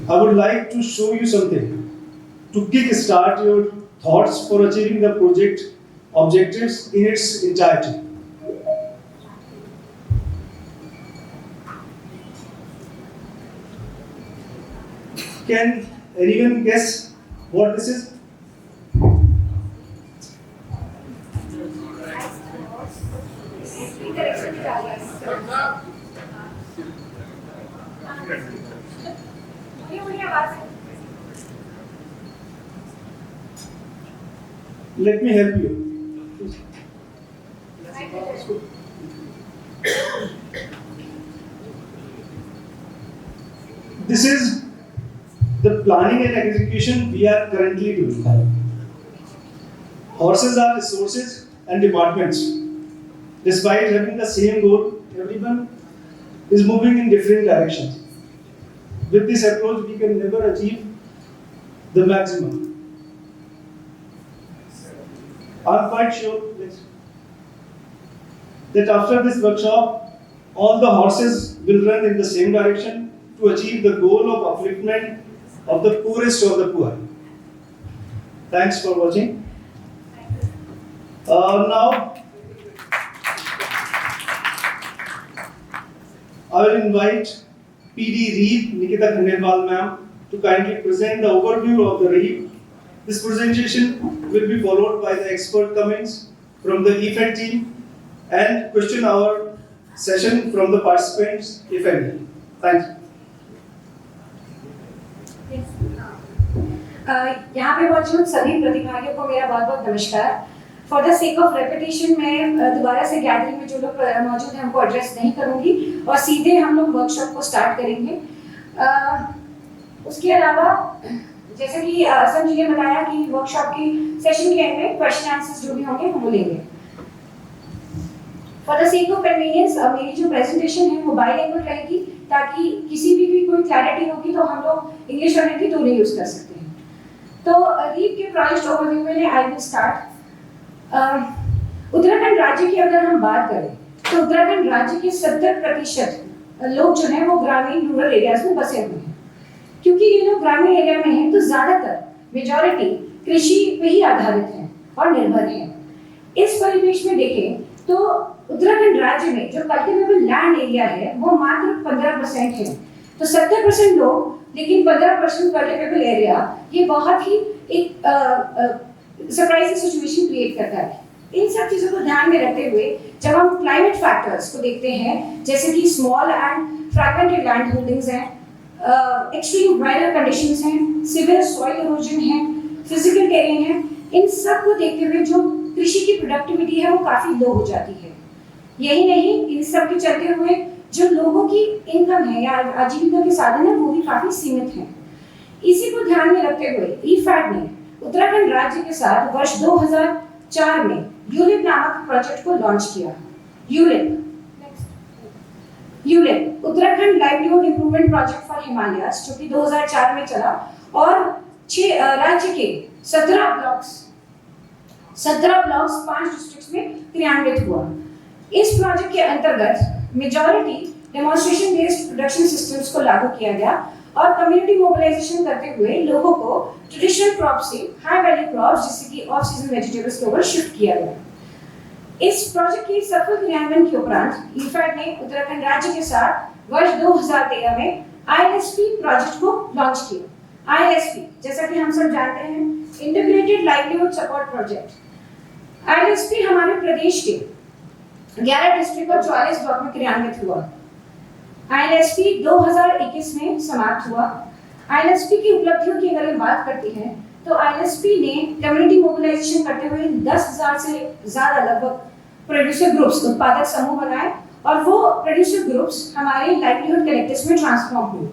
I would like to show you something to kick-start your thoughts for achieving the project objectives in its entirety. Can anyone guess what this is? Let me help you. This is the planning and execution we are currently doing. Horses are resources and departments. Despite having the same goal, everyone is moving in different directions. With this approach, we can never achieve the maximum. I'm quite sure that after this workshop, all the horses will run in the same direction to achieve the goal of upliftment of the poorest of the poor. Thanks for watching. Now, I will invite PD REAP, Nikita Khandelwal ma'am, to kindly present the overview of the REAP. This presentation will be followed by the expert comments from the EFED team and question hour session from the participants, if any. Thanks. यहाँ पे मौजूद सभी प्रतिभागियों को मेरा बहुत-बहुत नमस्कार। For the sake of repetition मैं दोबारा से गैदरिंग में जो लोग मौजूद हैं उनको एड्रेस नहीं करूंगी और सीधे हम लोग वर्कशॉप को स्टार्ट करेंगे। उसके अलावा जैसे कि संजय जी ने बताया कि वर्कशॉप की सेशन के एंड में क्वेश्चन आंसर्स जो भी होंगे हम बोलेंगे। For the sake of convenience मेरी जो प्रेजेंटेशन है वो बाइलिंगुअल रहेगी ताकि किसी भी कोई क्लैरिटी होगी तो हम लोग इंग्लिश और हिंदी दोनों यूज कर सकते हैं। तो रीप के प्रोजेक्ट ओवरव्यू में आई विल स्टार्ट। उत्तराखंड राज्य की अगर हम बात करें तो उत्तराखंड राज्य के 70% लोग जो हैं वो ग्रामीण रूरल एरियाज में बसे हुए हैं। क्योंकि ये लोग ग्रामीण एरिया में हैं तो ज्यादातर मेजॉरिटी कृषि पे ही आधारित हैं और निर्भर हैं। इस परिवेश में देखें तो उत्तराखंड राज्य में जो कल्टिवेबल लैंड एरिया है वो मात्र 15% है। तो 70% लोग लेकिन 15% कल्टिवेबल एरिया, ये बहुत ही एक सरप्राइजिंग सिचुएशन क्रिएट करता है। इन सब चीजों को ध्यान में रखते हुए जब हम क्लाइमेट फैक्टर्स को देखते हैं जैसे कि small and fragmented land holdings हैं, एक्सट्रीम वेदर कंडीशंस हैं, सिवियर सॉइल इरोजन है, फिजिकल टेरेन है, इन सब को देखते हुए जो कृषि की प्रोडक्टिविटी है वो काफी लो हो जाती है। यही नहीं, इन सब के चलते हुए जो लोगों की इनकम है या आजीविका के साधन है वो भी काफी सीमित हैं। इसी को ध्यान में रखते हुए ईफैड ने उत्तराखंड राज्य के साथ वर्ष 2004 में यूलिप नामक प्रोजेक्ट को लॉन्च किया। ULIP Uttarakhand livelihood improvement project for Himalayas जो कि 2004 में चला और राज्य के 17 ब्लॉक्स 5 डिस्ट्रिक्ट्स में क्रियान्वित हुआ। इस प्रोजेक्ट के अंतर्गत majority demonstration based production systems को लागू किया गया और कम्युनिटी मोबिलाइजेशन करते हुए लोगों को ट्रेडिशनल क्रॉप से हाई वैल्यू क्रॉप्स जैसे कि ऑफ सीजन वेजिटेबल्स के ऊपर शिफ्ट किया गया। इस प्रोजेक्ट की सफल क्रियान्वयन के उपरांत ईफेड ने उत्तराखंड राज्य के साथ वर्ष 2013 में आईएलएसपी प्रोजेक्ट को लॉन्च किया। आईएलएसपी जैसा कि हम सब जानते हैं इंटीग्रेटेड लाइवलीहुड सपोर्ट प्रोजेक्ट। आईएलएसपी हमारे प्रदेश के 11 डिस्ट्रिक्ट और 44 ब्लॉक में क्रियान्वित हुआ। आईएलएसपी 2021 में समाप्त हुआ। आईएलएसपी की उपलब्धियों की अगर हम बात करते हैं तो आईएलएसपी ने कम्युनिटी मोबिलाइजेशन करते हुए 10,000 से ज्यादा लगभग प्रोड्यूसर ग्रुप्स उत्पादक समूह बनाए और वो प्रोड्यूसर ग्रुप्स हमारे लाइवलीहुड कलेक्टिव्स में ट्रांसफॉर्म हुए।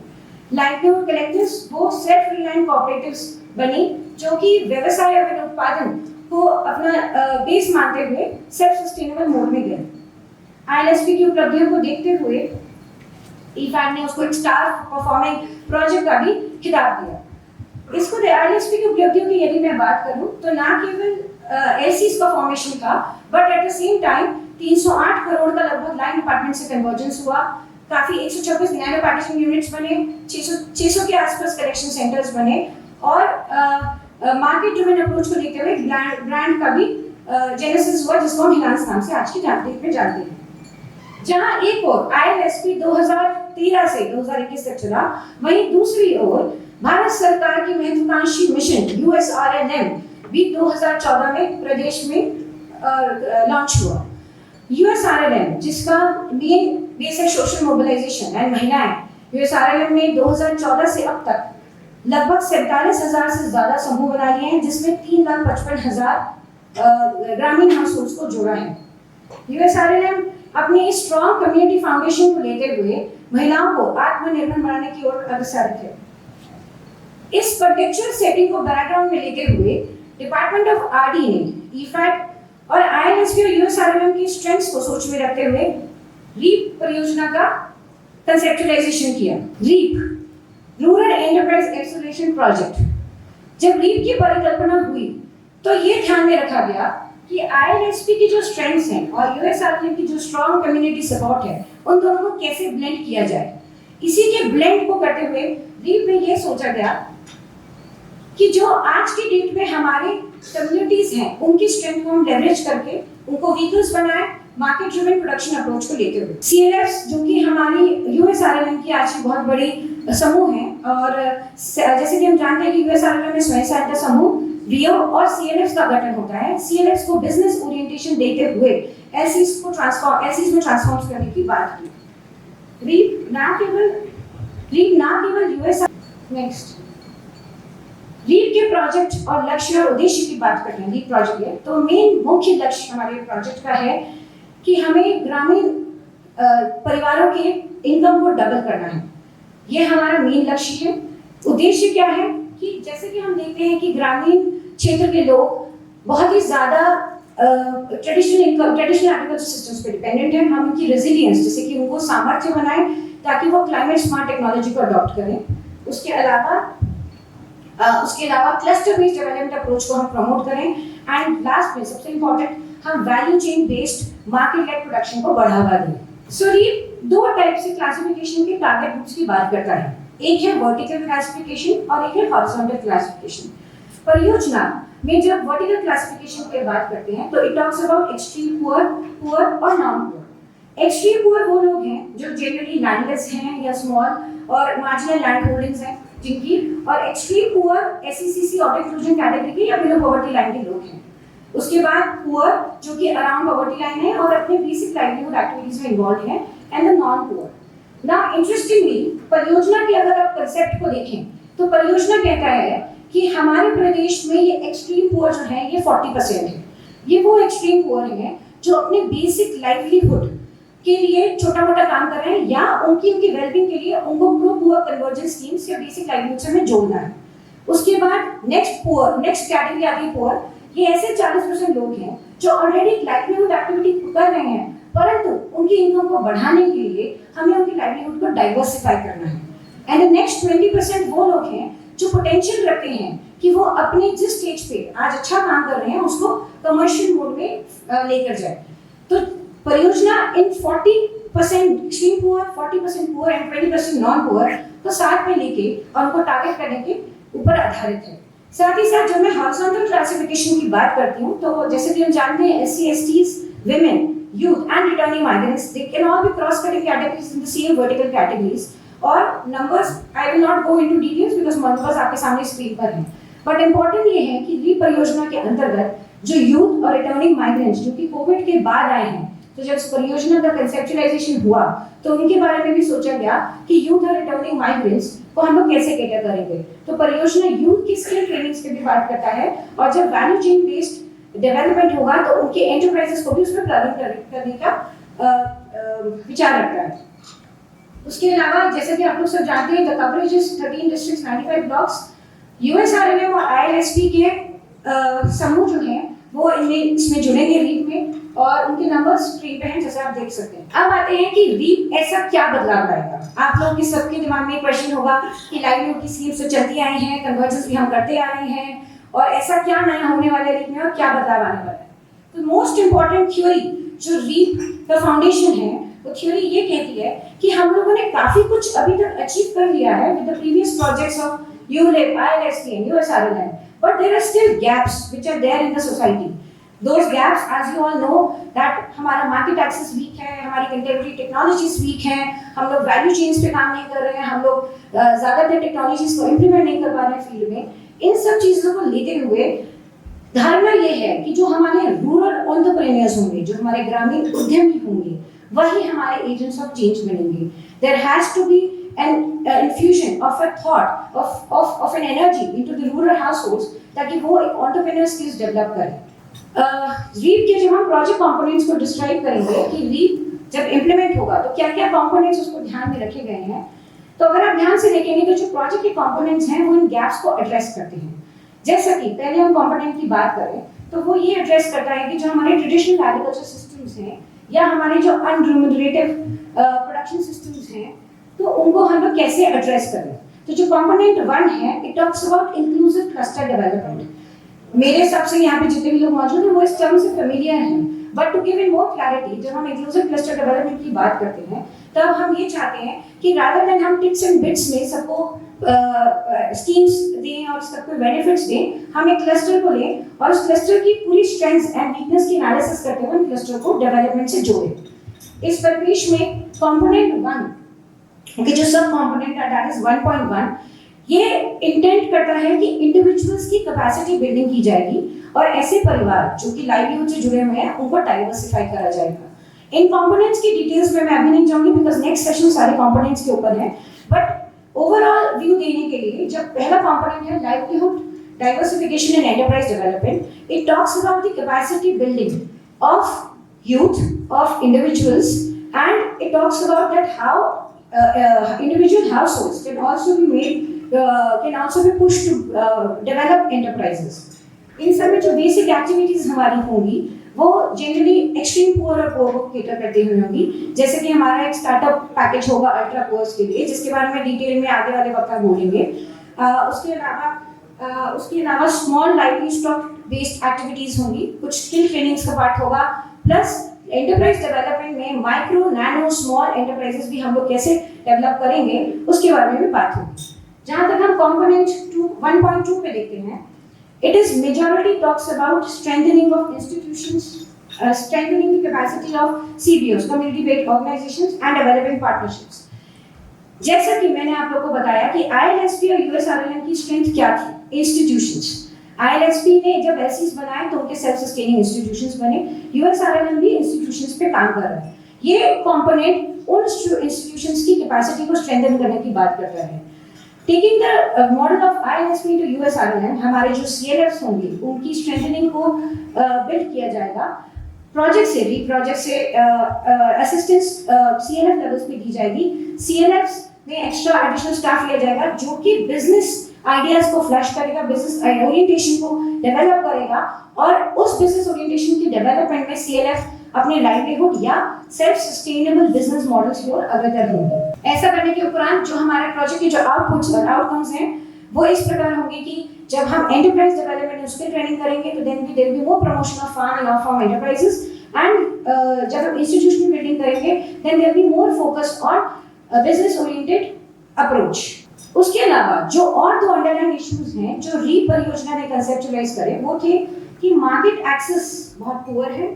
लाइवलीहुड कलेक्टिव्स वो सेल्फ रिलायंट कोऑपरेटिव्स बनी जो कि व्यवसाय और उत्पादन को अपना बेस मानते हुए सेल्फ सस्टेनेबल मोड में गए। आईएलएसपी की उपलब्धियों को देखते हुए ईफैड ने उसको एक स्टार परफॉर्मिंग प्रोजेक्ट का भी खिताब दिया। इसको आईएलएसपी की उपलब्धियों की यदि मैं बात करूं तो ना केवल एलसीज का फॉर्मेशन था but at the same time 308 crore का लगभग लाइन डिपार्टमेंट से कन्वर्जेंस हुआ। काफ़ी 126 नैनो पार्टीशन यूनिट्स बने, 600 के आसपास कलेक्शन सेंटर्स बने और मार्केट डोमेन अप्रोच को देखते हुए ब्रांड का भी जेनेसिस हुआ, जिसको हम हिलांस नाम से आज की डेट में जानते हैं। जहां एक ओर ILSP 2013 से 2021 तक चला, वहीं दूसरी ओर भारत सरकार की महत्वाकांक्षी मिशन USRLM भी 2014 में प्रदेश में लॉन्च हुआ। USRLM जिसका मेन बेस है सोशल मोबिलाइजेशन एंड महिलाएं। USRLM में 2014 से अब तक लगभग 47,000 से ज्यादा समूह बना लिए हैं, जिसमें 3,55,000 ग्रामीण हाउसहोल्ड्स को जोड़ा है। USRLM अपनी स्ट्रॉन्ग कम्युनिटी फाउंडेशन को लेते हुए महिलाओं को आत्मनिर्भर बनाने की ओर अग्रसर है। इस कॉन्टेक्चुअल सेटिंग को बैकग्राउंड में लेते हुए डिपार्टमेंट ऑफ RD ने IFAC और ILSP और USRLM की स्ट्रेंथ्स को सोच में रखते हुए रीप परियोजना का कंसेप्चुअलाइजेशन किया। REAP rural enterprise acceleration project. जब रीप की परिकल्पना हुई तो ये ध्यान में रखा गया कि ILSP की जो स्ट्रेंथ्स हैं और USRLM की जो स्ट्रॉन्ग कम्युनिटी सपोर्ट है, उन दोनों को कैसे ब्लेंड किया जाए। इसी के ब्लेंड को करते हुए रीप में ये सोचा गया कि जो आज की डेट में हमारे कम्युनिटीज हैं, उनकी स्ट्रेंथ को हम लेवरेज करके उनको व्हीकल्स बनाए, मार्केट ड्रिवन प्रोडक्शन अप्रोच को लेते हुए। CLFs जो कि हमारी USRLM की आज की बहुत बड़ी समूह है, और जैसे कि हम जानते हैं कि USRLM में स्वयं सहायता समूह VO और CLFs का गठन होता है। CLFs को बिजनेस ओरिएंटेशन देते हुए LCs में ट्रांसफॉर्म करने की बात की। रीप ना केवल US नेक्स्ट रीप के प्रोजेक्ट और लक्ष्य और उद्देश्य की बात करते हैं। रीप प्रोजेक्ट है तो मेन मुख्य लक्ष्य हमारे प्रोजेक्ट का है कि हमें ग्रामीण परिवारों के इनकम को डबल करना है। ये हमारा मेन लक्ष्य है। उद्देश्य क्या है कि जैसे कि हम देखते हैं कि ग्रामीण क्षेत्र के लोग बहुत ही ज्यादा ट्रेडिशनल एग्रीकल्चर सिस्टम्स पे डिपेंडेंट हैं। हम उनकी रेजिलियंस, जैसे कि उनको सामर्थ्य बनाएं ताकि वो क्लाइमेट स्मार्ट टेक्नोलॉजी को अडॉप्ट करें। उसके अलावा क्लस्टर बेस्ड डेवलपमेंट अप्रोच को हम प्रमोट करें, एंड लास्ट में सबसे इंपॉर्टेंट, हम value chain based market led production को बढ़ावा दें। सो रीप दो टाइप से क्लासिफिकेशन के टारगेट ग्रुप्स की बात करता है। एक है वर्टिकल क्लासिफिकेशन और एक है हॉरिजॉन्टल क्लासिफिकेशन। परियोजना में जब वर्टिकल क्लासिफिकेशन की बात करते हैं तो it talks about extreme poor और नॉन पुअर। एक्सट्रीम पुअर वो लोग हैं जो जनरली लैंडलेस हैं या स्मॉल और मार्जिनल लैंड होल्डिंग्स हैं जिनकी, और extreme poor SECC auto exclusion category के या बिलो पॉवर्टी लाइन के लोग हैं। उसके बाद पुअर जो कि अराउंड पॉवर्टी लाइन है और अपने बेसिक लाइवलीहुड एक्टिविटीज में इन्वॉल्व है, and the non poor. Now interestingly परियोजना के अगर आप कंसेप्ट को देखें तो परियोजना कहता है कि हमारे प्रदेश में ये एक्सट्रीम पुअर जो है ये 40% है। ये वो एक्सट्रीम पुअर हैं जो अपने बेसिक लाइवलीहुड के लिए छोटा मोटा काम कर रहे हैं या उनकी वेलबींग के लिए उनको प्रो पुअर कन्वर्जेंस स्कीम्स या बेसिक लाइवलीहुड से हमें जोड़ना है। उसके बाद नेक्स्ट कैटेगरी आती है पुअर। ये ऐसे 40% लोग हैं जो ऑलरेडी लाइवलीहुड एक्टिविटी कर रहे हैं, परंतु उनकी इनकम को बढ़ाने के लिए हमें उनकी लाइवलीहुड को डाइवर्सिफाई करना है। एंड द नेक्स्ट 20% वो लोग हैं जो पोटेंशियल रखते हैं कि वो अपने जिस स्टेज पे आज अच्छा काम कर रहे हैं उसको कमर्शियल मोड में लेकर जाए। तो परियोजना इन 40% extreme poor, 40% poor and 20% non poor को साथ में लेके और उनको टारगेट करने के ऊपर आधारित है। साथ ही साथ जब मैं हॉरिजॉन्टल क्लासिफिकेशन की बात करती हूँ तो जैसे कि हम जानते हैं SC, STs, women, youth and returning migrants, they can all be cross-cutting categories in the same vertical categories. और numbers, I will not go into details because numbers आपके सामने स्क्रीन पर हैं। But important ये है कि रीप परियोजना के अंतर्गत जो youth और returning migrants जो कि कोविड के बाद आए हैं, तो जब इस परियोजना का कंसेप्चुअलाइजेशन हुआ तो उनके बारे में भी सोचा गया कि यूथ और रिटर्निंग माइग्रेंट्स को हम लोग कैसे कैटर करेंगे। तो परियोजना यूथ की स्किल ट्रेनिंग्स की भी बात करता है, और जब वैल्यू चेन बेस्ड डेवलपमेंट होगा तो उनके एंटरप्राइजेस को भी उसमें प्लग करने का विचार रखता है। उसके अलावा जैसे कि आप लोग सब जानते हैं, the coverage is 13 districts, 95 blocks. USRLM और ILSP के समूह जो हैं वो इसमें जुड़ेंगे रीप में, और उनके नंबर्स स्क्रीन पे हैं जैसे आप देख सकते हैं। अब आते हैं कि रीप ऐसा क्या बदलाव लाएगा। आप लोगों के सबके दिमाग में क्वेश्चन होगा कि लाइवलीहुड की स्कीम्स तो चलती आई हैं, कन्वर्जेंस भी हम करते आ रहे हैं, और ऐसा क्या नया होने वाला है रीप में और क्या बदलाव आने वाला है। तो मोस्ट इंपॉर्टेंट थ्योरी जो रीप का फाउंडेशन है वो थ्योरी ये कहती है कि हम लोगों ने काफी कुछ अभी तक अचीव कर लिया है with the previous projects of ULIP, ILSP and USRLM, but there are still gaps which are there in the society. Those gaps, as you all know, that हमारा market access weak है, हमारी contemporary technologies weak हैं, हम लोग value chains पे काम नहीं कर रहे हैं, हम लोग ज़्यादातर technologies को implement नहीं कर पा रहे हैं field में. इन सब चीज़ों को लेते हुए धारणा ये है कि जो हमारे रूरल एंटरप्रेन्योर्स होंगे, जो हमारे ग्रामीण उद्यमी होंगे, वही हमारे एजेंट्स ऑफ चेंज बनेंगे. There has to be an infusion of a thought of an energy into the rural households ताकि वो एक entrepreneur skills develop करें. रीप के जब हम प्रोजेक्ट कंपोनेंट्स को डिस्क्राइब करेंगे कि रीप जब इम्प्लीमेंट होगा तो क्या क्या कंपोनेंट्स उसको ध्यान में रखे गए हैं, तो अगर आप ध्यान से देखेंगे तो जो प्रोजेक्ट के कंपोनेंट्स हैं वो इन गैप्स को एड्रेस करते हैं. जैसा कि पहले हम कंपोनेंट की बात करें तो वो ये एड्रेस करता है कि जो हमारे ट्रेडिशनल एग्रीकल्चर सिस्टम्स हैं या हमारे जो अनरिम्यूनरेटिव प्रोडक्शन सिस्टम्स हैं, तो उनको हम लोग कैसे एड्रेस करें. तो जो कंपोनेंट 1 है, it talks about inclusive cluster development. मेरे हिसाब से यहाँ पे जितने भी लोग मौजूद हैं वो इस टर्म से फेमिलियर हैं, but to give in more clarity, जब हम इंक्लूसिव क्लस्टर डेवलपमेंट की बात करते हैं तब हम ये चाहते हैं कि रादर देन हम टिप्स एंड बिट्स में सबको स्कीम्स दें और सबको बेनिफिट्स दें, हम एक क्लस्टर को लें और उस क्लस्टर की पूरी स्ट्रेंथ्स एंड वीकनेस की एनालिसिस करते हुए क्लस्टर को डेवलपमेंट से जोड़ें. इस परिपेक्ष में कंपोनेंट 1 कि जो सब कंपोनेंट है दैट इज 1.1, ये इंटेंट करता है कि इंडिविजुअल्स की कैपेसिटी बिल्डिंग की जाएगी और ऐसे परिवार जो कि लाइवलीहुड से जुड़े हुए हैं उनको डाइवर्सिफाई करा जाएगा. इन कंपोनेंट्स की डिटेल्स में मैं अभी नहीं जाऊंगी बिकॉज नेक्स्ट सेशन सारे कंपोनेंट्स के ऊपर है, बट ओवरऑल व्यू देने के लिए जब पहला कंपोनेंट है livelihood diversification and enterprise development, it talks about the capacity building of youth, of individuals, and it talks about that how individual households can also be made, can also be pushed to develop enterprises. इन सब में जो basic activities हमारी होंगी वो generally extreme poor और poor को cater करते हुए होंगी. जैसे कि हमारा एक स्टार्टअप पैकेज होगा अल्ट्रा पुअर्स के लिए, जिसके बारे में डिटेल में आगे वाले वक्त बोलेंगे. उसके अलावा small lively stock based activities होंगी, कुछ स्किल ट्रेनिंग्स का पार्ट होगा, प्लस एंटरप्राइज डेवलपमेंट में माइक्रो नैनो स्मॉल एंटरप्राइजेस भी हम लोग कैसे डेवलप करेंगे उसके बारे में भी बात होगी. जहां तक हम कंपोनेंट 1.2 पे देखते हैं, it is majority talks about strengthening of institutions, strengthening the capacity of CBOs, community based organizations and developing partnerships. जैसा कि मैंने आप लोगों को बताया कि ILSP और USRLM की स्ट्रेंथ क्या थी, इंस्टीट्यूशंस. ILSP ने जब एलसीज बनाए तो उनके सेल्फ सस्टेनिंग इंस्टीट्यूशंस बने, USRLM भी इंस्टीट्यूशंस पे काम कर रहा है. ये कंपोनेंट उन इंस्टीट्यूशंस की कैपेसिटी को स्ट्रेंथन करने की बात करता है. Taking the model of ILSP to USRLM, हमारे जो CLFs होंगे उनकी स्ट्रेंथनिंग को बिल्ड किया जाएगा. प्रोजेक्ट से असिस्टेंस CLF लेवल्स पे दी जाएगी. CLFs में एक्स्ट्रा एडिशनल स्टाफ लिया जाएगा जो कि बिजनेस आइडियाज को फ्लैश करेगा, बिजनेस ओरिएंटेशन को डेवलप करेगा, और उस बिजनेस ओरिएंटेशन की डेवलपमेंट में CLF अपने लाइवलीहुड या सेल्फ सस्टेनेबल बिजनेस मॉडल्स की ओर अग्रसर होंगे. ऐसा करने के उपरांत जो हमारे प्रोजेक्ट के जो आउटपुट्स और आउटकम्स हैं वो इस प्रकार होंगे कि जब हम एंटरप्राइज डेवलपमेंट में उसकी ट्रेनिंग करेंगे तो then there will be more promotion of farm and off farm enterprises, and जब हम इंस्टीट्यूशनल बिल्डिंग करेंगे then there will be more focus on business oriented approach. उसके अलावा जो और दो अंडरलाइन इश्यूज हैं जो रीप परियोजना ने कंसेप्चुअलाइज करे वो थे कि मार्केट एक्सेस बहुत पुअर है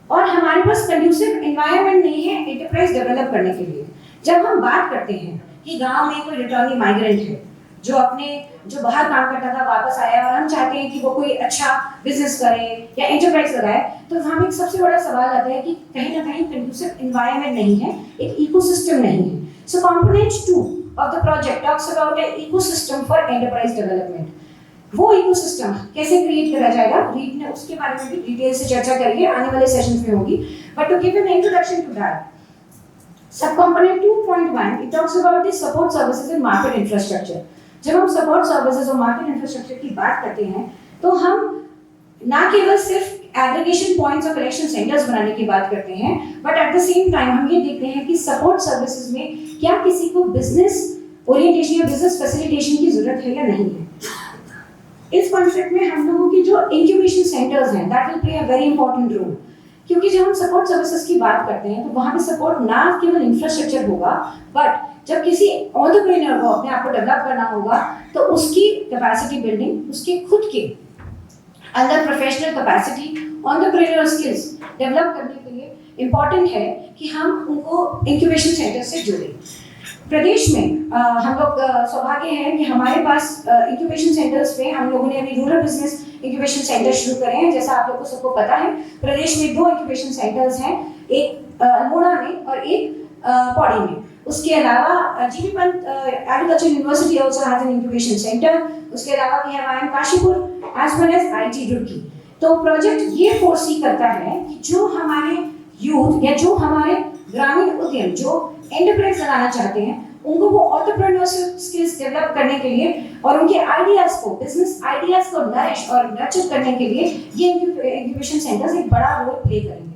और हमारे पास कंड्यूसिव एनवायरनमेंट नहीं है एंटरप्राइज डेवलप करने के लिए. जब हम बात करते हैं कि गांव में कोई रिटर्निंग माइग्रेंट है जो बाहर काम करता था वापस आया और हम चाहते हैं कि वो कोई अच्छा बिजनेस करे या एंटरप्राइज लगाए, तो हमें एक सबसे बड़ा सवाल आता है कि कहीं ना कहीं कंड्यूसिव एनवायरनमेंट नहीं है, एक इकोसिस्टम नहीं है. सो component 2 of the project talks about an ecosystem for enterprise development. वो इकोसिस्टम कैसे क्रिएट करा जाएगा, रीप ने उसके बारे में भी डिटेल से चर्चा करेंगे, आने वाले सेशंस में होगी. But to give an introduction to that, sub component 2.1 it talks about the support services and market infrastructure. जब हम सपोर्ट सर्विसेज और मार्केट इंफ्रास्ट्रक्चर की बात करते हैं तो हम ना केवल सिर्फ एग्रीगेशन पॉइंट्स और कलेक्शन सेंटर्स बनाने की बात करते हैं, but at the same time हम ये देखते हैं कि सपोर्ट सर्विसेज में क्या किसी को बिजनेस ओरिएंटेशन या बिजनेस फैसिलिटेशन की जरूरत है या नहीं है. इस कॉन्सेप्ट में हम लोगों की जो इंक्यूबेशन सेंटर्स हैं that will play a very important role. क्योंकि जब हम सपोर्ट सर्विसेज की बात करते हैं तो वहाँ पे सपोर्ट ना केवल इंफ्रास्ट्रक्चर होगा, बट जब किसी एंटरप्रेन्योर को अपने आप को डेवलप करना होगा तो उसकी कैपेसिटी बिल्डिंग, उसके खुद के अंदर professional capacity, entrepreneur skills develop करने के लिए इम्पॉर्टेंट है कि हम उनको इंक्यूबेशन सेंटर से जोड़ें। प्रदेश में हम लोग सौभाग्य है कि हमारे पास इंक्यूबेशन सेंटर्स पे हम लोगों ने अभी रूरल बिजनेस इंक्यूबेशन सेंटर शुरू करे हैं। जैसा आप लोगों को सबको पता है, प्रदेश में 2 इंक्यूबेशन सेंटर्स हैं, एक अल्मोड़ा में और एक पौड़ी में। उसके अलावा GB Pant agriculture university also has an incubation centre. उसके अलावा we have IIM Kashipur as well as IIT Roorkee. तो प्रोजेक्ट ये फोर्सी करता है कि जो हमारे यूथ या जो हमारे ग्रामीण उद्यम जो एंटरप्राइज लगाना चाहते हैं, उनको वो एंटरप्रेन्योरशिप स्किल्स डेवलप करने के लिए और उनके आइडियाज को, बिजनेस आइडियाज को नरिश और नर्चर करने के लिए ये इंक्यूबेशन सेंटर्स एक बड़ा रोल प्ले करेंगे।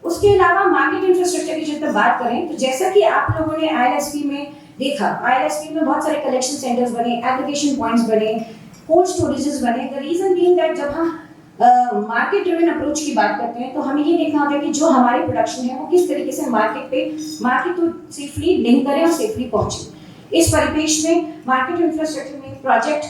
उसके अलावा मार्केट इंफ्रास्ट्रक्चर की जब बात करें तो जैसा कि आप लोगों ने ILSP में देखा, ILSP में बहुत सारे कलेक्शन सेंटर्स बने, एग्रीगेशन पॉइंट्स बने, कोल्ड स्टोरेजेस बने। द रीजन बीइंग दैट जब हम मार्केट ड्रिवन अप्रोच की बात करते हैं तो हमें ये देखना होता है कि जो हमारी प्रोडक्शन है वो किस तरीके से मार्केट को सेफली लिंक करें और सेफली पहुंचे। इस परिपेक्ष में मार्केट इंफ्रास्ट्रक्चर में project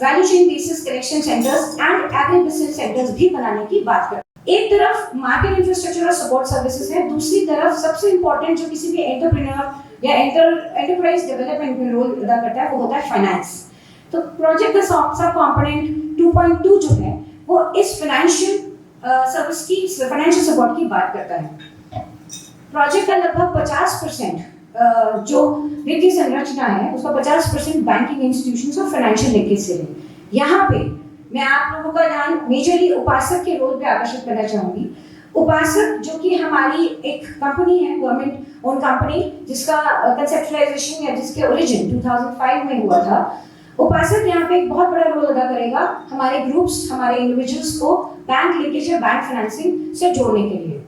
value chain basis collection centres and agri business centres भी बनाने की बात करते हैं। एक तरफ मार्केट इंफ्रास्ट्रक्चर और सपोर्ट सर्विसेज है, दूसरी तरफ सबसे इंपॉर्टेंट जो किसी भी एंटरप्रेन्योर या एंटरप्राइज डेवलपमेंट में रोल अदा करता है वो होता है फाइनेंस। तो प्रोजेक्ट का सब कंपोनेंट 2.2 जो है वो इस फाइनेंशियल सर्विस की, फाइनेंशियल सपोर्ट की बात करता है। प्रोजेक्ट का लगभग 50% जो वित्तीय संरचना है उसका 50% बैंकिंग इंस्टीट्यूशंस और फाइनेंशियल लिंकेज से है। यहाँ पे मैं आप लोगों का ध्यान मेजरली उपासक के रोल पे आकर्षित करना चाहूंगी। उपासक जो कि हमारी एक कंपनी है, गवर्नमेंट ओन कंपनी, जिसका कंसेप्चुलाइजेशन या जिसके ओरिजिन 2005 में हुआ था। उपासक यहाँ पे एक बहुत बड़ा रोल अदा करेगा हमारे ग्रुप्स, हमारे इंडिविजुअल्स को बैंक लिंकेज या बैंक फाइनेंसिंग से जोड़ने के लिए।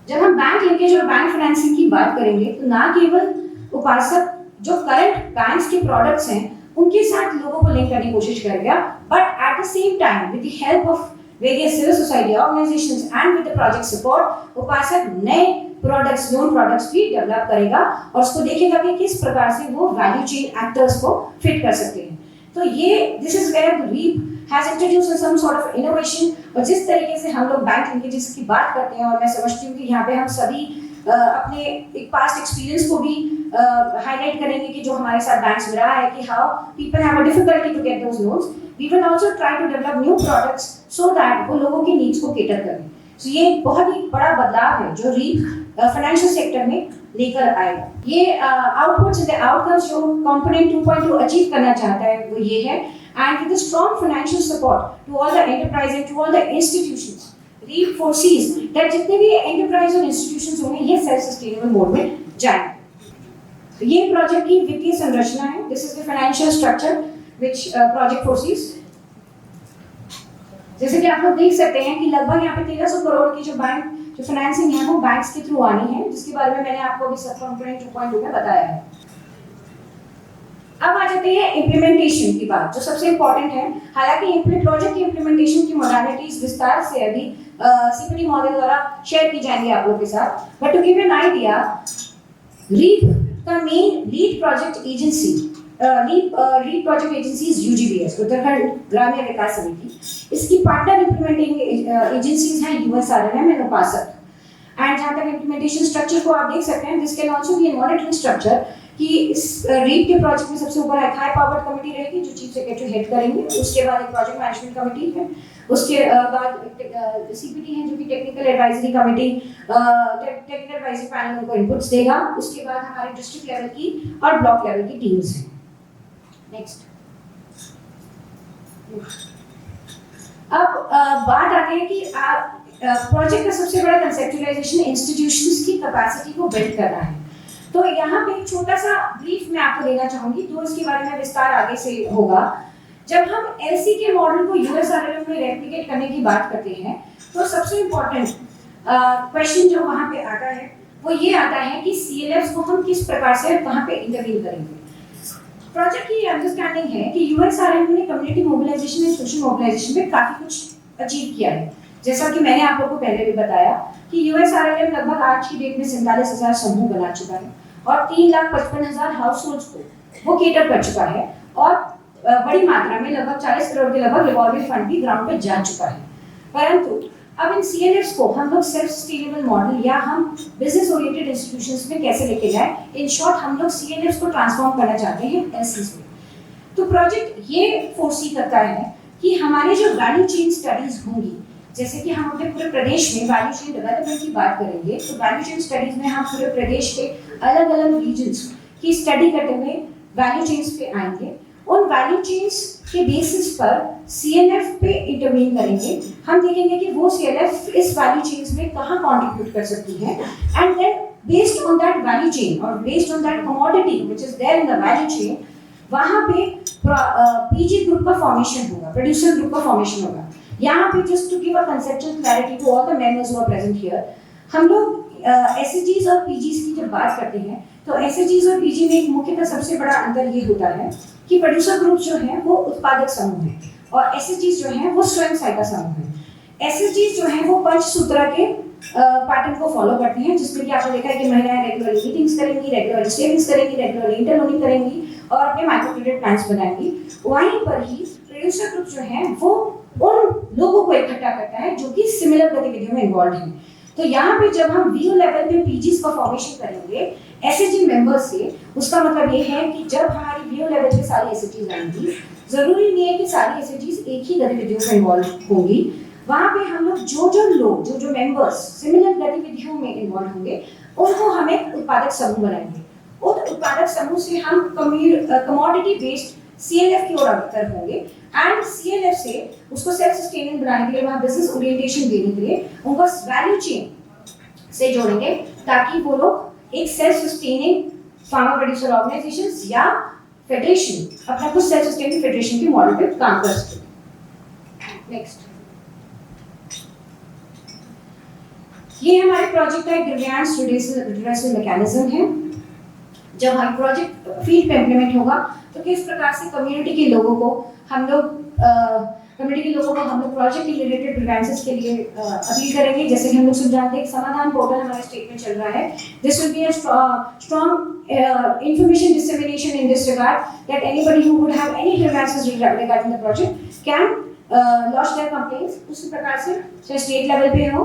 जब हम बैंक लिंकेज और बैंक फाइनेंसिंग की बात करेंगे तो ना केवल उपासक जो करंट बैंक्स के प्रोडक्ट्स हैं उनके साथ लोगों को लिंक करने की कोशिश करेगा, but at the same time with the help of various civil society organisations and with the project support उपासक नए प्रोडक्ट्स, लोन प्रोडक्ट्स भी डेवलप करेगा और उसको देखेगा कि किस प्रकार से वो वैल्यू चेन एक्टर्स को फिट कर सकते हैं। तो ये this is where REAP has introduced some sort of innovation. और जिस तरीके से हम लोग बैंक लिंकेजेस की बात करते हैं, और मैं समझती हूँ कि यहाँ पे हम सभी अपने एक पास्ट एक्सपीरियंस को भी हाईलाइट करेंगे कि जो हमारे साथ बैंक्स में रहा है कि how people have a difficulty to get those loans. We will also try to develop new products so that वो लोगों की नीड्स को केटर करें। सो ये एक बहुत ही बड़ा बदलाव है जो रीप फाइनेंशियल सेक्टर में लेकर आएगा। ये आउटपुट्स एंड आउटकम्स जो कंपोनेंट 2.2 अचीव करना चाहता है वो ये है। And with strong financial support to all the enterprise and to all the institutions, REAP foresees that जितने भी एंटरप्राइज और इंस्टीट्यूशंस होंगे ये सेल्फ सस्टेनेबल मोड में जाएंगे। तो ये प्रोजेक्ट की वित्तीय संरचना है। This is the financial structure which project foresees. जैसे कि आप लोग देख सकते हैं कि लगभग यहाँ पे 1300 करोड़ की जो फाइनेंसिंग है वो बैंक्स के थ्रू आनी है, जिसके बारे में मैंने आपको अभी सब कंपोनेंट 2.2 में बताया है। अब आ जाते हैं इम्प्लीमेंटेशन की बात, जो सबसे इंपॉर्टेंट है। हालांकि प्रोजेक्ट की इम्प्लीमेंटेशन की मॉडलिटीज विस्तार से अभी सीपीडी मॉडल द्वारा शेयर की जाएंगी आप लोगों के साथ, but to give an idea, REAP का main lead project agency lead project agencies UGBS, Uttarakhand Gramin Vikas Samiti. इसकी पार्टनर इम्प्लीमेंटिंग एजेंसीज हैं USRLM एंड उपासक। एंड जहाँ तक इम्प्लीमेंटेशन स्ट्रक्चर को आप देख सकते हैं, this can also be a monitoring structure कि इस रीप के प्रोजेक्ट में सबसे ऊपर एक हाई पावर्ड कमेटी रहेगी जो चीफ सेक्रेटरी हेड करेंगे। उसके बाद एक प्रोजेक्ट मैनेजमेंट कमेटी है, उसके बाद CPT है जो कि technical advisory committee, technical advisory panel उनको इनपुट्स देगा। उसके बाद हमारे डिस्ट्रिक्ट लेवल की और ब्लॉक लेवल की टीम्स हैं। नेक्स्ट, अब बात आती है कि प्रोजेक्ट का सबसे बड़ा कंसेप्चुलाइजेशन इंस्टीट्यूशंस की कैपेसिटी को बिल्ड करना है। तो यहाँ पे एक छोटा सा ब्रीफ मैं आपको देना चाहूंगी, तो इसके बारे में विस्तार आगे से होगा। जब हम LC के मॉडल को USRLM में रेप्लिकेट करने की बात करते हैं तो सबसे इम्पोर्टेंट क्वेश्चन जो वहाँ पे आता है वो ये आता है कि CLFs को हम किस प्रकार से कहाँ पे इंटरवीन करेंगे। प्रोजेक्ट की अंडरस्टैंडिंग है कि USRLM ने community mobilisation and social mobilisation में काफी कुछ अचीव किया है। जैसा कि मैंने आप लोगों को पहले भी बताया कि USRLM लगभग आज की डेट में 47,000 समूह बना चुका है और 3,55,000 हाउस होल्ड्स को वो केटर कर चुका है और बड़ी मात्रा में लगभग 40 करोड़ के लगभग रिवॉल्विंग फंड भी ग्राउंड पे जा चुका है। परंतु अब इन CLFs को हम लोग सेल्फ सस्टेनेबल मॉडल या हम बिजनेस ओरिएंटेड इंस्टीट्यूशंस में कैसे लेके जाए, इन शॉर्ट हम लोग CLFs को ट्रांसफॉर्म करना चाहते हैं LCs में। तो प्रोजेक्ट ये फोर्सी करता है कि हमारे जो वैल्यू चेन स्टडीज होंगी, जैसे कि हम अपने पूरे प्रदेश में वैल्यू चेन डेवलपमेंट की बात करेंगे, तो वैल्यू चेन स्टडीज में हम पूरे प्रदेश के अलग अलग रीजन्स की स्टडी करते हुए वैल्यू चेन्स पे आएंगे। उन वैल्यू चेन्स के बेसिस पर CLF पे इंटरवीन करेंगे। हम देखेंगे कि वो CLF इस वैल्यू चेन्स में कहाँ कंट्रीब्यूट कर सकती है and then based on that value chain और based on that commodity which is there in the value chain, वहाँ पे PG ग्रुप का फॉर्मेशन होगा, प्रोड्यूसर ग्रुप का फॉर्मेशन होगा। यहाँ पे just to give a conceptual clarity to all the members who are present here, हम लोग SHGs और PGs की जब बात करते हैं तो SHGs और PG में एक मुख्यतः सबसे बड़ा अंतर ये होता है कि प्रोड्यूसर ग्रुप जो है वो उत्पादक समूह है और SHGs जो है वो स्वयं सहायता समूह है। SHGs जो है वो पंचसूत्रा के पैटर्न को फॉलो करते हैं, जिसमें कि आपने देखा है कि महिलाएं रेगुलरली मीटिंग्स करेंगी, रेगुलरली सेविंग्स करेंगी, रेगुलरली इंटरलोनिंग करेंगी और अपने माइक्रो क्रेडिट प्लान्स बनाएंगी। वहीं पर ही प्रोड्यूसर ग्रुप जो है वो उन लोगों को इकट्ठा करता है जो कि सिमिलर गतिविधियों में इन्वॉल्व हैं। तो यहाँ पे जब हम VO लेवल पे PGs का फॉर्मेशन करेंगे SHG मेंबर्स से, उसका मतलब ये है कि जब हमारी VO लेवल पे सारी SHGs आएंगी, जरूरी नहीं है कि सारी SHGs एक ही गतिविधियों में इन्वॉल्व होंगी। वहाँ पे हम लोग जो लोग जो मेंबर्स सिमिलर गतिविधियों में इन्वॉल्व होंगे उनको हम एक उत्पादक समूह बनाएंगे। उस उत्पादक समूह से हम कमोडिटी बेस्ड CLF की ओर अग्रसर होंगे एंड CLF से उसको सेल्फ सस्टेनेबल बनाने के लिए, वहाँ बिजनेस ओरिएंटेशन देने के लिए उनको वैल्यू चेन से जोड़ेंगे ताकि वो लोग एक self sustaining pharma producer organisations या फेडरेशन, अपना कुछ सेल्फ सस्टेनिंग फेडरेशन के मॉडल पे काम कर सके। नेक्स्ट, ये हमारे प्रोजेक्ट का एक ग्रीवियंस रिड्रेसल मैकेनिज्म है। जब हम प्रोजेक्ट फील्ड पे इम्प्लीमेंट होगा तो किस प्रकार से कम्युनिटी के लोगों को हम लोग प्रोजेक्ट के रिलेटेड ग्रीवेंसेस के लिए अपील करेंगे। जैसे कि हम लोग सब जानते हैं कि समाधान पोर्टल हमारे स्टेट में चल रहा है। This will be a strong information dissemination in this regard that anybody who would have any grievances regarding the project can launch their complaints. उसी प्रकार से चाहे स्टेट लेवल पे हो,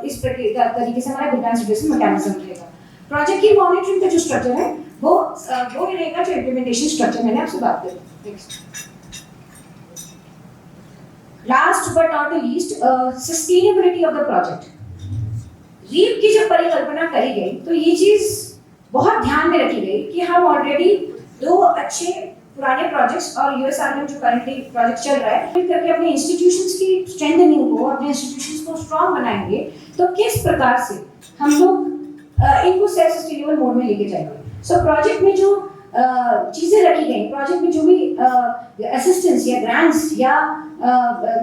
इस तरीके से हमारा ग्रीवेंस रिड्रेसल मैकेनिज्म रहेगा। प्रोजेक्ट की मॉनिटरिंग का जो स्ट्रक्चर है वो रहेगा जो इम्प्लीमेंटेशन स्ट्रक्चर मैंने आपसे बात करी। Next, last but not the least, sustainability of the project. REAP की जब परिकल्पना करी गई तो ये चीज बहुत ध्यान में रखी गई कि हम ऑलरेडी 2 अच्छे पुराने प्रोजेक्ट्स और USRLM जो करंटली प्रोजेक्ट चल रहा है फिर करके अपने इंस्टीट्यूशंस की स्ट्रेंथनिंग को, अपने इंस्टीट्यूशंस को स्ट्रॉन्ग बनाएंगे, तो किस प्रकार से हम लोग इनको सेल्फ सस्टेनेबल मोड में लेके जाएंगे। सो प्रोजेक्ट में जो चीजें रखी गई, प्रोजेक्ट में जो भी असिस्टेंस या ग्रांट्स या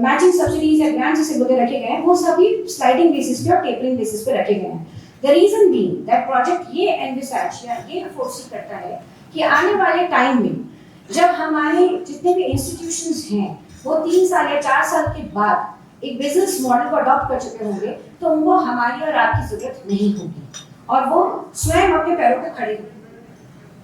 मैचिंग सब्सिडीज या ग्रांट्स जैसे वगैरह रखे गए हैं वो सभी स्लाइडिंग बेसिस पे और टेपरिंग बेसिस पे रखे गए हैं। The reason being that project ये एनविसैज या ये फोर्सी करता है कि आने वाले टाइम में जब हमारे जितने भी इंस्टीट्यूशंस हैं वो 3 साल या 4 साल के बाद एक बिजनेस मॉडल को अडॉप्ट कर चुके होंगे तो उनको हमारी और आपकी जरूरत नहीं होगी और वो स्वयं अपने पैरों पे खड़े होंगे।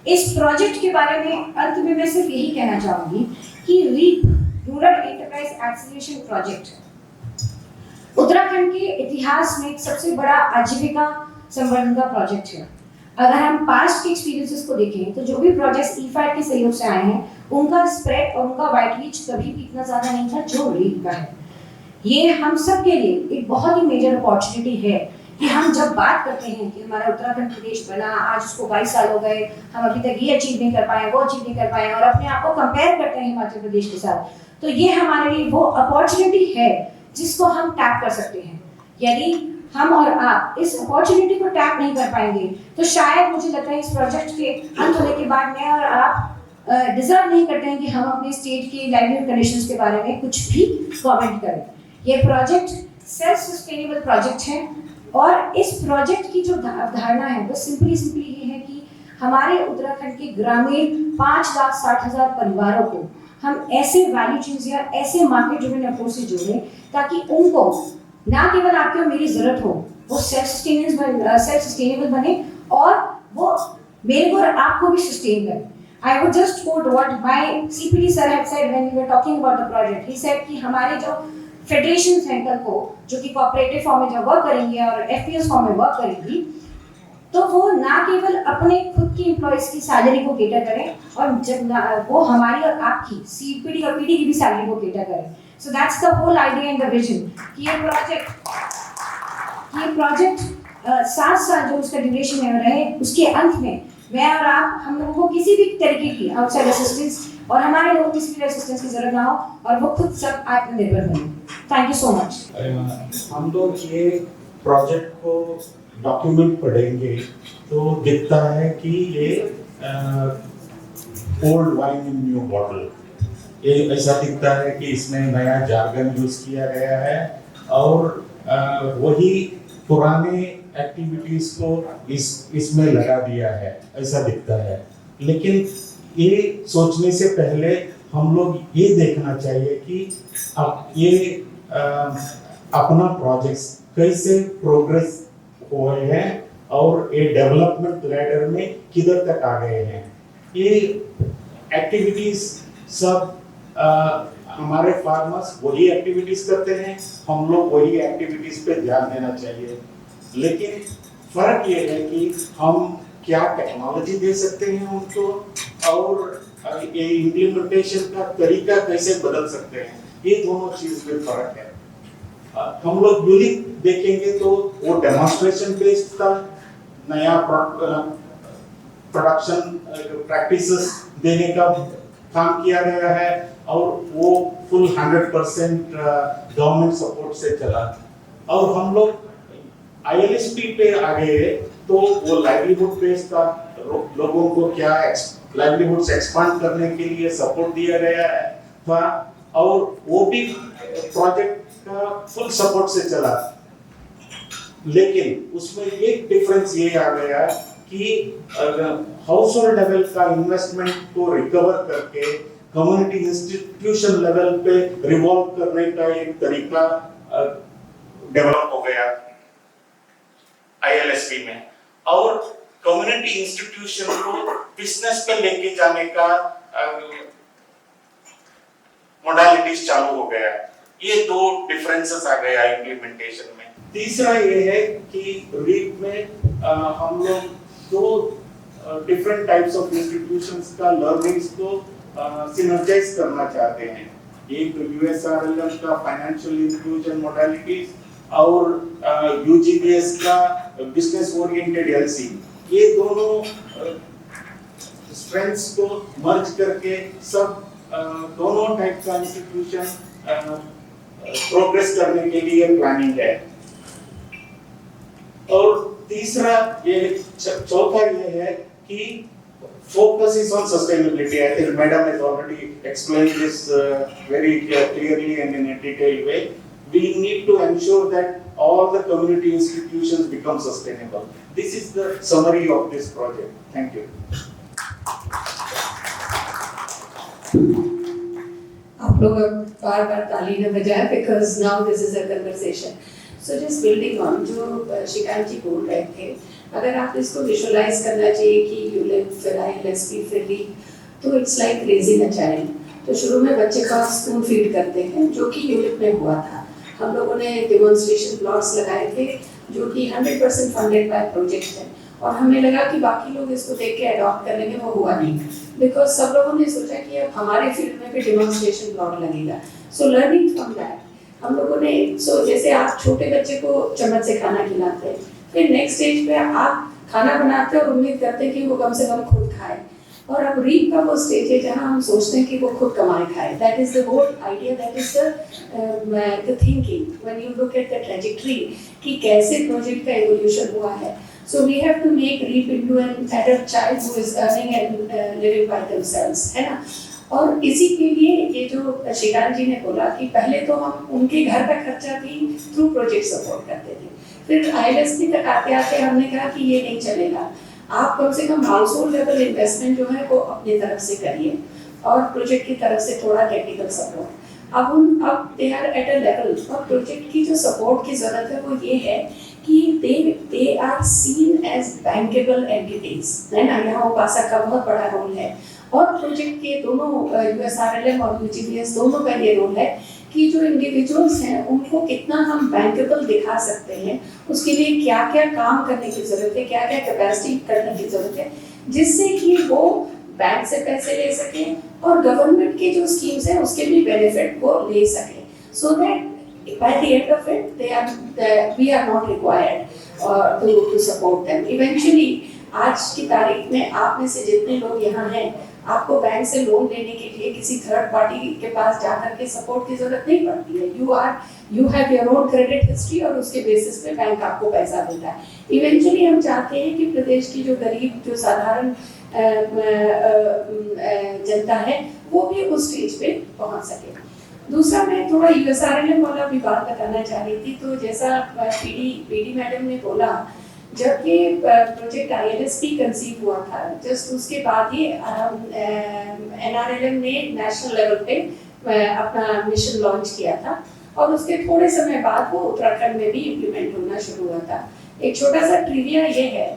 इस प्रोजेक्ट के बारे में अंत में मैं सिर्फ यही कहना चाहूंगी कि REAP rural enterprise acceleration project Uttarakhand के इतिहास में एक सबसे बड़ा आजीविका संवर्धन का प्रोजेक्ट है। अगर हम पास्ट के एक्सपीरियंसेस को देखें तो जो भी प्रोजेक्ट्स EFAD के सहयोग से आए हैं उनका स्प्रेड और उनका वाइड रीच कभी भी इतना ज्यादा नहीं था जो रीप का है। ये हम सब के लिए एक बहुत ही मेजर अपॉर्चुनिटी है कि हम जब बात करते हैं कि हमारा उत्तराखंड प्रदेश बना, आज उसको 22 साल हो गए, हम अभी तक ये अचीव नहीं कर पाए, वो अचीव नहीं कर पाए और अपने आप को कंपेयर करते हैं हिमाचल प्रदेश के साथ, तो ये हमारे लिए वो अपॉर्चुनिटी है जिसको हम टैप कर सकते हैं। यदि हम और आप इस अपॉर्चुनिटी को टैप नहीं कर पाएंगे तो शायद मुझे लगता है इस प्रोजेक्ट के अंत होने के बाद मैं और आप डिजर्व नहीं करते हैं कि हम अपने स्टेट की लाइवलीहुड कंडीशंस के बारे में कुछ भी कमेंट करें। ये प्रोजेक्ट सेल्फ सस्टेनेबल प्रोजेक्ट है और इस प्रोजेक्ट की जो अवधारणा है वो सिंपली ये है कि हमारे उत्तराखंड के ग्रामीण 5,60,000 परिवारों को हम ऐसे वैल्यू चेन्स या ऐसे मार्केट ड्रिवन अप्रोच से जोड़ें ताकि उनको ना केवल आपकी और मेरी जरूरत हो, वो सेल्फ सस्टेनेबल बने और वो मेरे को और आपको भी सस्टेन करे। I would just quote what my CPD sir had said when we were talking about the project. He said कि हमारे जो फेडरेशंस हैं कल को, जो कि कोऑपरेटिव फॉर्म में जब वर्क करेंगी और एफपीएस फॉर्म में वर्क करेंगी, तो वो ना केवल अपने खुद की एम्प्लॉइज की सैलरी को केटर करें, और जब वो हमारी और आपकी सीपीडी और पीडी की भी सैलरी को केटर करें। So that's the whole idea and the vision कि ये प्रोजेक्ट 7 साल जो उसका ड्यूरेशन है रहे, उसके अंत में मैं और आप, हम लोगों को किसी भी तरीके की आउटसाइड असिस्टेंस और हमारे लोगों को किसी भी असिस्टेंस की जरूरत ना हो और वो खुद सब आत्मनिर्भर बने। Thank you so much. हम लोग ये प्रोजेक्ट को डॉक्यूमेंट पढ़ेंगे तो दिखता है कि ये old wine in new bottle, ये ऐसा दिखता है कि इसमें नया जार्गन यूज किया गया है और वही पुराने एक्टिविटीज को इसमें लगा दिया है, ऐसा दिखता है। लेकिन ये सोचने से पहले हम लोग ये देखना चाहिए कि अब ये अपना प्रोजेक्ट कैसे प्रोग्रेस हुए हैं और ये डेवलपमेंट लैडर में किधर तक आ गए हैं। ये एक्टिविटीज सब हमारे फार्मर्स वही एक्टिविटीज करते हैं, हम लोग वही एक्टिविटीज पे ध्यान देना चाहिए। लेकिन फर्क ये है कि हम क्या टेक्नोलॉजी दे सकते हैं उनको और ये इम्प्लीमेंटेशन का तरीका कैसे बदल सकते हैं, ये दोनों चीज में फर्क है। हम लोग यूनिक देखेंगे तो वो डेमोन्स्ट्रेशन बेस्ड था, नया प्रोडक्शन प्रैक्टिसेस देने का काम किया गया है और वो फुल 100% गवर्नमेंट सपोर्ट से चला। और हम लोग ILSP पे आ गए तो वो लाइवलीहुड बेस्ड था, लोगों को क्या लाइवलीहुड्स एक्सपांड करने के लिए सपोर्ट दिया गया था और वो भी प्रोजेक्ट का फुल सपोर्ट से चला। लेकिन उसमें एक डिफरेंस ये आ गया कि हाउस होल्ड लेवल का इन्वेस्टमेंट को रिकवर करके कम्युनिटी इंस्टीट्यूशन लेवल पे रिवॉल्व करने का एक तरीका डेवलप हो गया ILSP में, और कम्युनिटी इंस्टीट्यूशन को बिजनेस पे लेके जाने का मोडालिटीज चालू हो गया। ये दो डिफरेंसेस आ गया इम्प्लीमेंटेशन में। तीसरा ये है कि रीप में हम लोग दो डिफरेंट टाइप्स ऑफ इंस्टीट्यूशंस का लर्निंग्स को सिनर्जाइज करना चाहते हैं। एक USRLM का फाइनेंशियल इंक्लूजन मोडालिटीज और UGBS का बिजनेस ओरिएंटेड LC, ये दोनों स्ट्रेंथ्स को मर्ज करके सब दोनों टाइप का इंस्टीट्यूशन प्रोग्रेस करने के लिए प्लानिंग है। और तीसरा ये चौथा ये है कि focus is on sustainability. I think Madam has already explained this very clearly and in a detailed way. We need to ensure that all the community institutions become sustainable. This is the summary of this project. Thank you. आप लोग बार-बार ताली न बजाएं because now this is a conversation. So just building on जो शिकायत जी बोल रहे थे, अगर आप इसको विजुअलाइज करना चाहिए कि यूलिप फिर ILSP फिर लीप, तो it's like raising a child. तो शुरू में बच्चे का स्पून फीड करते हैं जो कि यूलिप में हुआ था। हम लोगों ने डेमोन्स्ट्रेशन प्लॉट्स लगाए थे जो कि 100% फंडेड बाय प्रोजेक्ट है और हमें लगा कि बाकी लोग इसको देख के अडॉप्ट कर लेंगे, वो हुआ नहीं बिकॉज सब लोगों ने सोचा कि अब हमारे फील्ड में भी डेमोन्स्ट्रेशन प्लॉट लगेगा। सो लर्निंग फ्रॉम दैट हम लोगों ने जैसे आप छोटे बच्चे को चम्मच से खाना खिलाते हैं, फिर नेक्स्ट स्टेज पे आप खाना बनाते हैं और उम्मीद करते हैं कि वो कम से कम खुद खाए, और अब रीप का वो स्टेज है जहाँ हम सोचते हैं कि वो खुद कमाए खाए। That is the whole idea, that is the thinking when you look at the trajectory कि कैसे प्रोजेक्ट का एवोल्यूशन हुआ है। So we have to make REAP into an adult child who is earning and living by themselves, है ना। और इसी के लिए ये जो शिकांत जी ने बोला कि पहले तो हम उनके घर का खर्चा भी थ्रू प्रोजेक्ट सपोर्ट करते थे, फिर ILSP तक आते आते हमने कहा कि ये नहीं चलेगा, आप कम से कम हाउस होल्ड लेवल इन्वेस्टमेंट जो है वो अपनी तरफ से करिए और प्रोजेक्ट की तरफ से थोड़ा टेक्निकल सपोर्ट। अब they are at a level, और प्रोजेक्ट की जो सपोर्ट की जरूरत है वो ये है कि they are seen as bankable entities, है ना। यहाँ उपासक का बहुत बड़ा रोल है, और प्रोजेक्ट के दोनों USRLM और UGBS दोनों का ये रोल है कि जो इंडिविजुअल्स हैं उनको कितना हम बैंकेबल दिखा सकते हैं, उसके लिए क्या क्या काम करने की जरूरत है, क्या क्या कैपेसिटी करने की जरूरत है, जिससे कि वो बैंक से पैसे ले सके और गवर्नमेंट की जो स्कीम्स हैं उसके भी बेनिफिट को ले सके, so that by the end of it we are not required to support them eventually. आज की तारीख में आप में से जितने लोग यहाँ हैं, आपको बैंक से लोन लेने के लिए किसी थर्ड पार्टी के पास जाकर के सपोर्ट की जरूरत नहीं पड़ती है। You have your own credit history और उसके बेसिस पे बैंक आपको पैसा देता है। इवेंचुअली हम चाहते हैं कि प्रदेश की जो गरीब, जो साधारण जनता है, वो भी उस स्टेज पे पहुंच सके। दूसरा, मैं थोड़ा USRLM वाला भी बात बताना चाह रही थी। तो जैसा पीडी मैडम ने बोला, जब ये प्रोजेक्ट ILSP कंसीव हुआ था, जस्ट उसके बाद ही NRLM ने नेशनल लेवल पे अपना मिशन लॉन्च किया था, और उसके थोड़े समय बाद वो उत्तराखंड में भी इम्प्लीमेंट होना शुरू हुआ था। एक छोटा सा ट्रिविया ये है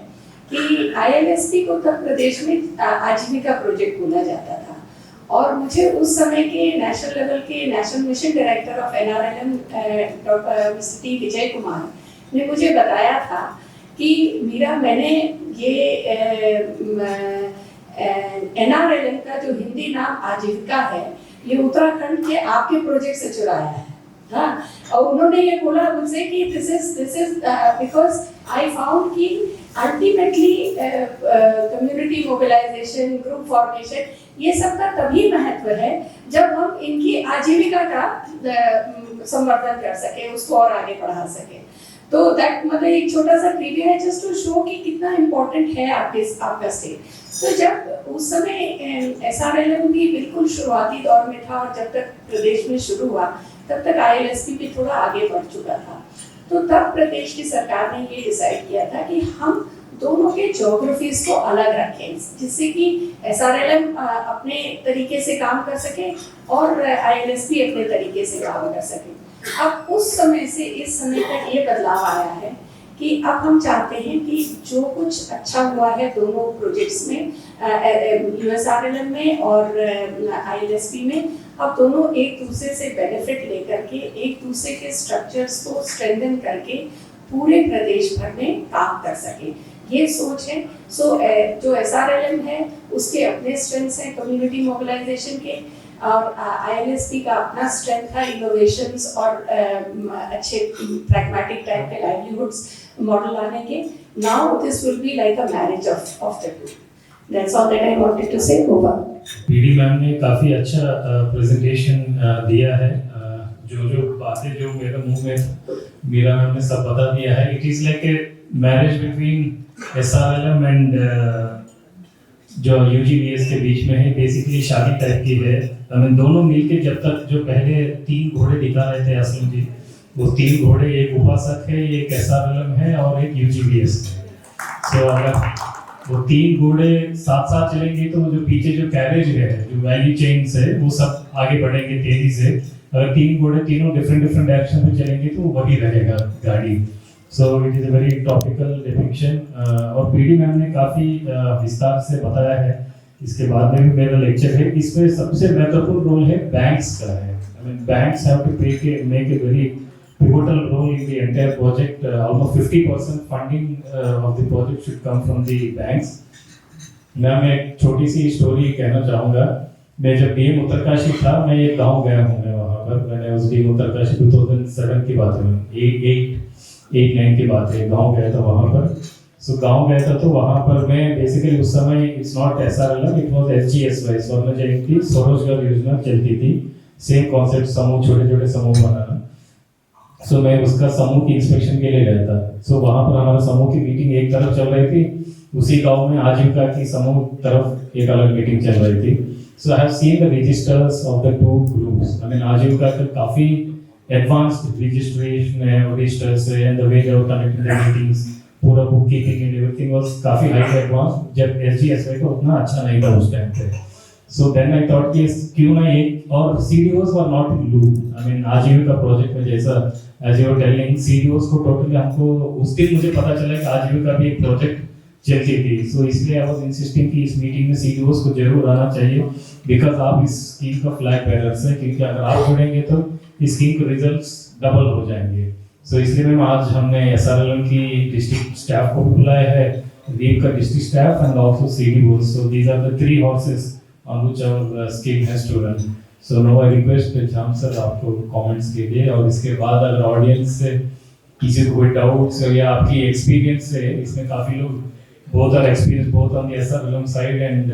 कि ILSP को तब प्रदेश में आजीविका प्रोजेक्ट बोला जाता था, और मुझे उस समय के नेशनल लेवल के national mission director of NRLM doctor mister T Vijay Kumar ने मुझे बताया था कि मीरा, मैंने ये NRLM का जो हिंदी नाम आजीविका है, ये उत्तराखंड के आपके प्रोजेक्ट से चुराया है। हाँ, और उन्होंने ये बोला मुझसे कि this is because I found कि ultimately community mobilisation, group formation, ये सब का तभी महत्व है जब हम इनकी आजीविका का संवर्धन कर सके, उसको और आगे बढ़ा सके। तो दैट मतलब एक छोटा सा प्रीव्यू है जस्ट टू शो कि कितना इम्पोर्टेंट है आपका स्टेट। तो जब उस समय SRLM भी बिल्कुल शुरुआती दौर में था, और जब तक प्रदेश में शुरू हुआ तब तक ILSP भी थोड़ा आगे बढ़ चुका था। तो तब प्रदेश की सरकार ने ये डिसाइड किया था कि हम दोनों के ज्योग्राफीज को अलग रखें, जिससे कि SRLM अपने तरीके से काम कर सके और ILSP अपने तरीके से काम कर सके। अब उस समय से इस समय तक ये बदलाव आया है कि अब हम चाहते हैं कि जो कुछ अच्छा हुआ है दोनों प्रोजेक्ट्स में, USRLM में और ILSP में, अब दोनों एक दूसरे से बेनिफिट लेकर के एक दूसरे के स्ट्रक्चर्स को स्ट्रेंथन करके पूरे प्रदेश भर में काम कर सके, ये सोच है। सो जो SRLM है उसके अपने स्ट्रेंथ्स हैं कम्युनिटी मोबिलाइजेशन के, और ILSP का अपना स्ट्रेंथ था इनोवेशंस और अच्छे प्रैग्मेटिक टाइप के लाइवलीहुड्स मॉडल लाने के। Now this will be like a marriage of the two. That's all that I wanted to say. Over. PD ma'am ने काफ़ी अच्छा प्रेजेंटेशन दिया है। जो बातें जो मेरे मुंह में मीरा मैम ने सब बता दिया है। It is like a marriage between SRLM and जो UGBS के बीच में है। बेसिकली शादी टाइप की है। दोनों मिलके जब तक जो पहले 3 घोड़े दिखा रहे थे असलम जी, वो 3 घोड़े, एक उपासक है, एक SRLM है और एक UGBS है। तो अगर वो 3 घोड़े साथ साथ चलेंगे तो जो पीछे जो कैरेज है, जो वैल्यू चेन्स है, वो सब आगे बढ़ेंगे तेजी से। अगर 3 घोड़े तीनों डिफरेंट डायरेक्शन में चलेंगे तो वही रहेगा गाड़ी। So it is a very topical depiction. और पीडी मैम ने काफ़ी विस्तार से बताया है। इसके बाद में भी मेरा लेक्चर है। इसमें सबसे महत्वपूर्ण रोल है बैंक्स का है। I mean banks have to make a very pivotal role in the entire project. Almost 50% funding of the project should come from the banks. मैं एक छोटी सी स्टोरी कहना चाहूँगा। मैं जब DM उत्तरकाशी था, मैं एक गांव गया हूँ। मैं वहाँ पर मैंने उस DM उत्तरकाशी 2007 की बात है, 8-9 की बात है, गांव गया था वहाँ पर। सो गांव गया था तो वहाँ पर मैं बेसिकली उस समय it's not SRLM, it was SGSY, स्वर्ण जयंती स्वरोजगार योजना चलती थी। सेम कॉन्सेप्ट, समूह, छोटे छोटे समूह बनाना। सो मैं उसका समूह की इंस्पेक्शन के लिए गया था। सो वहाँ पर हमारा समूह की मीटिंग एक तरफ चल रही थी, उसी गांव में आजीविका की समूह तरफ एक अलग मीटिंग चल रही थी। So I have seen the registers of the 2 groups. I mean Aajeevika का काफ़ी एडवांस्ड रजिस्ट्रेशन है, रजिस्टर्स है, and the way they were conducting the meetings, पूरा book keeping and everything was काफ़ी हाई एडवांस। जब SGSY का उतना अच्छा नहीं था उस टाइम पे। So then I thought कि क्यों ना एक और CDOs were not in loop. I mean आजीविका प्रोजेक्ट में जैसा as you were telling CDOs को टोटली हमको उस दिन मुझे पता चला कि आजीविका भी एक प्रोजेक्ट चलती थी. So इसलिए I was insisting कि इस मीटिंग में CDOs को जरूर आना चाहिए because आप इस स्कीम का फ्लैग बेरर्स हैं, क्योंकि अगर आप जुड़ेंगे तो इस स्कीम के रिजल्ट्स डबल हो जाएंगे. So इसलिए मैम आज हमने SRLM की डिस्ट्रिक्ट स्टाफ को भी बुलाया है, रीप का district staff and also CDOs. So these are the three horses on which our scheme has to run. So now I request Jam sir आपको comments के लिए, और इसके बाद अगर ऑडियंस से किसी को कोई डाउट्स या आपकी एक्सपीरियंस से, इसमें काफ़ी लोग both are experienced both on the SRLM side and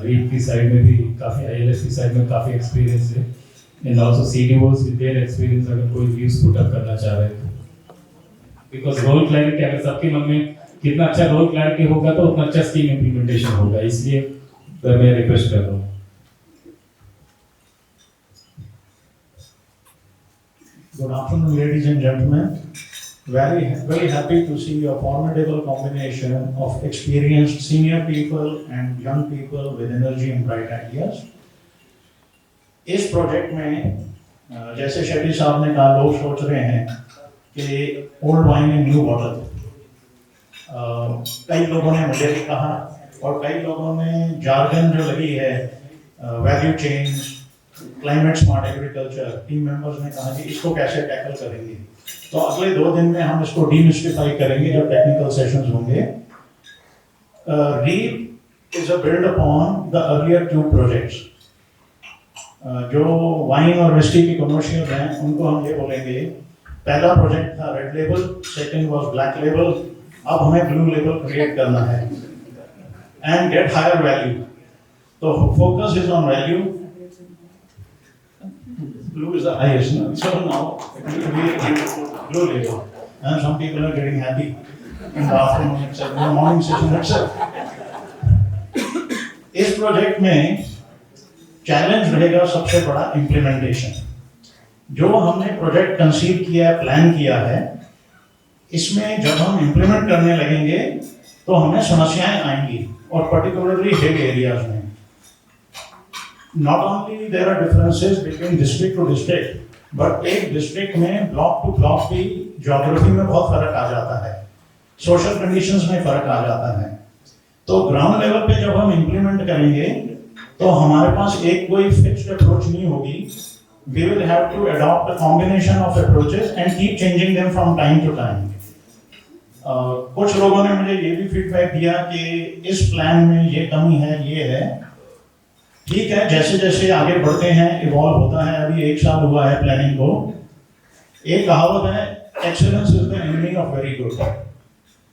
REAP की साइड में भी काफ़ी, ILS की साइड में काफ़ी एक्सपीरियंस है, and also CDOs with their experience अगर कोई व्यूज पुट अप करना चाह रहे हैं, because रोल क्लैरिटी अगर सबके मन में कितना अच्छा रोल क्लैरिटी होगा तो उतना अच्छा स्कीम इम्प्लीमेंटेशन होगा. इसलिए मैं रिक्वेस्ट कर रहा हूँ. Good afternoon, ladies and gentlemen. Very happy to see a formidable combination of experienced senior people and young people with energy and bright ideas. इस प्रोजेक्ट में जैसे शेट्टी साहब ने कहा, लोग सोच रहे हैं कि old wine in new bottle. कई लोगों ने मुझे भी कहा और कई लोगों ने जार्गन जो लगी है, value change, climate smart agriculture, team members ने कहा कि इसको कैसे टैकल करेंगे. तो अगले 2 दिन में हम इसको डीमिस्टिफाई करेंगे जब टेक्निकल सेशंस होंगे. REAP is a build upon the earlier 2 projects. जो वाइन और विस्की की कमर्शियल हैं उनको हम ये बोलेंगे, पहला प्रोजेक्ट था red label, second was black label. अब हमें ब्लू लेबल क्रिएट करना है and get higher value. So focus is on value. Blue is the highest, no? So now we blue label, and some people are getting happy in the afternoon itself, in the morning session itself. इस project में challenge रहेगा सबसे बड़ा implementation. जो हमने project conceive किया है, plan किया है, इसमें जब हम इम्प्लीमेंट करने लगेंगे तो हमें समस्याएं आएंगी, और पर्टिकुलरली हिल एरियाज में. Not only there are differences between district to district, but एक डिस्ट्रिक्ट में ब्लॉक टू ब्लॉक भी ज्योग्राफी में बहुत फर्क आ जाता है, सोशल कंडीशंस में फर्क आ जाता है. तो ग्राउंड लेवल पे जब हम इम्प्लीमेंट करेंगे तो हमारे पास एक कोई फिक्स्ड अप्रोच नहीं होगी. We will have to adopt a combination of approaches and keep changing them from time to time. कुछ लोगों ने मुझे ये भी फीडबैक दिया कि इस प्लान में ये कमी है, ये है. ठीक है, जैसे जैसे आगे बढ़ते हैं इवॉल्व होता है. अभी 1 साल हुआ है प्लानिंग को. एक कहावत है, excellence is the enemy of very good.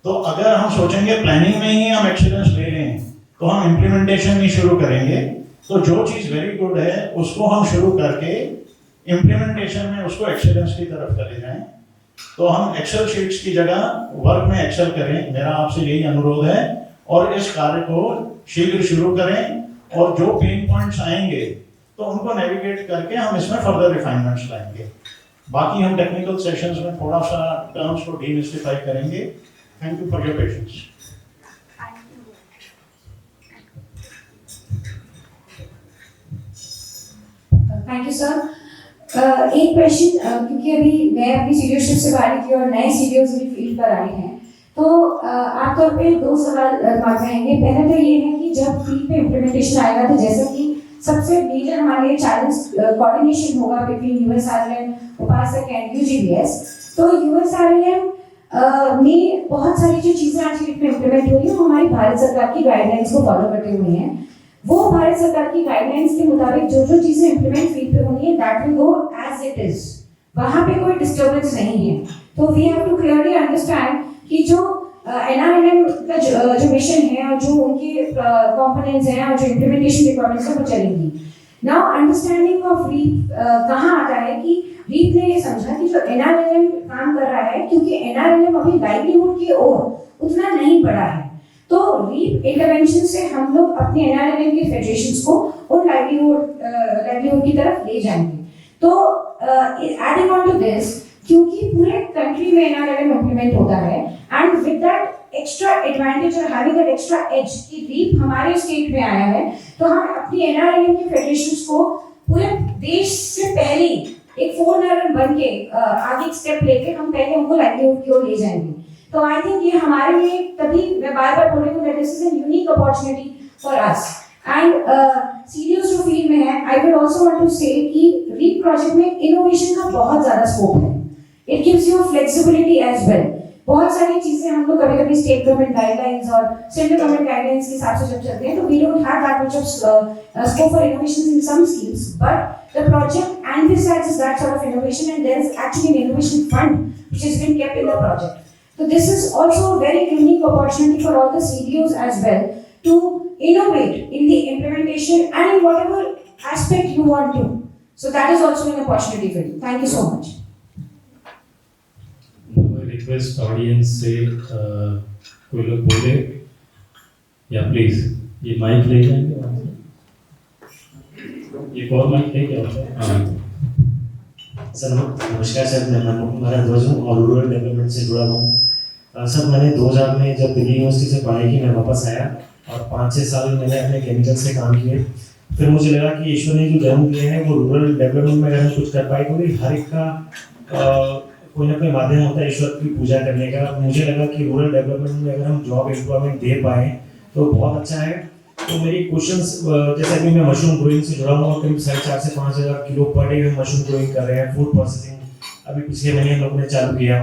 तो अगर हम सोचेंगे प्लानिंग में ही हम एक्सीलेंस ले लें तो हम इम्प्लीमेंटेशन नहीं शुरू करेंगे. तो जो चीज़ वेरी गुड है उसको हम शुरू करके इम्प्लीमेंटेशन में उसको एक्सीलेंस की तरफ चले जाएं. तो हम एक्सेल शीट्स की जगह वर्क में एक्सेल करें, मेरा आपसे यही अनुरोध है. और इस कार्य को शीघ्र शुरू करें, और जो पेन पॉइंट्स आएंगे तो उनको नेविगेट करके हम इसमें फर्दर रिफाइनमेंट्स लाएंगे. बाकी हम टेक्निकल सेशंस में थोड़ा सा टर्म्स को डीमिस्टिफाई करेंगे. Thank you for your patience. Thank you sir. एक क्वेश्चन, क्योंकि अभी मैं अपनी सीडीओशिप से बाहर की और नए सीडीओज भी फील्ड पर आए हैं, तो आमतौर पे 2 सवाल दिमाग में आएंगे. पहला तो ये है कि जब फील्ड पे इम्प्लीमेंटेशन आएगा तो जैसा कि सबसे मेजर हमारे लिए चैलेंज कोऑर्डिनेशन होगा बिटवीन यूएसआरएलएम, उपासक एंड यूजीबीएस. तो यूएसआरएलएम में बहुत सारी जो चीज़ें आज फील्ड पे इम्प्लीमेंट हो रही है वो हमारी भारत सरकार की गाइडलाइंस को फॉलो करते हुए हैं. वो भारत सरकार की गाइडलाइंस के मुताबिक जो जो चीजें इंप्लीमेंट फील्ड पे होनी है that will go as it is. वहां पे कोई डिस्टर्बेंस नहीं है. तो we have to clearly understand कि जो एनआरएलएम का जो मिशन है और जो उनके कंपोनेंट्स हैं और जो इंप्लीमेंटेशन रिक्वायरमेंट्स हैं वो चलेंगी. नाउ अंडरस्टैंडिंग ऑफ रीप कहाँ आता है कि रीप ने ये समझा कि जो एनआरएलएम काम कर रहा है, क्योंकि एनआरएलएम अभी लाइवलीहुड की ओर उतना नहीं बढ़ा है, तो रीप इंटरवेंशन से हम लोग अपने एनआरएलएम के फेडरेशंस को उन लाइवलीहुड की तरफ ले जाएंगे. तो एडिंग ऑन टू दिस, क्योंकि पूरे कंट्री में एनआरएलएम इंप्लीमेंट होता है and with that extra advantage और हैविंग दैट एक्स्ट्रा एज कि रीप हमारे स्टेट में आया है, तो हम अपनी एनआरएलएम के फेडरेशंस को पूरे देश से पहले एक फोरनर बन के आगे एक स्टेप लेके हम पहले उनको लाइवलीहुड की ओर ले जाएंगे। तो आई थिंक ये हमारे लिए, तभी मैं बार बार बोल रही हूँ that this is an unique opportunity for us. And CDOs जो फील्ड में है, I will also want to say कि रीप प्रोजेक्ट में इनोवेशन का बहुत ज्यादा स्कोप है। It gives you flexibility as well. बहुत सारी चीजें हम लोग कभी कभी स्टेट गवर्नमेंट गाइडलाइंस और सेंट्रल गवर्नमेंट गाइडलाइंस के हिसाब से जब चलते हैं तो we don't have that much of scope for innovations in some schemes, but the project emphasizes that sort of innovation, and there is actually an innovation fund which has been kept in the project. So this is also a very unique opportunity for all the CDOs as well to innovate in the implementation and in whatever aspect you want to. So that is also an opportunity for you. Thank you so much. I request audience से कोई लोग बोले या please ये mic ले जाएंगे वहाँ से। ये कॉल माइक है क्या होता है? हाँ सर नमस्कार सर, मैं मनमोहन महाराज हूँ और रूरल डेवलपमेंट से जुड़ा हूँ। सर मैंने 2000 में जब दिल्ली यूनिवर्सिटी से पढ़ाई की मैं वापस आया और 5-6 साल मैंने अपने केमिकल से काम किए। फिर मुझे लगा कि ईश्वर ने जो जन्म दिए हैं वो रूरल डेवलपमेंट में अगर हम कुछ कर पाए तो हर एक का कोई ना कोई माध्यम होता है ईश्वर की पूजा करने का। मुझे लगा कि रूरल डेवलपमेंट में अगर हम जॉब एम्प्लॉयमेंट दे पाएँ तो बहुत अच्छा है। तो मेरी क्वेश्चंस, जैसा कि मैं मशरूम ग्रोइंग से जुड़ा हूँ और करीब 4,500 से 5,000 किलो पर डे हम मशरूम ग्रोइंग कर रहे हैं। फूड प्रोसेसिंग अभी पिछले महीने हम लोगों ने चालू किया,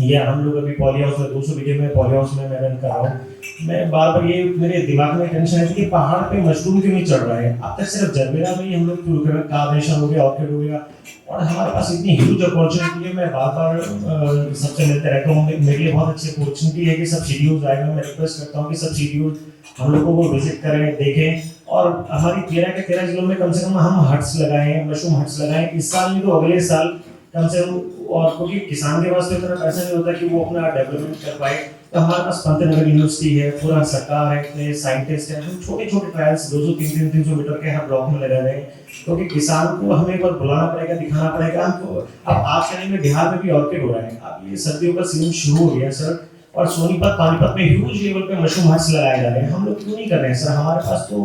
या हम लोग अभी पॉली हाउस में 200 बीघे में पॉली हाउस में मैं रन कर रहा हूँ। मैं बार बार ये मेरे दिमाग में टेंशन है कि पहाड़ पे मशरूम क्यों नहीं चढ़ रहा है। अब तक सिर्फ जरबेरा में ही हम लोग शुरू कर रहे हैं, कार्बनेशन हो गया, ऑर्किड हो गया, और हमारे पास इतनी ह्यूज अपॉर्चुनिटी है। मैं बार बार सबसे मिलते रहता हूँ, मेरे लिए बहुत अच्छी अपॉर्चुनिटी है कि सब सीडीओज आएगा। मैं रिक्वेस्ट करता हूँ कि सब सीडीओज हम लोगों को विजिट करें, देखें, और हमारी 13 के 13 जिलों में कम से कम हम हट्स लगाएं, मशरूम हट्स लगाएं। इस साल नहीं तो अगले साल कम से कम, और क्योंकि किसान के पास तो इतना पैसा नहीं होता कि वो अपना डेवलपमेंट कर पाए, तो हमारे पास पंतनगर यूनिवर्सिटी है, पूरा सरकार है, इतने साइंटिस्ट हैं, हम छोटे छोटे ट्रायल्स 200-300 मीटर के हर ब्लॉक में लगा रहे हैं। क्योंकि किसान को हमें एक बार बुलाना पड़ेगा, दिखाना पड़ेगा हमको। अब आज के टाइम में बिहार में भी ऑर्किड हो रहा है, अब ये सर्दियों का सीजन शुरू हो गया सर, और सोनीपत पानीपत में ह्यूज लेवल पे मशरूम हट्स लगाए जा रहे हैं। हम लोग क्यों नहीं कर रहे हैं सर? हमारे पास तो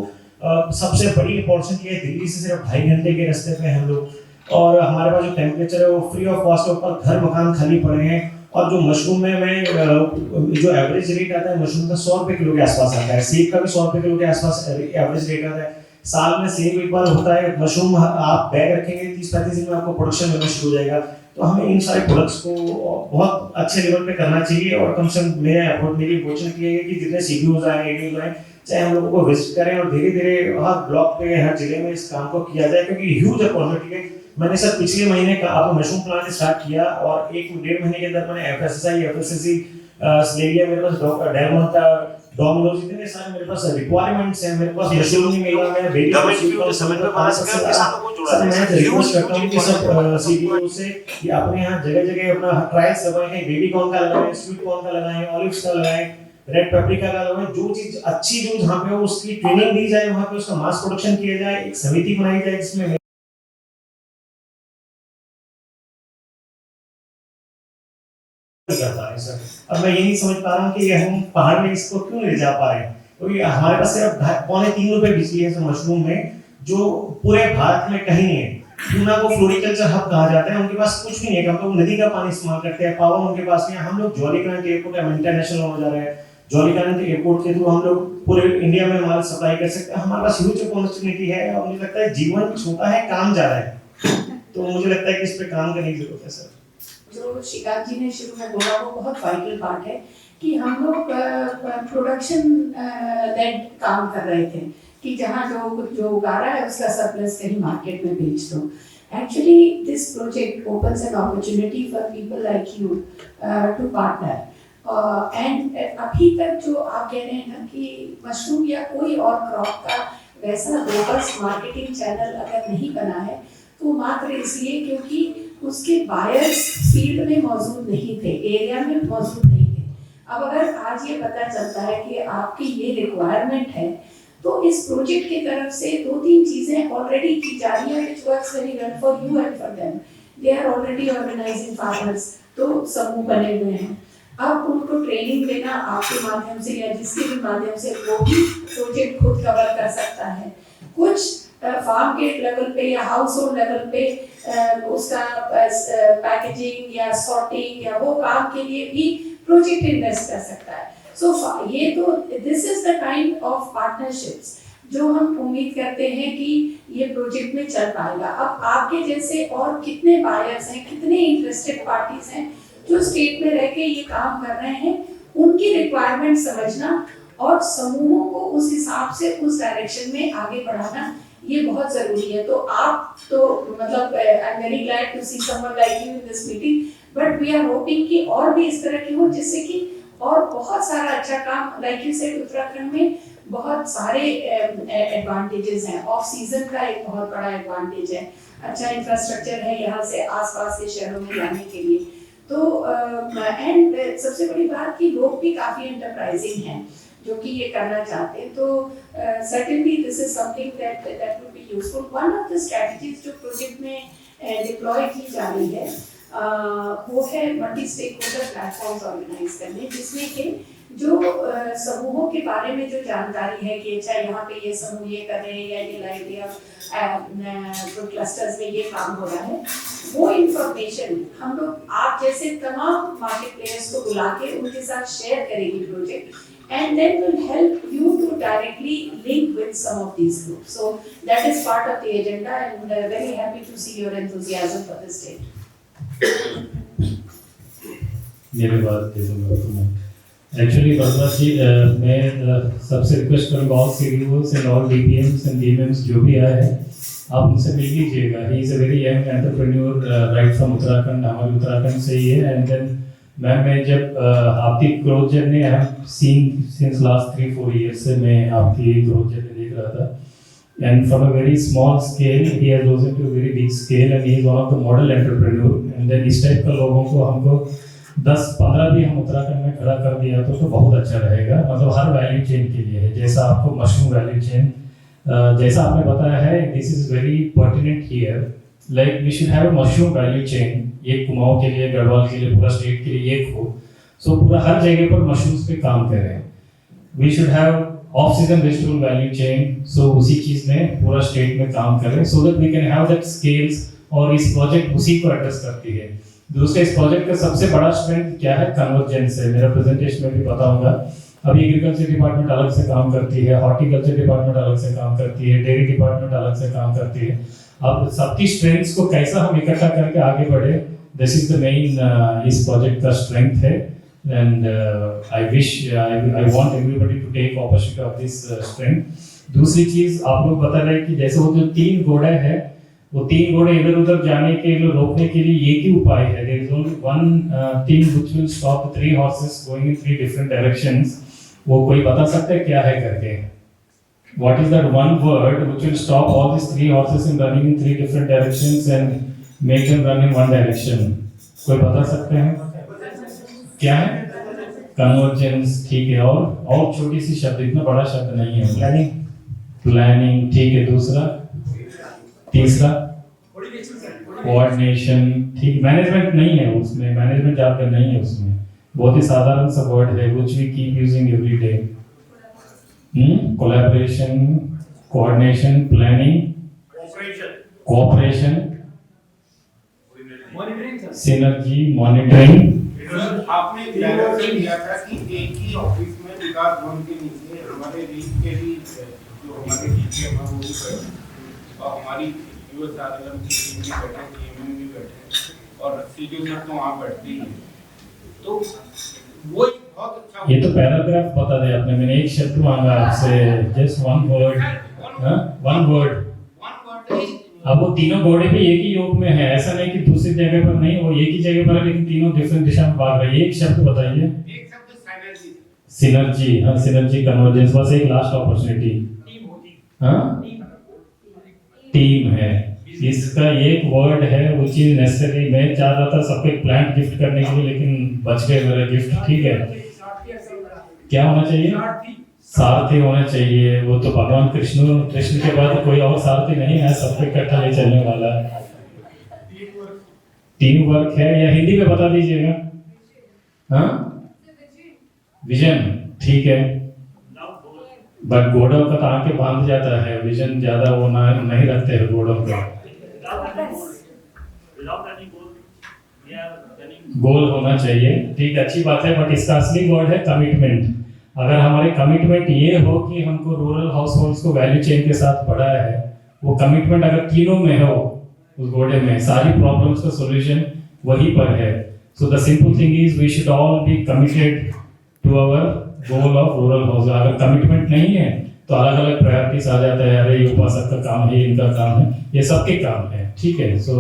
सबसे बड़ी अपॉर्चुनिटी है, दिल्ली से सिर्फ 2.5 घंटे के रास्ते पे हम लोग, और हमारे पास जो टेम्परेचर है वो फ्री ऑफ कॉस्ट के ऊपर घर मकान खाली पड़े हैं। और जो मशरूम में मैं जो एवरेज रेट आता है मशरूम का 100 रुपये किलो के आसपास आता है, सेब का भी 100 रुपये किलो के आसपास एवरेज रेट आता है। साल में सेब एक बार होता है, मशरूम आप बैग रखेंगे 30-35 दिन में आपको प्रोडक्शन मिलना शुरू हो जाएगा। तो हमें इन सारे प्रोडक्ट्स को बहुत अच्छे लेवल पे करना चाहिए, और कम से कम मेरी अपॉर्चुनिटी है कि जितने सीडीओज आए, एडीओज आए, चाहे हम लोगों को विजिट करें और धीरे धीरे हर ब्लॉक पे, हर जिले में इस काम को किया जाए, क्योंकि ह्यूज अपॉर्चुनिटी है। मैंने सर पिछले महीने का आपको मशरूम प्लांट स्टार्ट किया और 1-1.5 महीने के अंदर मैंने FSSI ले लिया। मेरे पास डेलमोंटा, डोमिनोज, इतने सारे मेरे पास रिक्वायरमेंट्स हैं। मेरे पास मशरूम नहीं मिला, मैं बेबी को समय पे 5 से किसानों को जोड़ा है। मैं रिक्वेस्ट करता हूं कि सब सीडीओ से कि अपने यहां जगह-जगह अपना ट्रायल्स करवाएं, बेबी कॉर्न का लगाएं, स्वीट कॉर्न का लगाएं, ऑलिव्स का लगाएं, रेड पेपरिका का लगाएं। जो चीज अच्छी जो जहां पे हो उसकी ट्रेनिंग दी जाए, वहां पे उसका मास प्रोडक्शन किया जाए, एक समिति बनाई जाए जिसमें करता है सर। अब मैं ये नहीं समझ पा रहा हूँ कि हम पहाड़ में इसको क्यों ले जा पा रहे हैं, क्योंकि तो हमारे पास सिर्फ 2.25 रुपए बिजली है मशरूम में, जो पूरे भारत में कहीं नहीं है। पूना को फ्लोरिकल्चर हब कहा जाता है, उनके पास कुछ भी नहीं है। हम लोग नदी का पानी इस्तेमाल करते हैं, पावर उनके पास नहीं है। हम लोग जॉलीग्रांट एयरपोर्ट है, इंटरनेशनल हो जा रहा है, जॉलीग्रांट एयरपोर्ट के थ्रू हम लोग पूरे इंडिया में माल सप्लाई कर सकते हैं। हमारे पास ह्यूज अपॉर्चुनिटी है, और मुझे लगता है जीवन छोटा है, काम ज्यादा है। तो मुझे लगता है कि इस पे काम करने की जरूरत है सर। जो श्रीकांत जी ने शुरू में बोला वो बहुत वाइटल पार्ट है कि हम लोग प्रोडक्शन लेड काम कर रहे थे कि जहाँ जो उगा रहा है उसका सरप्लस कहीं मार्केट में बेच दो। Actually this project opens an opportunity for people like you to partner. And अभी तक जो आप कह रहे हैं ना कि मशरूम या कोई और क्रॉप का वैसा रोबस्ट मार्केटिंग चैनल अगर नहीं बना है तो मात्र इसलिए क्योंकि उसके बायर्स फील्ड में मौजूद नहीं थे, एरिया में मौजूद नहीं थे। अब अगर आज ये पता चलता है कि आपकी ये रिक्वायरमेंट है, तो इस प्रोजेक्ट की तरफ से 2-3 चीजें ऑलरेडी की जा रही हैं which works very well for you and for them. They are already organizing farmers, तो समूह बने हुए हैं। अब उनको ट्रेनिंग देना आपके माध्यम से या जिसके भी माध्यम से वो भी प्रोजेक्ट खुद कवर कर सकता है। कुछ फार्म गेट लेवल पे या हाउस होल्ड लेवल पे उसका पैकेजिंग या सॉर्टिंग या वो काम के लिए भी प्रोजेक्ट इन्वेस्ट कर सकता है। सो ये तो this is the kind of partnerships जो हम उम्मीद करते हैं कि ये प्रोजेक्ट में चल पाएगा। अब आपके जैसे और कितने बायर्स हैं, कितने इंटरेस्टेड पार्टीज हैं जो स्टेट में रह के ये काम कर रहे हैं, उनकी रिक्वायरमेंट समझना और समूहों को उस हिसाब से उस डायरेक्शन में आगे बढ़ाना ये बहुत जरूरी है। तो आप तो मतलब I am very glad to see someone like you in this meeting, but we are hoping कि और भी इस तरह की हो जिससे कि और बहुत सारा अच्छा काम, लाइक यू सेड उत्तराखंड में बहुत सारे एडवांटेजेस हैं। ऑफ सीजन का एक बहुत बड़ा एडवांटेज है, अच्छा इंफ्रास्ट्रक्चर है यहाँ से आसपास के शहरों में जाने के लिए। तो एंड सबसे बड़ी बात कि लोग भी काफी एंटरप्राइजिंग हैं जो कि ये करना चाहते हैं। तो certainly this is something that would be useful. One of the strategies जो प्रोजेक्ट में डिप्लॉय की जा रही है वो है multi stakeholder platforms organise करने, जिसमें कि जो समूहों के बारे में जो जानकारी है कि अच्छा यहाँ पे ये समूह ये कर रहे हैं या ये लाइट या क्लस्टर्स में ये काम हो रहा है, वो इंफॉर्मेशन हम लोग आप जैसे तमाम मार्केट प्लेयर्स को बुला के उनके साथ शेयर करेंगे project, and then will help you to directly link with some of these groups. So that is part of the agenda, and very happy to see your enthusiasm for this day. मेरे बात actually Bharadwaj जी, मैं सबसे request करूँगा all CDOs and all DPMs and DMMs जो भी आए हैं आप उनसे मिल लीजिएगा। He is a very young entrepreneur right from Uttarakhand, हमारे उत्तराखंड से ही है। एंड देन मैं जब आपकी growth journey I have scene since last 3-4 years से मैं आपकी ग्रोथ जर्नी देख रहा था, and from a very small scale he has risen to a very big scale and he is one of the model entrepreneur। and then इस type का लोगों को हमको 10-15 भी हम उत्तराखंड में खड़ा कर दिया तो बहुत अच्छा रहेगा। मतलब हर वैल्यू चेन के लिए है, जैसा आपको मशरूम वैल्यू चेन जैसा आपने बताया है, this is very pertinent here, like we should have a mushroom value chain. ये कुमाऊं के लिए, गढ़वाल के लिए, पूरा स्टेट के लिए एक हो, सो पूरा हर जगह पर मशरूम्स पे काम करें। We should have off season vegetable value chain, so उसी चीज में पूरा स्टेट में काम करें so that we can have that scales, और इस प्रोजेक्ट उसी को एड्रेस करती है। दूसरा, इस प्रोजेक्ट का सबसे बड़ा स्ट्रेंथ क्या है? कन्वर्जेंस है। मेरा प्रेजेंटेशन में भी बताऊंगा। अभी एग्रीकल्चर डिपार्टमेंट अलग से काम करती है, हॉर्टिकल्चर डिपार्टमेंट अलग से काम करती है, डेयरी डिपार्टमेंट अलग से काम करती है। अब सबकी स्ट्रेंथ्स को कैसा हम इकट्ठा करके आगे बढ़े, दिस इज द मेन इस प्रोजेक्ट का स्ट्रेंथ है। And I wish I want everybody to take opportunity of this strength. दूसरी चीज आप लोग बता रहे कि जैसे वो जो 3 घोड़े हैं, वो 3 घोड़े इधर उधर जाने के लिए, रोकने के लिए एक ही उपाय है। There is only one thing which will stop the 3 horses going in 3 different directions. वो कोई बता सकता है क्या है करके? What is that one word which will stop all these 3 horses in running in 3 different directions and make them run in one direction? कोई बता सकते हैं क्या है? Convergence, ठीक है। और छोटी सी शब्द, इतना बड़ा शब्द नहीं है। प्लानिंग, ठीक है। दूसरा, तीसरा कोऑर्डिनेशन, ठीक। मैनेजमेंट नहीं है उसमें, मैनेजमेंट जाकर नहीं है उसमें, बहुत ही साधारण सा वर्ड है which we keep using every day। Collaboration, coordination, planning, cooperation, synergy, monitoring. आपने क्लैरिफाई किया था कि एक ही ऑफिस में विकास भवन के नीचे हमारे रीच के भी जो हमारे डीपीएम है वो भी बैठे और हमारी यूएसआरएलएम की टीम भी बैठे, एमएम भी बैठे और सीडीओ सर तो वहाँ बैठते ही हैं। तो वो एक बहुत अच्छा, ये तो पैराग्राफ बता दे आपने, मैंने एक शब्द मांगा आपसे, just one word. One word. अब वो तीनों घोड़े भी एक ही योग में है, ऐसा नहीं कि दूसरी जगह पर नहीं, वो एक ही जगह पर है लेकिन तीनों डिफरेंट दिशा में भाग रहे हैं। एक शब्द बताइए। एक शब्द सिनर्जी। सिनर्जी, हाँ, सिनर्जी, कन्वर्जेंस। बस एक लास्ट अपॉर्चुनिटी। हाँ, टीम है। इसका एक वर्ड है which is necessary। मैं चाह रहा था सबको एक प्लांट गिफ्ट करने के लिए, लेकिन बच गए मेरा गिफ्ट। ठीक है, क्या होना चाहिए? सारथी होना चाहिए। वो तो भगवान कृष्ण के बाद कोई और सारथी नहीं है, सबको इकट्ठा ले चलने वाला। टीम वर्क है, या हिंदी में बता दीजिएगा। हाँ, विजन ठीक है, बट गोडम का तो आके बांध जाता है, विजन ज्यादा वो ना नहीं रखते हैं गोडम का। गोल होना चाहिए, ठीक, अच्छी बात है, बट इसका असली वर्ड है कमिटमेंट। अगर हमारे कमिटमेंट ये हो कि हमको रूरल हाउस होल्ड्स को वैल्यू चेन के साथ पढ़ा है, वो कमिटमेंट अगर तीनों में हो, उस गोडे में सारी प्रॉब्लम्स का सॉल्यूशन वहीं पर है। So the simple thing is we should all be committed to our goal of rural house. अगर कमिटमेंट नहीं है तो अलग अलग प्रायोरिटीज आ जाता है, अरे ये उपासक का काम है, इनका काम है, ये सबके काम है, ठीक है। So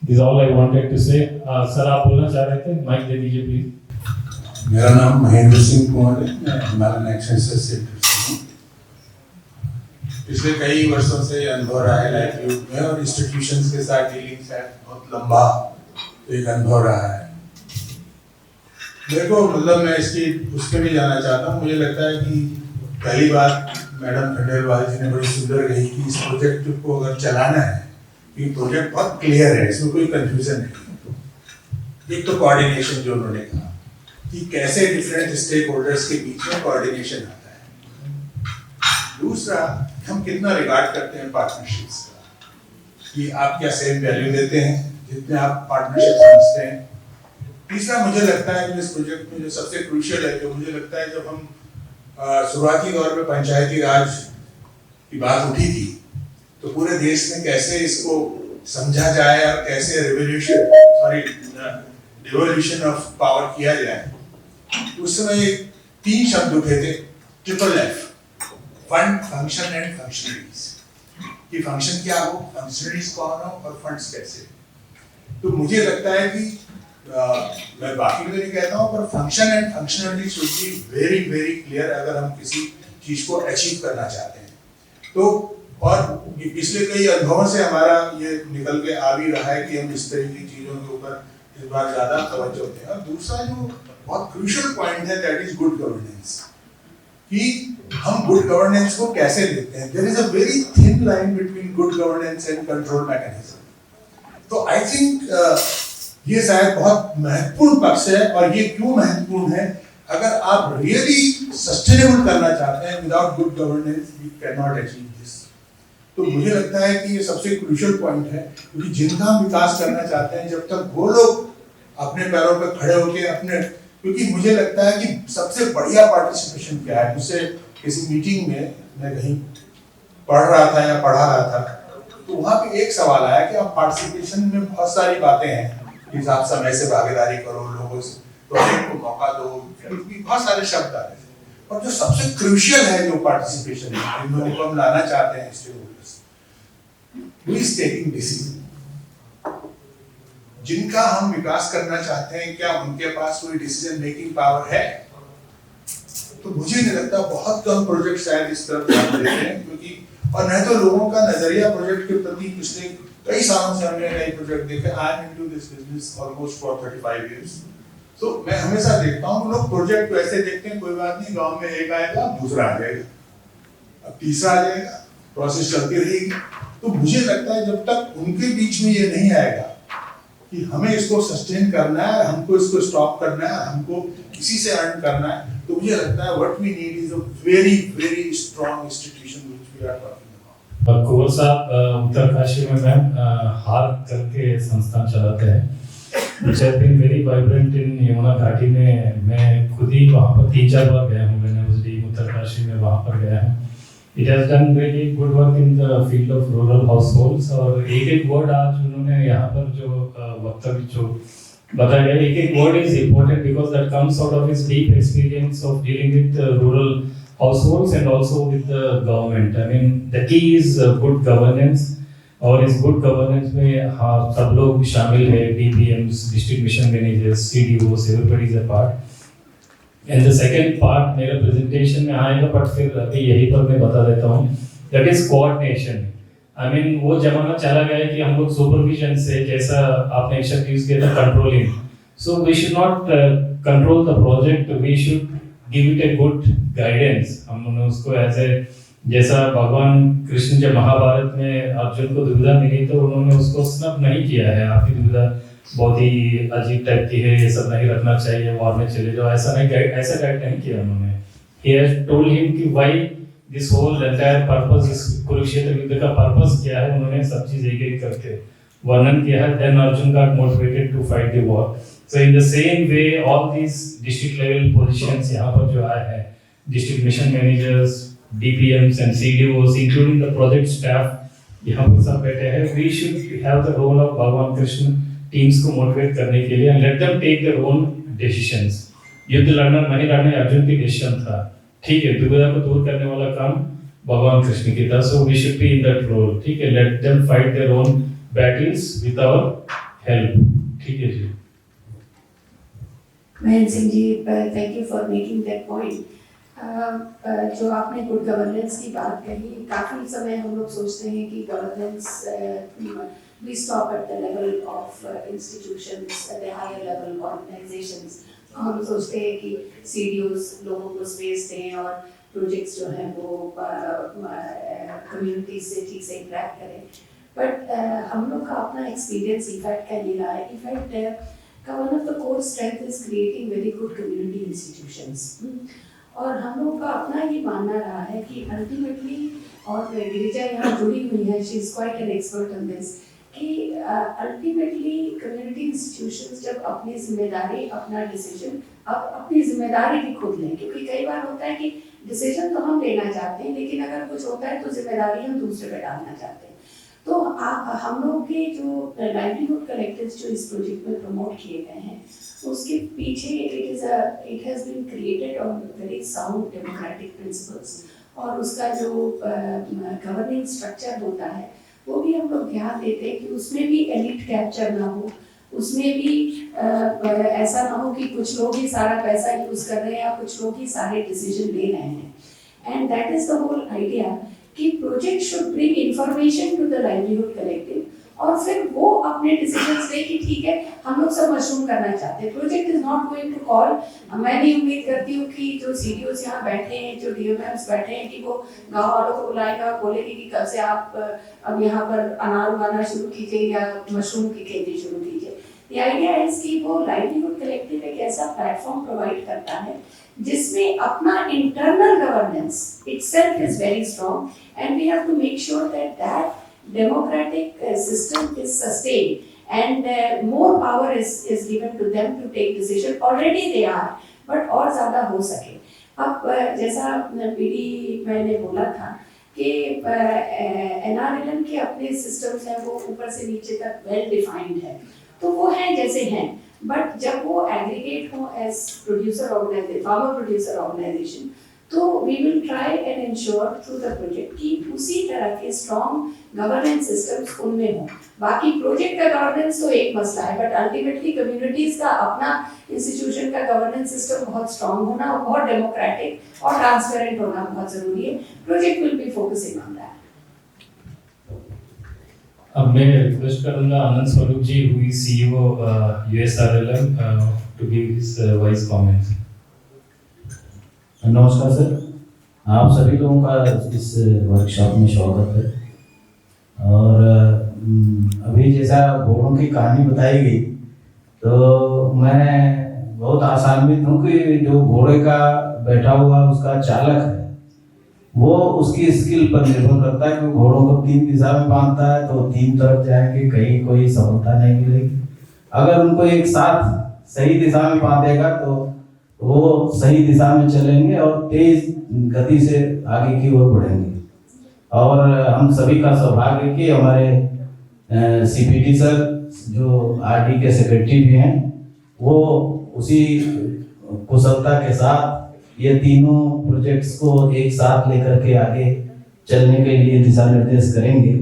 this all I wanted to say. Sir आप बोलना चाह रहे थे, माइक दे दीजिए प्लीज। मेरा नाम महेंद्र सिंह कुमार है, मैं हिमालयन एक्शन से हूँ। पिछले कई वर्षों से अनुभव रहा है लाइवलीहुड में, और इंस्टीट्यूशंस के साथ डीलिंग शायद बहुत लंबा एक अनुभव रहा है। मेरे को मतलब मैं इसकी उसमें भी जाना चाहता हूँ। मुझे लगता है कि पहली बात मैडम खंडेलवाल जी ने बड़ी सुंदर कही कि इस प्रोजेक्ट को अगर चलाना है, ये प्रोजेक्ट बहुत क्लियर है, इसमें कोई कंफ्यूजन नहीं। एक तो कोऑर्डिनेशन जो उन्होंने कहा कि कैसे डिफरेंट स्टेक होल्डर्स के बीच में कोऑर्डिनेशन आता है। दूसरा, हम कितना रिगार्ड करते हैं पार्टनरशिप्स का, कि आप क्या सेम वैल्यू देते हैं जितने आप पार्टनरशिप समझते हैं। तीसरा, मुझे लगता है कि इस प्रोजेक्ट में जो सबसे क्रूशियल है, जो मुझे लगता है जब हम शुरुआती दौर में पंचायती राज की बात उठी थी, तो पूरे देश में कैसे इसको समझा जाए और कैसे डिवोल्यूशन ऑफ पावर किया जाए। उस समय 3 शब्द उठे थे, triple F, fund, function and functionaries. कि फंक्शन क्या हो, फंक्शनरीज कौन हो और फंड्स कैसे। तो मुझे लगता है कि मैं बाकी में नहीं कहता हूँ, पर function and functionality should be very very clear अगर हम किसी चीज को अचीव करना चाहते हैं तो। और पिछले कई अनुभवों से हमारा ये निकल के आ भी रहा है कि हम इस तरह की चीजों के ऊपर इस बार ज्यादा तवज्जो दें। और दूसरा जो बहुत क्रूशियल पॉइंट है, दैट इज गुड गवर्नेंस, कि हम गुड गवर्नेंस को कैसे देखते हैं। There is a very thin line between good governance and control mechanism. तो आई थिंक ये शायद बहुत महत्वपूर्ण पक्ष है। और ये क्यों महत्वपूर्ण है, अगर आप रियली सस्टेनेबल करना चाहते हैं without good governance we can not achieve this. तो मुझे लगता है कि ये सबसे क्रूशियल पॉइंट है, क्योंकि जिनका हम विकास करना चाहते हैं, जब तक वो लोग अपने पैरों पर खड़े होकर अपने, क्योंकि मुझे लगता है कि सबसे बढ़िया पार्टिसिपेशन क्या है। मुझसे किसी मीटिंग में मैं कहीं पढ़ रहा था या पढ़ा रहा था, तो वहाँ पे एक सवाल आया कि आप पार्टिसिपेशन में बहुत सारी बातें हैं कि आप समय से भागीदारी करो, लोगों से प्रोजेक्ट को मौका दो, बहुत सारे शब्द आ रहे थे। और जो सबसे क्रूशियल है जो पार्टिसिपेशन है, इन लोगों को हम लाना चाहते हैं stakeholders, who is taking decision. जिनका हम विकास करना चाहते हैं, क्या उनके पास कोई डिसीजन मेकिंग पावर है? तो मुझे नहीं लगता, बहुत कम प्रोजेक्ट शायद इस तरफ ध्यान देते हैं, क्योंकि और नहीं तो लोगों का नजरिया प्रोजेक्ट के प्रति पिछले कई सालों से हमने कई प्रोजेक्ट देखे। I am into this business almost for 35 years. तो मैं हमेशा देखता हूँ लोग प्रोजेक्ट वैसे देखते हैं, कोई बात नहीं, गांव में एक आएगा, दूसरा आ जाएगा, अब तीसरा आ जाएगा, प्रोसेस चलती रहेगी। तो मुझे लगता है जब तक उनके बीच में ये नहीं आएगा कि हमें इसको सस्टेन करना है, हमको इसको स्टॉप करना है, हमको किसी से अर्न करना है, तो मुझे लगता है what we need is a very very strong institution which we are talking about. Kunwar Sahab Uttarkashi में मैम हार करके संस्थान चलाते हैं, which has been very vibrant in Yamuna घाटी में। मैं खुद ही वहाँ पर 3-4 बार गया हूँ, मैंने उस दिन उत्तरकाशी में वहाँ पर गया हूँ। It has done really good work in the field of rural households। और एक वर्ड आज उन्होंने यहाँ पर जो वक्तव्य जो बताया गया, एक word is important because that comes out of his deep experience of dealing with rural households and also with the government। I mean the key is good governance। और इस गुड गवर्नेंस में हाँ सब लोग शामिल है, DPMs, district mission managers, CDOs, everybody is a part। And the second part मेरे presentation में आएगा, बट फिर अभी यही पर मैं बता देता हूँ, that is coordination. I mean वो जमाना चला गया कि हम लोग सुपरविजन से, जैसा आपने शब्द यूज किया था, controlling. So we should not control the project, we should give it a good guidance. हमने उसको एज ए, जैसा भगवान कृष्ण जब महाभारत में अर्जुन को दुविधा मिली तो उन्होंने उसको स्नप नहीं किया है, आपकी दुविधा बहुत ही अजीब टाइप की है, ये सब नहीं रखना चाहिए, वॉर में चले जाओ, ऐसा गाइड नहीं किया उन्होंने। ही हैज टोल्ड हिम कि why this whole entire purpose, इस कुरुक्षेत्र युद्ध का पर्पस क्या है, उन्होंने सब चीज एक करके वर्णन किया है। Then Arjun got motivated to fight the war. So in the same way all these district level positions यहाँ पर जो आए हैं, district mission managers, DPMs and CDOs, including the project staff, यहाँ पर सब बैठे हैं। We should have the role of भगवान कृष्ण टीम्स को मोटिवेट करने के लिए and let them take their own decisions। युद्ध लड़ना नहीं लड़ना अर्जुन की डिसीजन था, ठीक है, दुविधा को दूर करने वाला काम भगवान कृष्ण की था। So we should be in that role, ठीक है, let them fight their own battles with our help, ठीक है जी। Mahendra Singh ji, thank you for making that point. जो आपने गुड गवर्नेंस की बात कही, काफ़ी समय हम लोग सोचते हैं कि governance we stop at the level of institutions, at the higher level organizations। हम सोचते हैं कि CDOs लोगों को स्पेस दें और प्रोजेक्ट्स जो हैं वो कम्युनिटी से ठीक से इंटरेक्ट करें। बट हम लोग का अपना एक्सपीरियंस इफेक्ट का ये रहा है, इफेक्ट का one of the core strength is creating very good community institutions. और हम लोग का अपना ये मानना रहा है कि अल्टीमेटली, और गिरिजा यहाँ जुड़ी हुई है, she is quite an expert on this, कि अल्टीमेटली कम्युनिटी इंस्टीट्यूशंस जब अपनी जिम्मेदारी, अपना डिसीजन अपनी जिम्मेदारी भी खुद लें, क्योंकि कई बार होता है कि डिसीजन तो हम लेना चाहते हैं, लेकिन अगर कुछ होता है तो जिम्मेदारी हम दूसरे पे डालना चाहते हैं। तो हम लोग के जो लाइवलीहुड कलेक्टिव्स जो इस प्रोजेक्ट में प्रमोट किए गए हैं, उसके पीछे it has been created on very sound democratic principles, और उसका जो गवर्निंग स्ट्रक्चर होता है वो भी हम लोग ध्यान देते हैं कि उसमें भी एलिट कैप्चर ना हो, उसमें भी ऐसा ना हो कि कुछ लोग ही सारा पैसा यूज कर रहे हैं या कुछ लोग ही सारे डिसीजन ले रहे हैं। And that is the whole idea कि project should bring information to the livelihood collective, और फिर वो अपने डिसीजंस ले कि ठीक है हम लोग सब मशरूम करना चाहते हैं। Project is not going to call, मैं नहीं उम्मीद करती हूँ कि जो CDOs यहाँ बैठे हैं, जो DMMs बैठे हैं, कि वो गांव वालों को बुलाएगा, बोलेगी कि कल से आप अब यहाँ पर अनार उगाना शुरू कीजिए या मशरूम की खेती शुरू कीजिए। The idea is कि वो लाइवलीहुड कलेक्टिव एक ऐसा प्लेटफॉर्म प्रोवाइड करता है जिसमें अपना internal governance itself is very strong, and we have to make sure that democratic system is sustained and more power is given to them to take decision. Already they are, but और ज़्यादा हो सके। अब जैसा PD मैंने बोला था कि NRLM के अपने सिस्टम्स हैं, वो ऊपर से नीचे तक वेल डिफाइंड है, तो वो हैं जैसे हैं, बट जब वो एग्रीगेट हो as producer organisation, farmer producer organisation, तो we will try and ensure through the project कि उसी तरह के स्ट्रॉन्ग गवर्नेंस सिस्टम्स उनमें हो। बाकी प्रोजेक्ट का गवर्नेंस तो एक मसला है, बट अल्टीमेटली कम्युनिटीज का अपना इंस्टीट्यूशन का गवर्नेंस सिस्टम बहुत स्ट्रॉन्ग होना और बहुत डेमोक्रेटिक और ट्रांसपेरेंट होना बहुत जरूरी है। Project will be focusing on that. अब मैं रिक्वेस्ट करूंगा आनंद स्वरूप जी, who is CEO USRLM, to give his wise comments। नमस्कार सर, आप सभी लोगों का इस वर्कशॉप में स्वागत है। और अभी जैसा घोड़ों की कहानी बताई गई, तो मैं बहुत आशान्वित हूँ कि जो घोड़े का बैठा हुआ उसका चालक है, वो उसकी स्किल पर निर्भर करता है कि घोड़ों को 3 दिशा में बांधता है तो 3 तरफ जाएंगे, कहीं कोई सफलता नहीं मिलेगी। अगर उनको एक साथ सही दिशा में बांधेगा तो वो सही दिशा में चलेंगे और तेज गति से आगे की ओर बढ़ेंगे। और हम सभी का सौभाग्य है कि हमारे CPD सर जो RD के सेक्रेटरी भी हैं, वो उसी कुशलता के साथ ये तीनों प्रोजेक्ट्स को एक साथ लेकर के आगे चलने के लिए दिशा निर्देश करेंगे,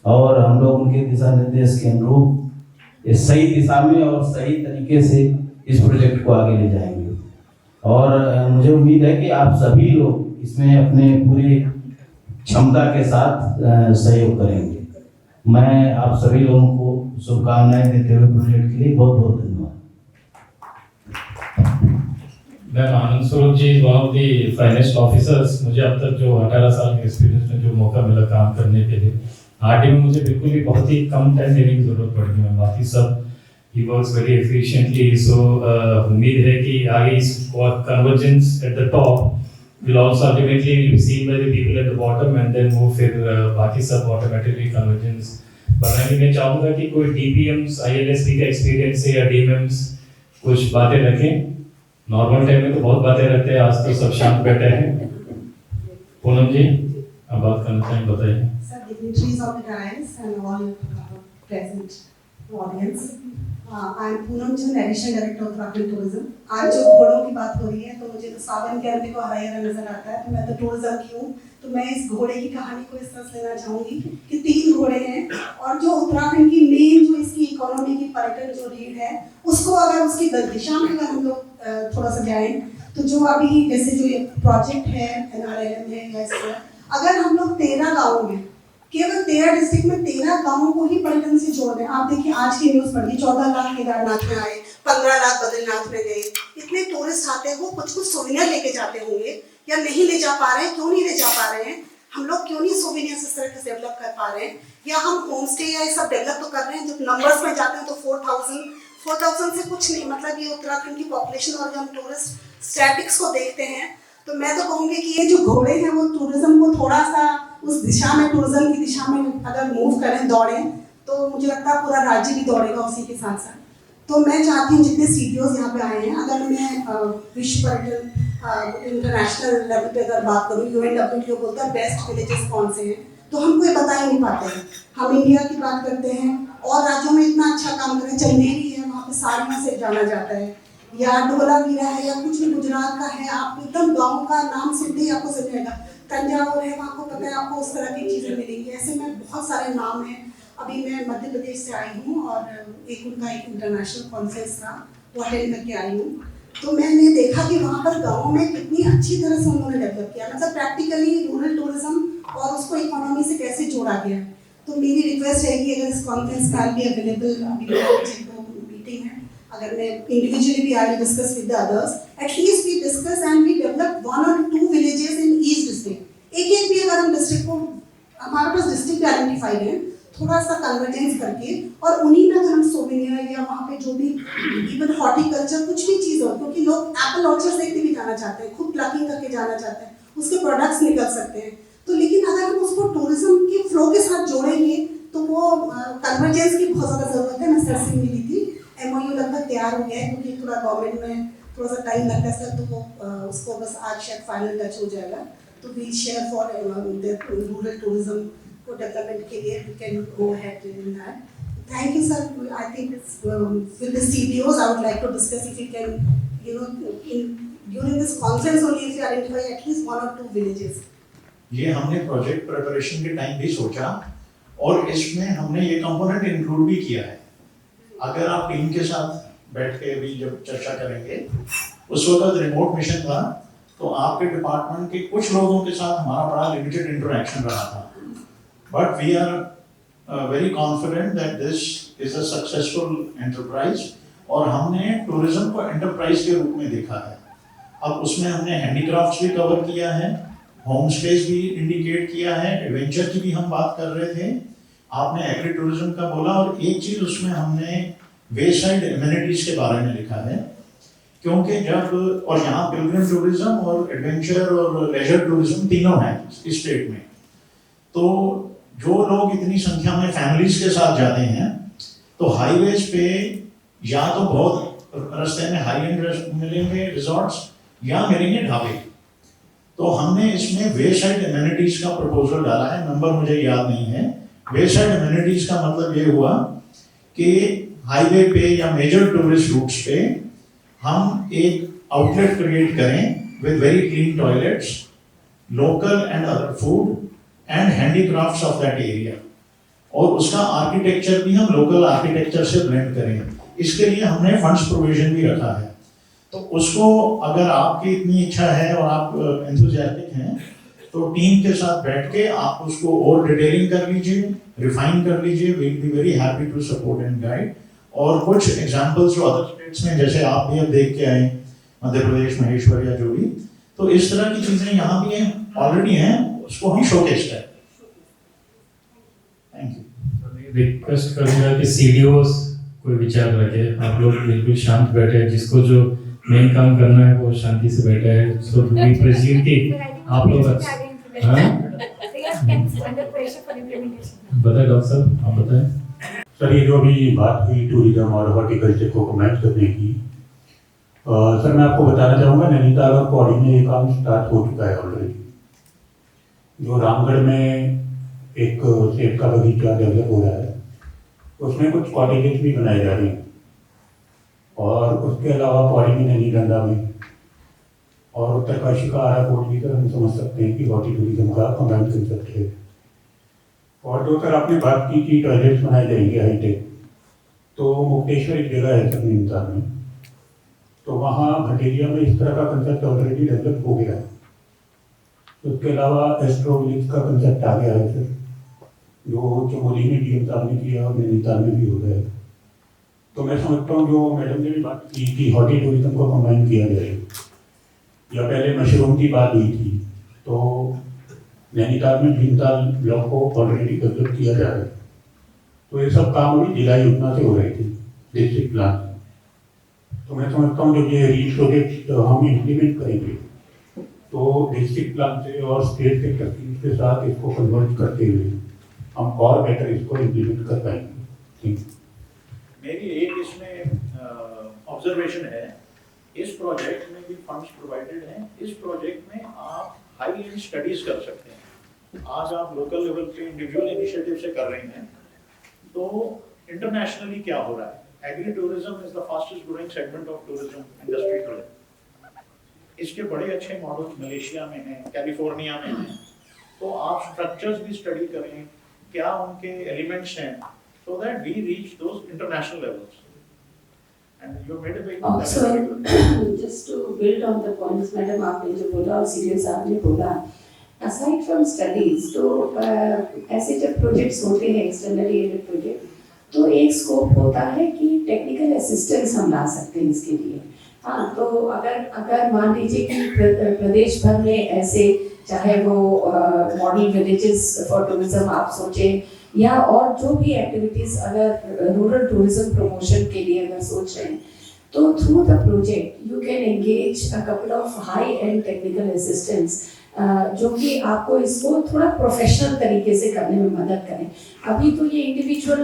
और हम लोग उनके दिशा निर्देश के अनुरूप इस सही दिशा में और सही तरीके से इस प्रोजेक्ट को आगे ले जाएंगे। और मुझे उम्मीद है कि आप सभी लोग इसमें अपने पूरी क्षमता के साथ सहयोग करेंगे। मैं आप सभी लोगों को शुभकामनाएं देते हुए प्रोजेक्ट के लिए बहुत बहुत धन्यवाद। Ma'am, Anand Swaroop ji is one of the finest officers. मुझे अब तक जो 18 साल के एक्सपीरियंस में जो मौका मिला काम करने के लिए, RD में मुझे बिल्कुल ही बहुत ही कम टाइम देने की जरूरत पड़ेगी मैम। बाकी सब he works very efficiently. So उम्मीद है कि आगे इस convergence at the top will also ultimately be seen by the people at the bottom and then वो फिर बाकी सब automatically convergence बनाएंगे. मैं चाहूँगा कि कोई DPMs, ILSP का experience है या DMMs कुछ बातें रखें. नॉर्मल टाइम में तो बहुत बातें रखते हैं, आज तो सब शांत बैठे हैं. पूनम जी अब बात करना चाहें, बताइए. Sir, dignitaries of the dais and all present audience. I am Poonam Chand, Additional Director of Uttarakhand Tourism. आज जो घोड़ों की बात हो रही है तो मुझे तो सावन के अंदर को हरा हरा नजर आता है. तो मैं तो टूरिज्म की हूँ, तो मैं इस घोड़े की कहानी को इस तरह से लेना चाहूँगी कि 3 घोड़े हैं और जो उत्तराखंड की मेन जो इसकी इकोनॉमी की पर्यटन जो रीढ़ है उसको अगर उसकी दिशा में अगर हम लोग थोड़ा सा जाएं तो जो अभी जैसे जो ये प्रोजेक्ट है NRLM है या इस तरह अगर हम लोग 13 गाँव में केवल 13 डिस्ट्रिक्ट में 13 गाँवों को ही पर्यटन से जोड़ दें. आप देखिए आज की न्यूज़ पढ़िए 14 लाख केदारनाथ में आए, 15 लाख बद्रीनाथ में गए. इतने टूरिस्ट आते हैं, वो कुछ सोवेनियर लेके जाते होंगे या नहीं ले जा पा रहे हैं. क्यों नहीं ले जा पा रहे हैं? हम लोग क्यों नहीं सोवेनियर इस तरह से डेवलप कर पा रहे हैं? या हम होम स्टे या ये सब डेवलप तो कर रहे हैं. जब नंबर्स में जाते हैं तो 4,000 से कुछ नहीं. मतलब ये उत्तराखंड की पॉपुलेशन और जब हम टूरिस्ट स्टैटिक्स को देखते हैं तो मैं तो कहूँगी कि ये जो घोड़े हैं वो टूरिज्म को थोड़ा सा उस दिशा में, टूरिज्म की दिशा में अगर मूव करें, दौड़ें, तो मुझे लगता है पूरा राज्य भी दौड़ेगा उसी के साथ साथ. तो मैं चाहती हूँ जितने CDOs यहाँ पे आए हैं, अगर मैं विश्व पर्यटन इंटरनेशनल लेवल पे अगर बात करूँ, UNWTO बोलता है बेस्ट विलेजेस कौन से हैं, तो हमको ये बता ही नहीं पाते हैं. हम इंडिया की बात करते हैं और राज्यों में इतना अच्छा काम कर रहे हैं. चंदेरी है, वहाँ पे साड़ियों से जाना जाता है, या ढोलावीरा है, या कुछ भी गुजरात का है. आप एकदम गाँव का नाम सुनते ही आपको समझ आएगा. तंजावुर है, वहाँ को पता है आपको उस तरह की चीज़ें मिलेंगी. ऐसे में बहुत सारे नाम हैं. अभी मैं मध्य प्रदेश से आई हूँ और उनका एक इंटरनेशनल कॉन्फ्रेंस था, वो अटेंड करके आई हूँ. तो मैंने देखा कि वहाँ पर गाँव में कितनी अच्छी तरह से उन्होंने डेवलप किया, मतलब प्रैक्टिकली रूरल टूरिज्म और उसको इकोनॉमी से कैसे जोड़ा गया. तो मेरी रिक्वेस्ट है कि अगर इस कॉन्फ्रेंस में भी अवेलेबल, अभी मीटिंग है, अगर मैं इंडिविजुअली भी I discuss with the others, at least we discuss and we develop 1 or 2 villages in each district. एक भी अगर हम डिस्ट्रिक्ट को, हमारे पास डिस्ट्रिक्ट आइडेंटिफाइड है, थोड़ा सा कन्वर्जेंस करके और उन्हीं में अगर हम सोवेनियर या वहाँ पे जो भी इवन हॉर्टिकल्चर कुछ भी चीज़ हो, क्योंकि लोग एप्पल ऑर्चर्ड देखने भी जाना चाहते हैं, खुद प्लकिंग करके जाना चाहते हैं, उसके प्रोडक्ट्स निकल सकते हैं. तो लेकिन अगर हम उसको टूरिज्म के फ्लो के साथ जोड़ेंगे तो वो कन्वर्जेंस की बहुत ज़्यादा ज़रूरत है. मैं सर से मिली थी, MOU लगभग तैयार हो गया है, क्योंकि थोड़ा गवर्नमेंट में थोड़ा सा टाइम लगता है सर, तो वो उसको बस आज शायद फाइनल टच हो जाएगा. तो we'll share for rural tourism को डेवलपमेंट के लिए we can go ahead in that. Thank you sir. I think with the CDOs I would like to discuss if you can, you know, during this conference only if you identify at least 1 or 2 villages. ये हमने project preparation के time भी सोचा और इसमें हमने ये component include भी किया है. अगर आप टीम के साथ बैठ के भी जब चर्चा करेंगे, उस वक्त रिमोट मिशन था तो आपके डिपार्टमेंट के कुछ लोगों के साथ हमारा बड़ा लिमिटेड इंटरेक्शन रहा था. But we are very confident that this is a successful enterprise और हमने टूरिज्म को एंटरप्राइज के रूप में देखा है. अब उसमें हमने हैंडीक्राफ्ट्स भी कवर किया है, होम स्टेज भी इंडिकेट किया है, एडवेंचर की भी हम बात कर रहे थे, आपने एग्री टूरिज्म का बोला, और एक चीज उसमें हमने वे साइड एमिनिटीज के बारे में लिखा है. क्योंकि जब, और यहाँ पिलग्रिम टूरिज्म और एडवेंचर और लेजर टूरिज्म तीनों हैं इस स्टेट में, तो जो लोग इतनी संख्या में फैमिलीज के साथ जाते हैं तो हाईवेज पे या तो बहुत रास्ते में हाई एंड मिलेंगे रिजॉर्ट्स या मिलेंगे ढाबे. तो हमने इसमें वे साइड एमिनिटीज का प्रपोजल डाला है, नंबर मुझे याद नहीं है. वे साइड एमिनिटीज का मतलब ये हुआ कि हाईवे पे या मेजर टूरिस्ट रूट्स पे हम एक आउटलेट क्रिएट करें with very clean toilets, local and other food and handicrafts of that area, और उसका आर्किटेक्चर भी हम लोकल आर्किटेक्चर से ब्लेंड करें. इसके लिए हमने फंड्स प्रोविजन भी रखा है. तो उसको अगर आपकी इतनी इच्छा है और आप एंथुसियास्टिक हैं तो टीम के साथ बैठ के आप उसको और डिटेलिंग कर लीजिए, रिफाइन कर लीजिए. We will be very happy to support and guide. और कुछ एग्जांपल्स जो अदर स्टेट्स में, जैसे आप भी अब देख के आए मध्य प्रदेश, महेश्वर या जो भी, तो इस तरह की चीजें यहाँ भी हैं, ऑलरेडी हैं, उसको हम शोकेस करें. Thank you. रिक्वेस्ट करूंगा कि CDOs कोई विचार रखे। आप लोग बिल्कुल शांत बैठे हैं, जिसको जो मेन काम करना है वो शांति से बैठा है। सो वी प्रेज्यूम कि आप लोग हाँ बताए डॉक्टर साहब, आप बताएं। सर, ये जो अभी बात हुई टूरिज्म और हॉर्टिकल्चर को कमेंट करने की, सर मैं आपको बताना चाहूँगा नैनीताल और पौड़ी में ये काम स्टार्ट हो चुका है ऑलरेडी। जो रामगढ़ में एक सेब का बगीचा डेवलप हो रहा है, उसमें कुछ कॉटेजेस भी बनाए जा रहे हैं, और उसके अलावा पौड़ी में नैनीडंडा में और उत्तरकाशी का आराकोट भी हम समझ सकते हैं कि हॉर्टी टूरिज्म का कमेंट कंसेप्ट है। और जो सर आपने बात की कि टॉयलेट्स बनाए जाएंगे हाईटेक, तो मुक्तेश्वर एक जगह है सर नैनीताल में, तो वहाँ भटेरिया में इस तरह का कंसेप्ट ऑलरेडी डेवलप हो गया है। उसके अलावा एस्ट्रो विलेज का कंसेप्ट आ गया है सर, जो चमोली में डीएम साहब ने किया और नैनीताल में भी हो गया है। तो मैं समझता हूँ जो मैडम ने भी बात की कि हॉर्टी टूरिज्म को कंबाइन किया जाए, या पहले मशरूम की बात हुई थी, तो नैनीताल में भीमताल ब्लॉक को ऑलरेडी डेवलप किया जा रहा है। तो ये सब काम अभी जिला योजना से हो रहे थे, डिस्ट्रिक्ट प्लान। तो मैं समझता हूँ जब ये रीच प्रोजेक्ट हम इम्प्लीमेंट करेंगे, तो डिस्ट्रिक्ट प्लान से और स्टेट के तकनीक के साथ इसको कन्वर्ट करते हुए हम और बेटर इसको इम्प्लीमेंट कर पाएंगे। ठीक। मेरी एक इसमें ऑब्जर्वेशन है, इस प्रोजेक्ट में भी फंड्स प्रोवाइडेड हैं। इस प्रोजेक्ट में आप हाई एंड स्टडीज कर सकते हैं। आज आप लोकल लेवल पे इंडिविजुअल इनिशिएटिव से कर रहे हैं, तो इंटरनेशनली क्या हो रहा है? Agri tourism is the fastest growing segment of tourism industry today. इसके बड़े अच्छे मॉडल्स मलेशिया में हैं, कैलिफोर्निया में हैं। तो आप स्ट्रक्चर्स भी स्टडी करें, क्या उनके एलिमेंट्स हैं, so that we reach those international levels. And you made a big Also, just to build on the points, madam, आपने जो बोला और सीरियस आपने बोला, aside from studies, तो ऐसे जब प्रोजेक्ट्स होते हैं एक्सटर्नली एडेड प्रोजेक्ट, तो एक स्कोप होता है कि टेक्निकल असिस्टेंस हम ला सकते हैं इसके लिए। हाँ, तो अगर मान लीजिए कि प्रदेश भर में ऐसे चाहे वो मॉडल विलेजेस फॉर टूरिज्म आप सोचें, या और जो भी एक्टिविटीज अगर रूरल टूरिज्म प्रमोशन के लिए अगर सोच रहे हैं, तो through the project you can engage a couple of high and technical assistants, जो कि आपको इसको थोड़ा प्रोफेशनल तरीके से करने में मदद करें। अभी तो ये इंडिविजुअल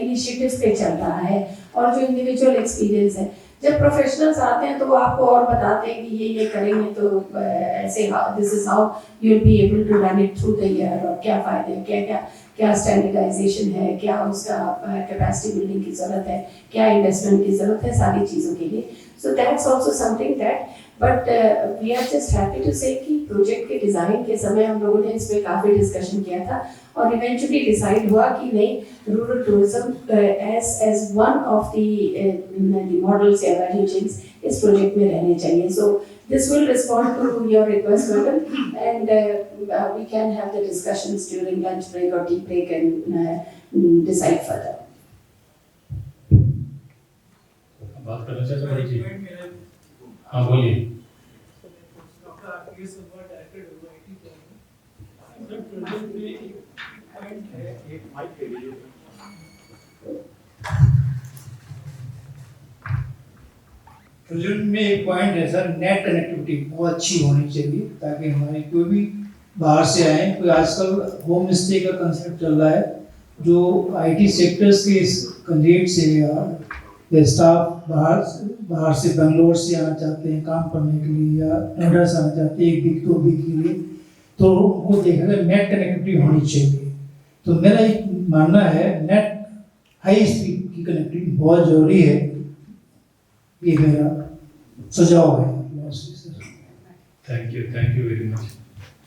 इनिशिएटिव्स पे चल रहा है, और जो इंडिविजुअल एक्सपीरियंस है, जब प्रोफेशनल्स आते हैं तो वो आपको और बताते हैं कि ये करेंगे तो ऐसे this is how you will be able to run it through the year, और क्या फायदे हैं, क्या स्टैंडर्डाइजेशन है, क्या उसका कैपेसिटी बिल्डिंग की जरूरत है, क्या इन्वेस्टमेंट की जरूरत है, सारी चीज़ों के लिए। So that's also something that, but we are just happy to say कि प्रोजेक्ट के डिज़ाइन के समय हम लोगों ने इस पर काफ़ी डिस्कशन किया था, और इवेंचुअली डिसाइड हुआ कि नहीं, rural tourism as one of the models या वैल्यू चेन्स इस प्रोजेक्ट में रहने चाहिए। सो this will respond to your request, madam, and we can have the discussions during lunch break or tea break and decide further. बात करना चाहते हैं जी? हाँ बोलिए। प्रोजेक्ट में एक पॉइंट है सर, नेट कनेक्टिविटी बहुत अच्छी होनी चाहिए, ताकि हमारी कोई भी बाहर से आए, कोई आजकल होम स्टे का कंसेप्ट चल रहा है, जो आईटी सेक्टर्स के कैंडिडेट से या स्टाफ बाहर से बेंगलोर से आना चाहते हैं काम करने के लिए, या नोएडा से आना चाहते हैं 1 वीक 2 वीक के लिए, तो वो देखेगा नेट कनेक्टिविटी होनी चाहिए। तो मेरा एक मानना है नेट हाई स्पीड की कनेक्टिविटी बहुत जरूरी है, ये मेरा सुझाव है। Thank you very much.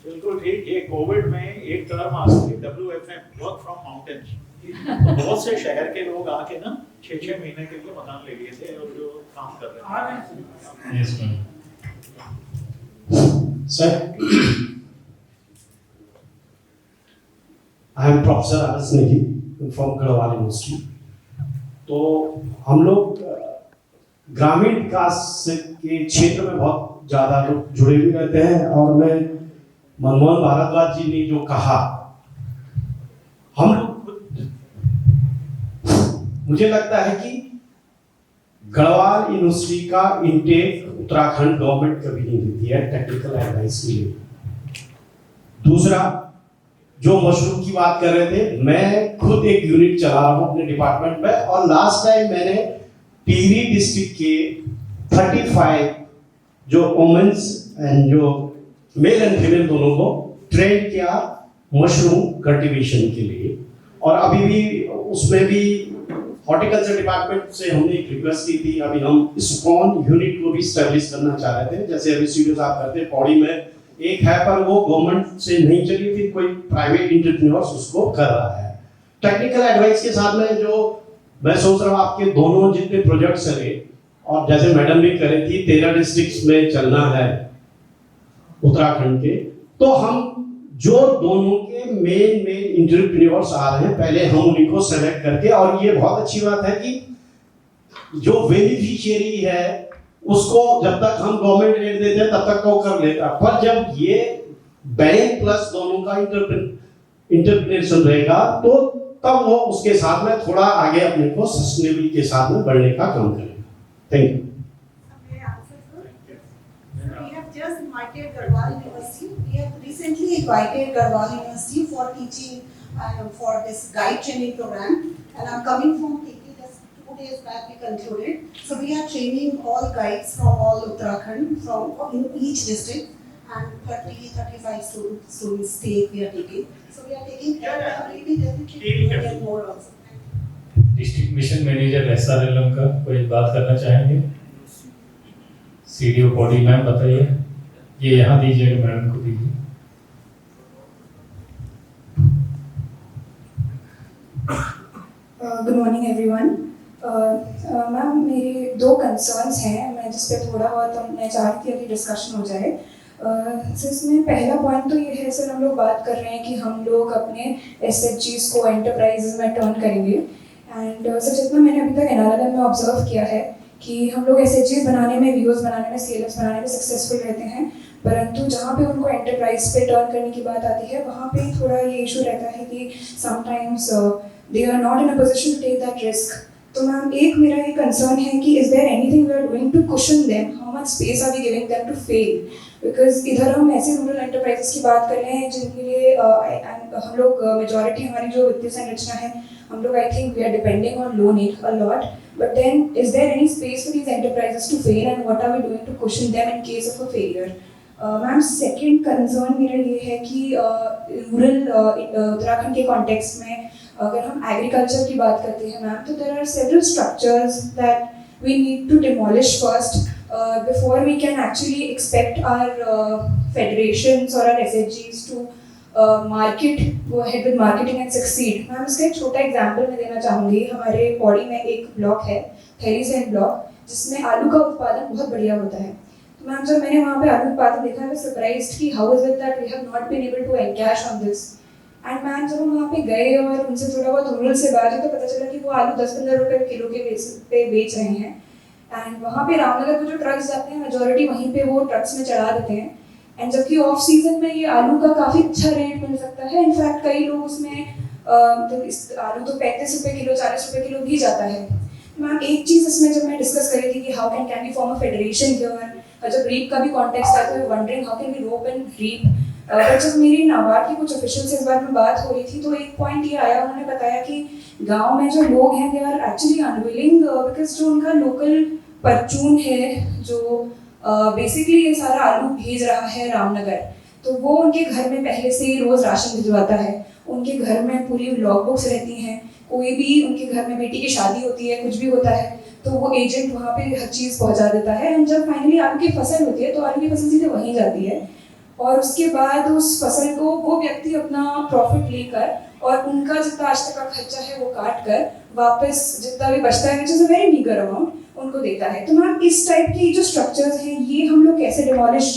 बिल्कुल ठीक। ये कोविड में एक टर्म आ गई WFM, वर्क फ्रॉम माउंटेन्स। बहुत से शहर के लोग आके ना 6-6 महीने के लिए मकान ले लिए थे और जो काम कर रहे हैं। Yes ma'am. Sir, I am professor RS Negi from Garhwal university. तो हम लोग ग्रामीण विकास के क्षेत्र में बहुत ज़्यादा लोग जुड़े भी रहते हैं, और मैं मनमोहन भारद्वाज जी ने जो कहा, हम लोग मुझे लगता है कि गढ़वाल यूनिवर्सिटी का इंटेक उत्तराखंड गवर्नमेंट कभी नहीं देती है टेक्निकल एडवाइस के लिए। दूसरा, जो मशरूम की बात कर रहे थे, मैं खुद एक यूनिट चला रहा हूँ अपने डिपार्टमेंट में, और लास्ट टाइम मैंने टिहरी डिस्ट्रिक्ट के 35 जो वुमेन्स एंड जो मेल एंड फीमेल दोनों को ट्रेन किया मशरूम कल्टीवेशन के लिए। और अभी भी उसमें भी हॉर्टिकल्चर डिपार्टमेंट से हमने एक रिक्वेस्ट की थी, अभी हम स्पॉन यूनिट को भी स्टैब्लिश करना चाह रहे थे, जैसे अभी सीडीओ साहब करते हैं पौड़ी में एक है, पर वो गवर्नमेंट से नहीं चली थी, कोई प्राइवेट एंटरप्रेन्योर्स उसको कर रहा है। टेक्निकल एडवाइस के साथ में जो मैं सोच रहा हूँ आपके दोनों जितने प्रोजेक्ट्स चले, और जैसे मैडम भी कह रही थी 13 डिस्ट्रिक्ट्स में चलना है उत्तराखंड के, तो हम जो दोनों के मेन एंटरप्रेन्योर्स आ रहे हैं पहले हम उन्हीं को सेलेक्ट करके, और ये बहुत अच्छी बात है कि जो बेनिफिशियरी है उसको जब तक हम गवर्नमेंट रेट देते हैं तब तक वो कर लेता, पर जब ये बैंक प्लस दोनों का इंटरप्रिटेशन रहेगा तो तब वो उसके साथ में थोड़ा आगे अपने को सस्टेनेबिलिटी के साथ में बढ़ने का काम करेगा। Thank you. Just invited Garhwal University. We have recently invited Garhwal University for teaching for this guide training program, and I'm coming from KK. Just 2 days back we concluded. So we are training all guides from all Uttarakhand, from in each district, and 30-35 students take we are taking. So we are taking definitely more also. District mission manager SRLM का कोई बात करना चाहेंगे? CDO Pauri ma'am बताइए, ये यहाँ दीजिएगा, madam को दीजिए। Good morning everyone. मैम मेरे 2 कंसर्न्स हैं, मैं जिस पे थोड़ा बहुत मैं चाहती थी अभी डिस्कशन हो जाए। सर इसमें पहला पॉइंट तो ये है सर, हम लोग बात कर रहे हैं कि हम लोग अपने SHGs को एंटरप्राइजेज में टर्न करेंगे, एंड सर जितना मैंने अभी तक NRLM में ऑब्जर्व किया है कि हम लोग SHGs बनाने में, VOs बनाने में, CLFs बनाने में सक्सेसफुल रहते हैं, परंतु जहाँ पे उनको एंटरप्राइज पे टर्न करने की बात आती है वहाँ पे थोड़ा ये इशू रहता है कि sometimes they are not in a position to take that risk. तो मैम एक मेरा ये कंसर्न है कि is there anything we are doing to cushion them, how much space are we giving them to fail, because इधर हम ऐसे rural enterprises की बात कर रहे हैं जिनके लिए हम लोग मेजॉरिटी हमारी जो वित्तीय संरचना है हम लोग I think we are depending on loan it a lot, but then is there any space for these enterprises to fail and what are we doing to cushion them in case of a failure? Ma'am second concern मेरा ये है कि rural Uttarakhand के context में अगर हम agriculture की बात करते हैं मैम, तो there are several structures that we need to demolish first before we can actually expect our federations or our SHGs to go ahead with marketing and succeed. Ma'am इसका एक छोटा एग्जांपल मैं देना चाहूँगी। हमारे पौड़ी में एक ब्लॉक है, थेरीसेंट ब्लॉक, जिसमें आलू का उत्पादन बहुत बढ़िया होता है। तो मैम जब मैंने वहाँ पे आलू उत्पादन देखा, मैं सरप्राइज्ड कि how is it that we have not been able to encash on this. And ma'am जब हम वहाँ पे गए और उनसे थोड़ा बहुत रूरल से बात की तो पता चला कि वो आलू 10-15 रुपये किलो के बेस पे बेच रहे हैं, एंड वहाँ पे रामनगर को जो ट्रक्स जाते हैं मेजोरिटी वहीं पे वो ट्रक्स में चढ़ा देते हैं, एंड जबकि ऑफ सीजन में ये आलू का काफ़ी अच्छा रेट मिल सकता है। इनफैक्ट कई लोग उसमें आलू तो 35 रुपये किलो, 40 रुपये किलो भी जाता है। मैम एक चीज़ इसमें जब मैं डिस्कस कर रही थी कि how can we form a federation here, जब रीप का भी कॉन्टेक्स्ट आया तो wondering how can we rope and reap, but जब मेरी नाबार्ड के कुछ ऑफिशियल से इस बारे में बात हो रही थी तो एक पॉइंट ये आया, उन्होंने बताया कि गाँव में जो लोग हैं they are actually unwilling, because जो उनका लोकल परचून है जो बेसिकली ये सारा आलू भेज रहा है रामनगर, तो वो उनके घर में पहले से ही रोज़ राशन भिजवाता है, उनके घर में पूरी लॉग बुक्स रहती हैं, कोई भी उनके घर में बेटी की शादी होती है, कुछ भी होता है तो वो एजेंट वहाँ पे हर चीज़ पहुँचा देता है, एंड जब फाइनली आलू की फसल होती है तो आलू की फसल सीधे वहीं जाती है, और उसके बाद उस फसल को वो व्यक्ति अपना प्रॉफिट लेकर और उनका जितना आज तक का खर्चा है वो काट कर वापस जितना भी बचता है, which is a very meagre amount, उनको देता है। तो मैम इस टाइप की जो स्ट्रक्चर्स हैं ये हम लोग कैसे डिमोलिश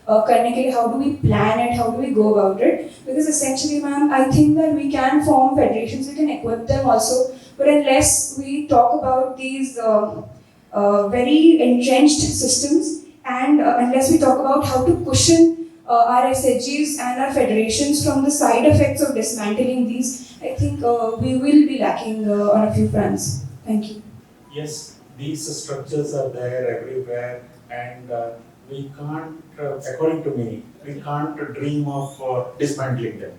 करने के लिए, how do we plan it, how do we go about it, because essentially ma'am I think that we can form federations, we can equip them also, but unless we talk about these very entrenched systems and unless we talk about how to cushion our SHGs and our federations from the side effects of dismantling these, I think we will be lacking on a few fronts. Thank you. Yes, these structures are there everywhere, and we can't, according to me, we can't dream of dismantling them.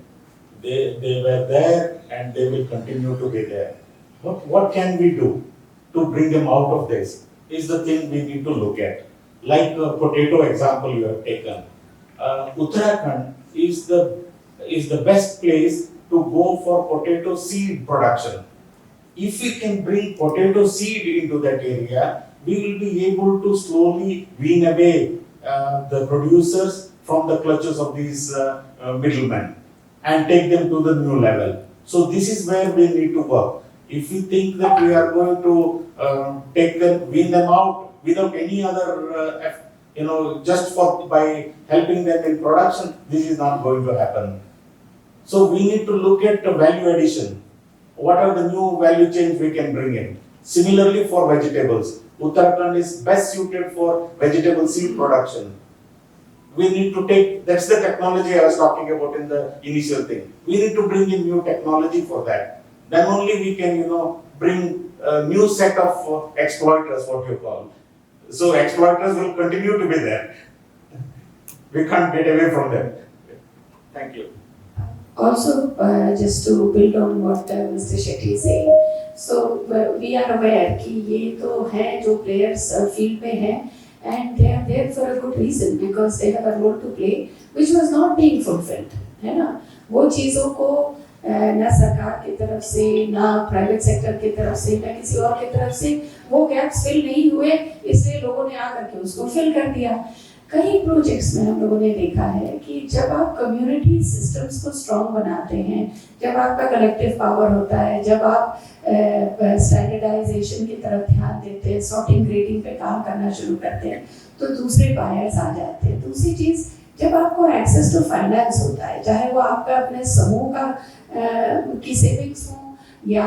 They were there and they will continue to be there. What can we do to bring them out of this is the thing we need to look at. Like the potato example you have taken, Uttarakhand is the best place to go for potato seed production. If we can bring potato seed into that area, we will be able to slowly wean away the producers from the clutches of these middlemen and take them to the new level. So this is where we need to work. If we think that we are going to take them, wean them out without any other, just by helping them in production, this is not going to happen. So we need to look at the value addition. What are the new value chains we can bring in? Similarly for vegetables, Uttarakhand is best suited for vegetable seed production. We need to take, that's the technology I was talking about in the initial thing. We need to bring in new technology for that. Then only we can, bring a new set of exploiters, what you call. So exploiters will continue to be there. We can't get away from them. Thank you. Also, just to build on what Mr. Shetty is saying, so we are aware कि ये तो हैं जो players field में हैं, and they are there for a good reason because they have a role to play which was not being fulfilled, है ना? वो चीज़ों को ना सरकार की तरफ से, ना प्राइवेट सेक्टर की तरफ से, ना किसी और की तरफ से वो गैप्स फिल नहीं हुए, इसलिए लोगों ने आकर के उसको फिल कर दिया। कई प्रोजेक्ट्स में हम लोगों ने देखा है कि जब आप कम्युनिटी सिस्टम्स को स्ट्रॉन्ग बनाते हैं, जब आपका कलेक्टिव पावर होता है, जब आप स्टैंडर्डाइजेशन की तरफ ध्यान देते हैं, सॉर्टिंग ग्रेडिंग पे काम करना शुरू करते हैं, तो दूसरे बायर्स आ जाते हैं। दूसरी चीज़, जब आपको एक्सेस टू फाइनेंस होता है, चाहे वो आपका अपने समूह का की सेविंग्स हो या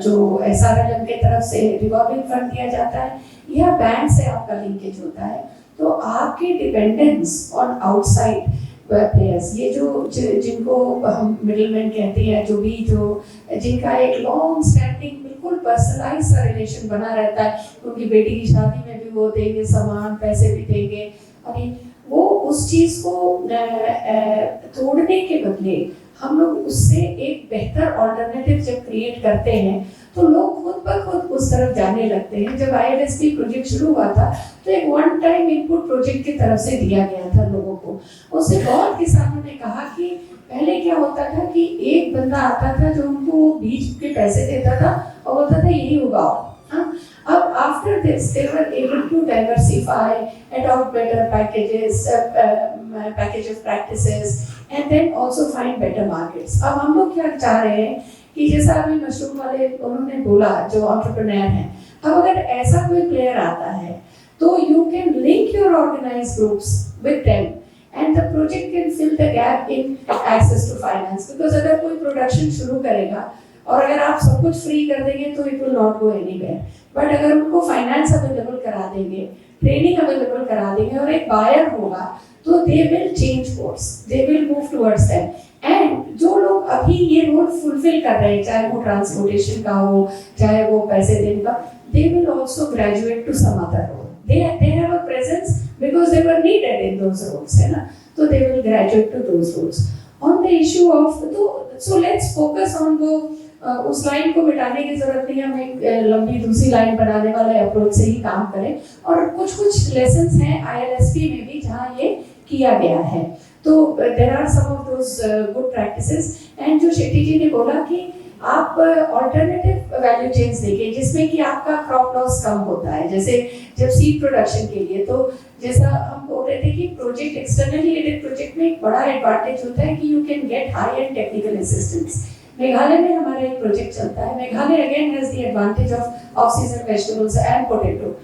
जो SRLM की तरफ से रिवॉल्विंग फंड दिया जाता है या बैंक से आपका लिंकेज होता है, तो आपकी डिपेंडेंस ऑन आउटसाइड प्लेयर्स, ये जो जिनको हम मिडलमैन कहते हैं, जो जिनका एक लॉन्ग स्टैंडिंग बिल्कुल पर्सनलाइज सा रिलेशन बना रहता है, उनकी बेटी की शादी में भी वो देंगे सामान, पैसे भी देंगे, और वो उस चीज़ को तोड़ने के बदले हम लोग उससे एक बेहतर ऑल्टरनेटिव जब क्रिएट करते हैं तो लोग खुद ब खुद उस तरफ जाने लगते हैं। जब ILSP प्रोजेक्ट शुरू हुआ था तो एक वन टाइम इनपुट प्रोजेक्ट की तरफ से दिया गया था लोगों को। उससे बहुत किसानों ने कहा कि पहले क्या होता था कि एक बंदा आता था जो उनको बीज के पैसे देता था और बोलता था यही उगाओ। अब after this they were able to diversify, adopt better packages, package of practices, and then also find better markets। अब हम लोग क्या चाह रहे हैं कि जैसा अभी मशरूम वाले उन्होंने बोला जो एंटरप्रेन्योर हैं, अब अगर ऐसा कोई प्लेयर आता है तो you can link your organized groups with them and the project can fill the gap in access to finance, because अगर कोई प्रोडक्शन शुरू करेगा और अगर आप सब कुछ फ्री कर देंगे तो it will not go anywhere, but अगर उनको फाइनेंस अवेलेबल करा देंगे, ट्रेनिंग अवेलेबल करा देंगे और एक बायर होगा तो they will change course, they will move towards them। And जो लोग अभी ये रोल फुलफिल कर रहे हैं, चाहे वो ट्रांसपोर्टेशन का हो, चाहे वो पैसे देने का, they will also graduate to some other role। They have a presence because they were needed in those roles, है ना? तो they will graduate to those roles। On the issue of so let's focus on वो उस line को मिटाने की जरूरत नहीं है, हम एक लंबी दूसरी लाइन बनाने वाले अप्रोच से ही काम करें, और कुछ लेसन्स हैं ILSP में भी जहाँ ये किया गया है। तो there are some of those good practices, and जो शेट्टी जी ने बोला कि आप ऑल्टरनेटिव वैल्यू चेन्स देखिए जिसमें कि आपका क्रॉप लॉस कम होता है। जैसे जब सीड प्रोडक्शन के लिए, तो जैसा हम बोल रहे थे कि प्रोजेक्ट एक्सटर्नली एडेड प्रोजेक्ट में एक बड़ा एडवांटेज होता है कि you can get high and technical assistance. Meghalaya में हमारा एक प्रोजेक्ट चलता है। Meghalaya again has the advantage off season vegetables and potato.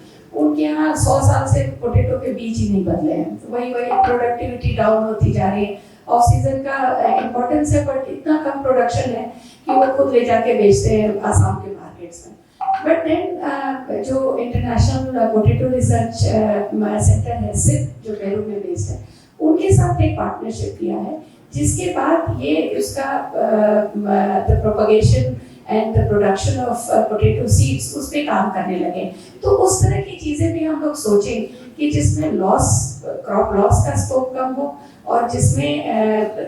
उनके यहाँ 100 साल से पोटैटो के बीज ही नहीं बदले हैं, वही प्रोडक्टिविटी डाउन होती जा रही है। ऑफ सीजन का इम्पोर्टेंस है, बट इतना कम प्रोडक्शन है कि वो खुद ले जाके बेचते हैं आसाम के मार्केट्स में। बट देन जो इंटरनेशनल पोटैटो रिसर्च सेंटर है सिप, जो पेरू में बेस्ड है, उनके साथ एक पार्टनरशिप किया है, जिसके बाद ये उसका the propagation and the production of potato seeds उस पे काम करने लगे। तो उस तरह की चीज़ें भी हम लोग सोचें कि जिसमें लॉस, क्रॉप लॉस का स्कोप कम हो और जिसमें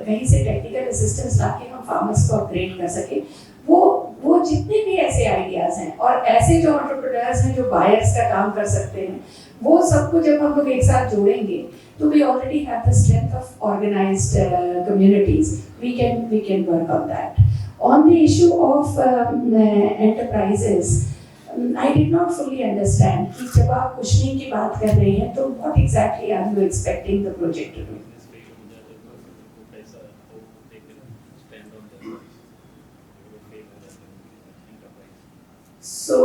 कहीं से टेक्निकल असिस्टेंस लाके हम फार्मर्स को अपग्रेड कर सके। वो जितने भी ऐसे आइडियाज हैं और ऐसे जो एंटरप्रेन्योर्स हैं जो बायर्स का काम कर सकते हैं, वो सबको जब हम लोग एक साथ जोड़ेंगे तो we already have the strength of organised communities, we can work on that. On the issue of enterprises, I did not fully understand कि जब आप कुशनिंग की बात कर रहे हैं तो what exactly are you expecting the project to do? So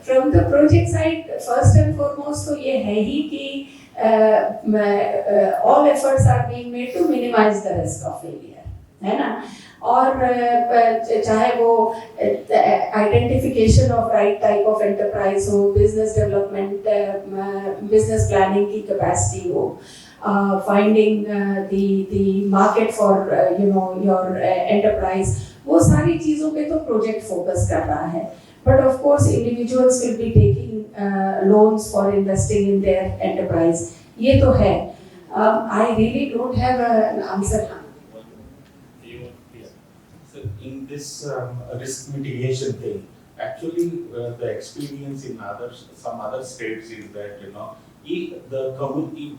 from the project side, first and foremost तो ये है ही कि all efforts are being made to minimize the risk of failure, है ना? और चाहे वो identification of right type of enterprise हो, बिजनेस डेवलपमेंट, बिजनेस प्लानिंग की कैपेसिटी हो, finding the market for your enterprise, वो सारी चीज़ों पे तो प्रोजेक्ट फोकस कर रहा है। But of course individuals will be taking loans for investing in their enterprise, ये तो है। I really don't have an answer. In this risk mitigation thing, actually the experience in some other states is that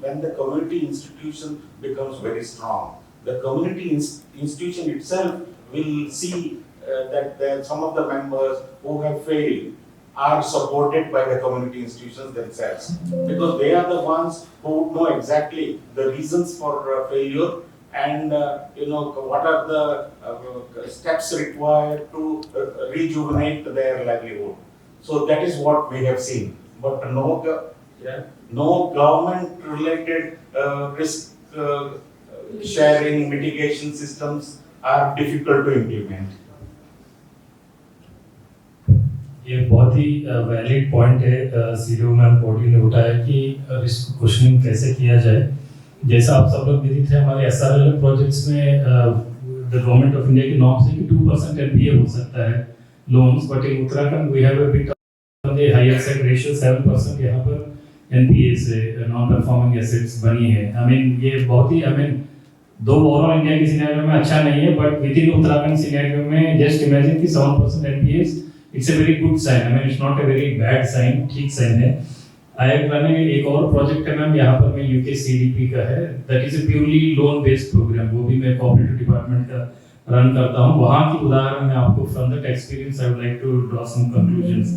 when the community institution becomes very strong, the community institution itself will see that some of the members who have failed are supported by the community institutions themselves, because they are the ones who know exactly the reasons for failure and what are the steps required to rejuvenate their livelihood. So that is what we have seen, but no government related risk sharing mitigation systems are difficult to implement. ये बहुत ही valid point है सीरियो ma'am कोडी ने उठाया कि risk cushioning कैसे किया जाए। जैसा आप सब लोग विदित है, हमारे SRL प्रोजेक्ट्स में द गवर्नमेंट ऑफ इंडिया की नॉर्म्स है कि 2% NPA हो सकता है loans, but in Uttarakhand we have a bit on the higher side ratio 7% यहाँ पर NPA से नॉन परफॉर्मिंग एसेट्स बनी है। आई मीन ये बहुत ही दो ओवरऑल इंडिया की सिनेरियो में अच्छा नहीं है, but within Uttarakhand scenario में जस्ट इमेजिन कि 7% NPAs, it's a very good sign. I mean it's not a very bad sign, ठीक साइन है। एक और प्रोजेक्ट है मैम यहाँ पर, मैं यूके CDP का है, that is a purely loan based programme, वो भी मैं कोऑपरेटिव डिपार्टमेंट का रन करता हूँ। वहाँ की उदाहरण मैं आपको from that experience I would like to draw some conclusions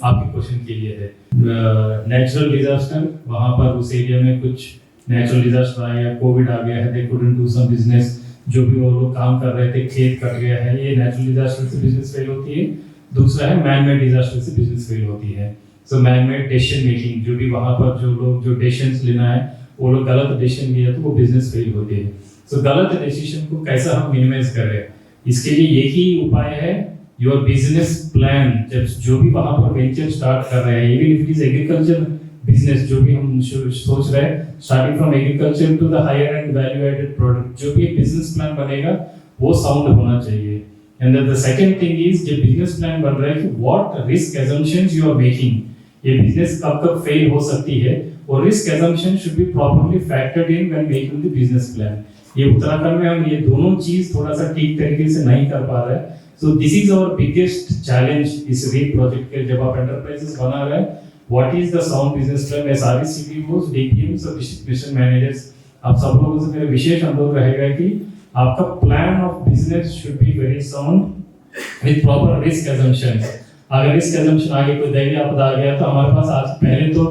आपके क्वेश्चन के लिए है। नेचुरल डिजास्टर, वहाँ पर उस एरिया में कुछ नेचुरल डिजास्टर आया या कोविड आ गया है, they couldn't do some business, जो भी वो लोग काम कर रहे थे, खेत कट गया है, ये नेचुरल डिजास्टर से बिजनेस फेल होती है। दूसरा है मैन मेड डिजास्टर से बिजनेस फेल होती है। So man made decision making, जो भी वहाँ पर जो लोग जो डिसीजंस लेना है वो लोग गलत डिसीजन लिया तो वो बिजनेस फेल होते हैं। सो गलत डिसीजन को कैसा हम मिनिमाइज करें, इसके लिए एक ही उपाय है, योर बिजनेस प्लान। जब जो भी वहाँ पर वेंचर स्टार्ट कर रहे हैं, even if it is agriculture business, जो भी हम सोच रहे हैं starting from agriculture to the higher end value added product, जो भी बिजनेस प्लान बनेगा वो साउंड होना चाहिए। And the second thing is, जब बिजनेस प्लान बन रहा है कि what risk assumptions you are making, ये बिजनेस कब कब फेल हो सकती है, और risk assumption should be properly factored in when making the business plan। ये उत्तराखंड में हम ये दोनों चीज थोड़ा सा ठीक तरीके से नहीं कर पा रहे हैं। So this is our biggest challenge इस रीप प्रोजेक्ट के। जब आप एंटरप्राइजेस बना रहे हैं, what is the sound business plan. मैं सारे CPOs, DPMs और मिशन मैनेजर्स, आप सब लोगों से मेरा विशेष अनुरोध रहेगा कि आपका plan of business should be very sound with proper risk assumptions। अगर रिस्क assumption आगे कोई दैवीय आपदा आ गया तो हमारे पास आज पहले तो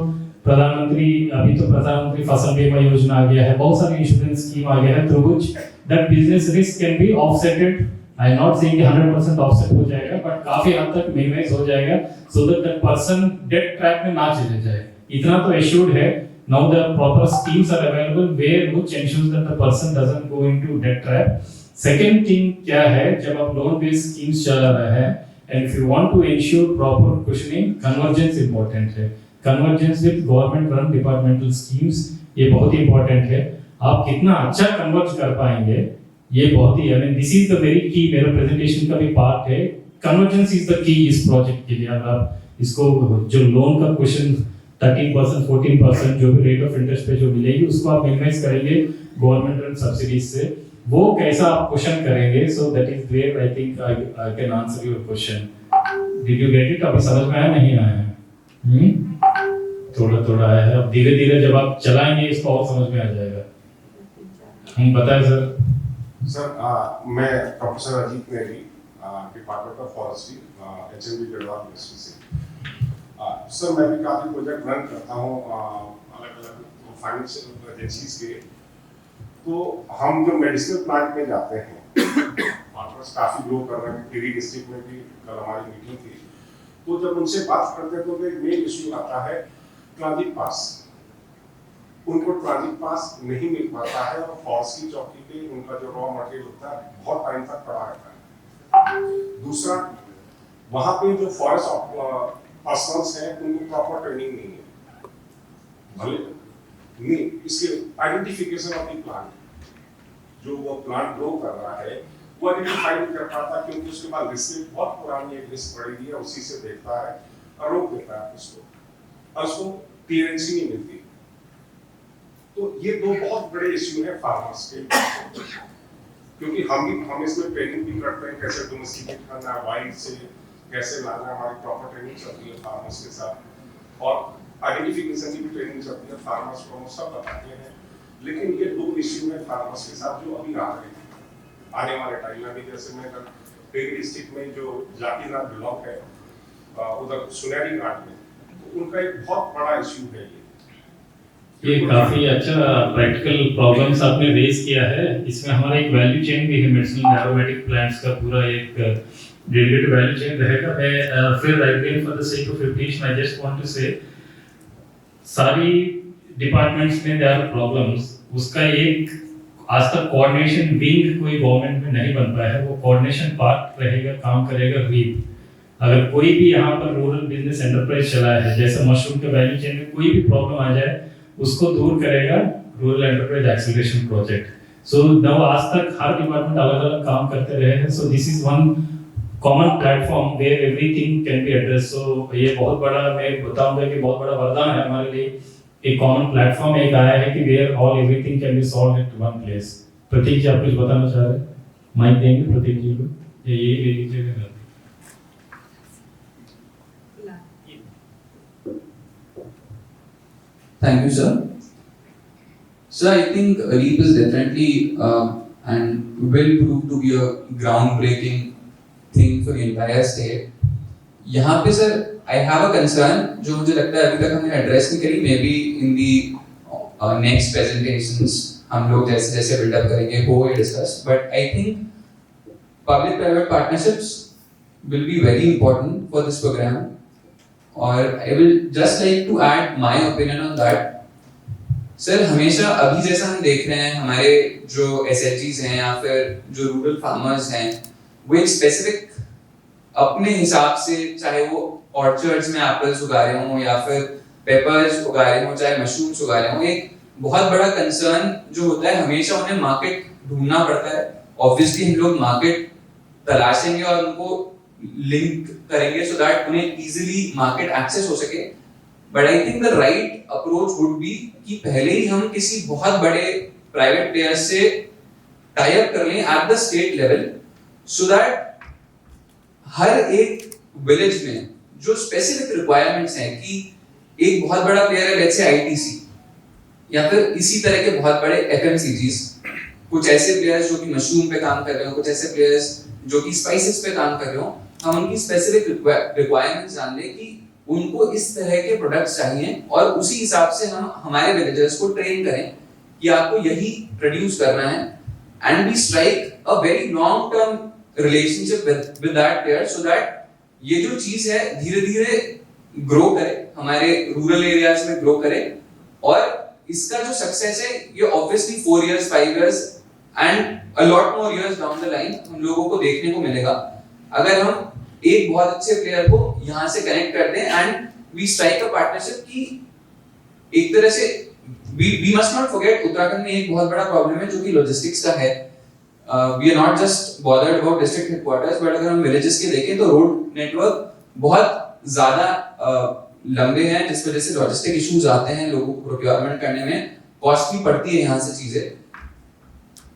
प्रधानमंत्री फसल बीमा योजना आ गया है, बहुत सारी इंश्योरेंस स्कीम आ गया है, through which that business risk can be offsetted. I am not saying 100% offset हो जाएगा, बट काफी हद तक मिनिमाइज हो जाएगा, so that that person debt trap में ना चले जाए। इतना तो एश्योर्ड है। Now the proper schemes are available where which ensures that the person doesn't go into debt trap. Second thing क्या है, जब आप लोन बेस्ड स्कीम्स चला रहे हैं, and if you want to ensure proper cushioning, convergence important है। convergence with government run departmental schemes ये बहुत ही important है। आप कितना अच्छा कन्वर्ज कर पाएंगे, ये बहुत ही, I mean this is the very key, मेरा प्रेजेंटेशन का भी पार्ट है। कन्वर्जेंस इज द की इस प्रोजेक्ट के लिए। अगर आप इसको जो लोन का क्वेश्चन 13% 14% जो भी रेट ऑफ इंटरेस्ट पे जो मिलेगी उसको आप मिनिमाइज करेंगे गवर्नमेंट एंड सब्सिडीज से, वो कैसा आप क्वेश्चन करेंगे, so that is where I think I can answer your question. Did you get it? अभी समझ में आया नहीं आया? थोड़ा थोड़ा आया है, अब धीरे धीरे जब आप चलाएंगे इसको और समझ में आ जाएगा। बताएं सर। सर मैं professor Ajit Negi, department of forestry, HMB Garhwal university से। सर मैं भी काफ़ी प्रोजेक्ट रन करता हूँ अलग अलग फाइनेंशियल एजेंसीज के। तो हम जो मेडिसिनल प्लांट में जाते हैं पार्टनर्स काफ़ी ग्रो कर रहे हैं, टिहरी डिस्ट्रिक्ट में भी कल हमारी मीटिंग थी। तो जब उनसे बात करते हैं तो मेन इश्यू आता है ट्रांजिट पास। उनको ट्रांजिट पास नहीं मिल पाता है और फॉरेस्ट की चौकी पे उनका जो रॉ मटेरियल होता है बहुत टाइम तक पड़ा रहता है। दूसरा, वहाँ पे जो फॉरेस्ट पर्सनल्स हैं उनको प्रॉपर ट्रेनिंग नहीं है, भले नहीं इसके आइडेंटिफिकेशन ऑफ द प्लांट, जो वो प्लांट ग्रो कर रहा है वो आइडेंटिफाई नहीं कर पाता, क्योंकि उसके बाद लिस्ट बहुत पुरानी एक लिस्ट पड़ी हुई है, उसी से देखता है और रोक देता है उसको, और उसको क्लियरेंस ही नहीं मिलती। तो ये दो बहुत बड़े इश्यू है फार्मर्स के, क्योंकि हम इसमें ट्रेनिंग भी करते हैं कैसे डोमेस्टिकेट करना है, वाइल्ड से कैसे लाना, हमारी प्रॉपर ट्रेनिंग चलती है फार्मर्स के साथ, और आइडेंटिफिकेशन की भी ट्रेनिंग चलती है फार्मर्स को, हम सब बताते हैं। लेकिन ये दो इश्यू है फार्मर्स के साथ जो अभी आ रहे हैं आने वाले टाइम में। अभी जैसे मैं टिहरी डिस्ट्रिक्ट में जो जाकिरनाथ ब्लॉक है उधर सुनहरी घाट में, तो उनका एक बहुत बड़ा इश्यू है ये काफी अच्छा प्रैक्टिकल प्रॉब्लम्स आपने रेज किया है। इसमें हमारा एक वैल्यू चेन भी है, मेडिसिनल एरोमेटिक प्लांट्स का पूरा एक डेडिकेटेड वैल्यू चेन रहेगा। मैं फिर again for the sake of repetition I just want to say सारी डिपार्टमेंट्स में देयर आर प्रॉब्लम्स, उसका एक आज तक कोऑर्डिनेशन विंग कोई गवर्नमेंट में नहीं बन पाया है। वो कोऑर्डिनेशन पार्ट रहेगा, काम करेगा रीप। अगर कोई भी यहाँ पर रूरल बिजनेस एंटरप्राइज चला है, जैसे मशरूम के वैल्यू चेन में कोई भी प्रॉब्लम आ जाए उसको दूर करेगा rural enterprise acceleration project. So now आज तक हर डिपार्टमेंट अलग अलग काम करते रहे हैं। So this is one common platform where everything can be address. So ये बहुत बड़ा, मैं बताऊंगा कि बहुत बड़ा वरदान है हमारे लिए। एक कॉमन प्लेटफॉर्म एक आया है कि where all everything can be solved at one place. Prateek ji आप कुछ बताना चाह रहे हैं? माइक देंगे प्रतीक जी को, ये ले लीजिएगा। Thank you, sir. Sir, I think REAP is definitely and will prove to be a groundbreaking thing for the entire state. यहाँ पे sir, I have a concern जो मुझे लगता है अभी तक हमने address नहीं करी, maybe in the next presentations हम लोग जैसे जैसे build up करेंगे वो discuss. But I think public-private partnerships will be very important for this program. और I will just like to add my opinion on that. Sir हमेशा अभी जैसा हम देख रहे हैं हमारे जो SHGs हैं या फिर जो रूरल फार्मर्स हैं वो एक स्पेसिफिक अपने हिसाब से, चाहे वो ऑर्चर्ड्स में एप्पल्स उगा रहे हों या फिर पेपर्स उगा रहे हों, चाहे मशरूम्स उगा रहे हों, एक बहुत बड़ा कंसर्न जो होता है हमेशा उन्हें मार्केट ढूंढना पड़ता है। ऑब्वियसली हम लोग मार्केट तलाशेंगे और उनको लिंक करेंगे सो दैट उन्हें इजीली मार्केट एक्सेस हो सके। But I think the right approach would be कि पहले ही हम किसी बहुत बड़े प्राइवेट प्लेयर से टाई अप कर लें at the state level, so that हर एक विलेज में जो स्पेसिफिक रिक्वायरमेंट्स हैं कि एक बहुत बड़ा प्लेयर है लेट्स से आईटीसी या फिर इसी तरह के बहुत बड़े एफएमसीजीज, कुछ ऐसे प्लेयर्स जो कि मशरूम पे काम कर रहे हो, कुछ ऐसे प्लेयर्स जो कि स्पाइसेस पे काम कर रहे हो, हम उनकी स्पेसिफिक रिक्वायरमेंट्स जान लें कि उनको इस तरह के प्रोडक्ट्स चाहिए और उसी हिसाब से हम हमारे विलेजर्स को ट्रेन करें कि आपको यही प्रोड्यूस करना है, and we strike a very long term relationship with that player so that ये जो चीज है धीरे धीरे ग्रो करे, हमारे रूरल एरियाज में ग्रो करे। और इसका जो सक्सेस है ये obviously 4 years 5 years and a lot more years down the line हम लोगों को देखने को मिलेगा अगर हम एक बहुत अच्छे प्लेयर को यहाँ से कनेक्ट कर दें and we strike a partnership की एक तरह से we must not forget Uttarakhand में एक बहुत बड़ा प्रॉब्लम है जो कि लॉजिस्टिक्स का है। We are not just bothered about district headquarters, but अगर हम विलेजेस के देखें तो रोड नेटवर्क बहुत ज्यादा लंबे हैं, जिस वजह से लॉजिस्टिक इश्यूज आते हैं, लोगों को प्रोक्योरमेंट करने में कॉस्टली पड़ती है यहाँ से चीजें।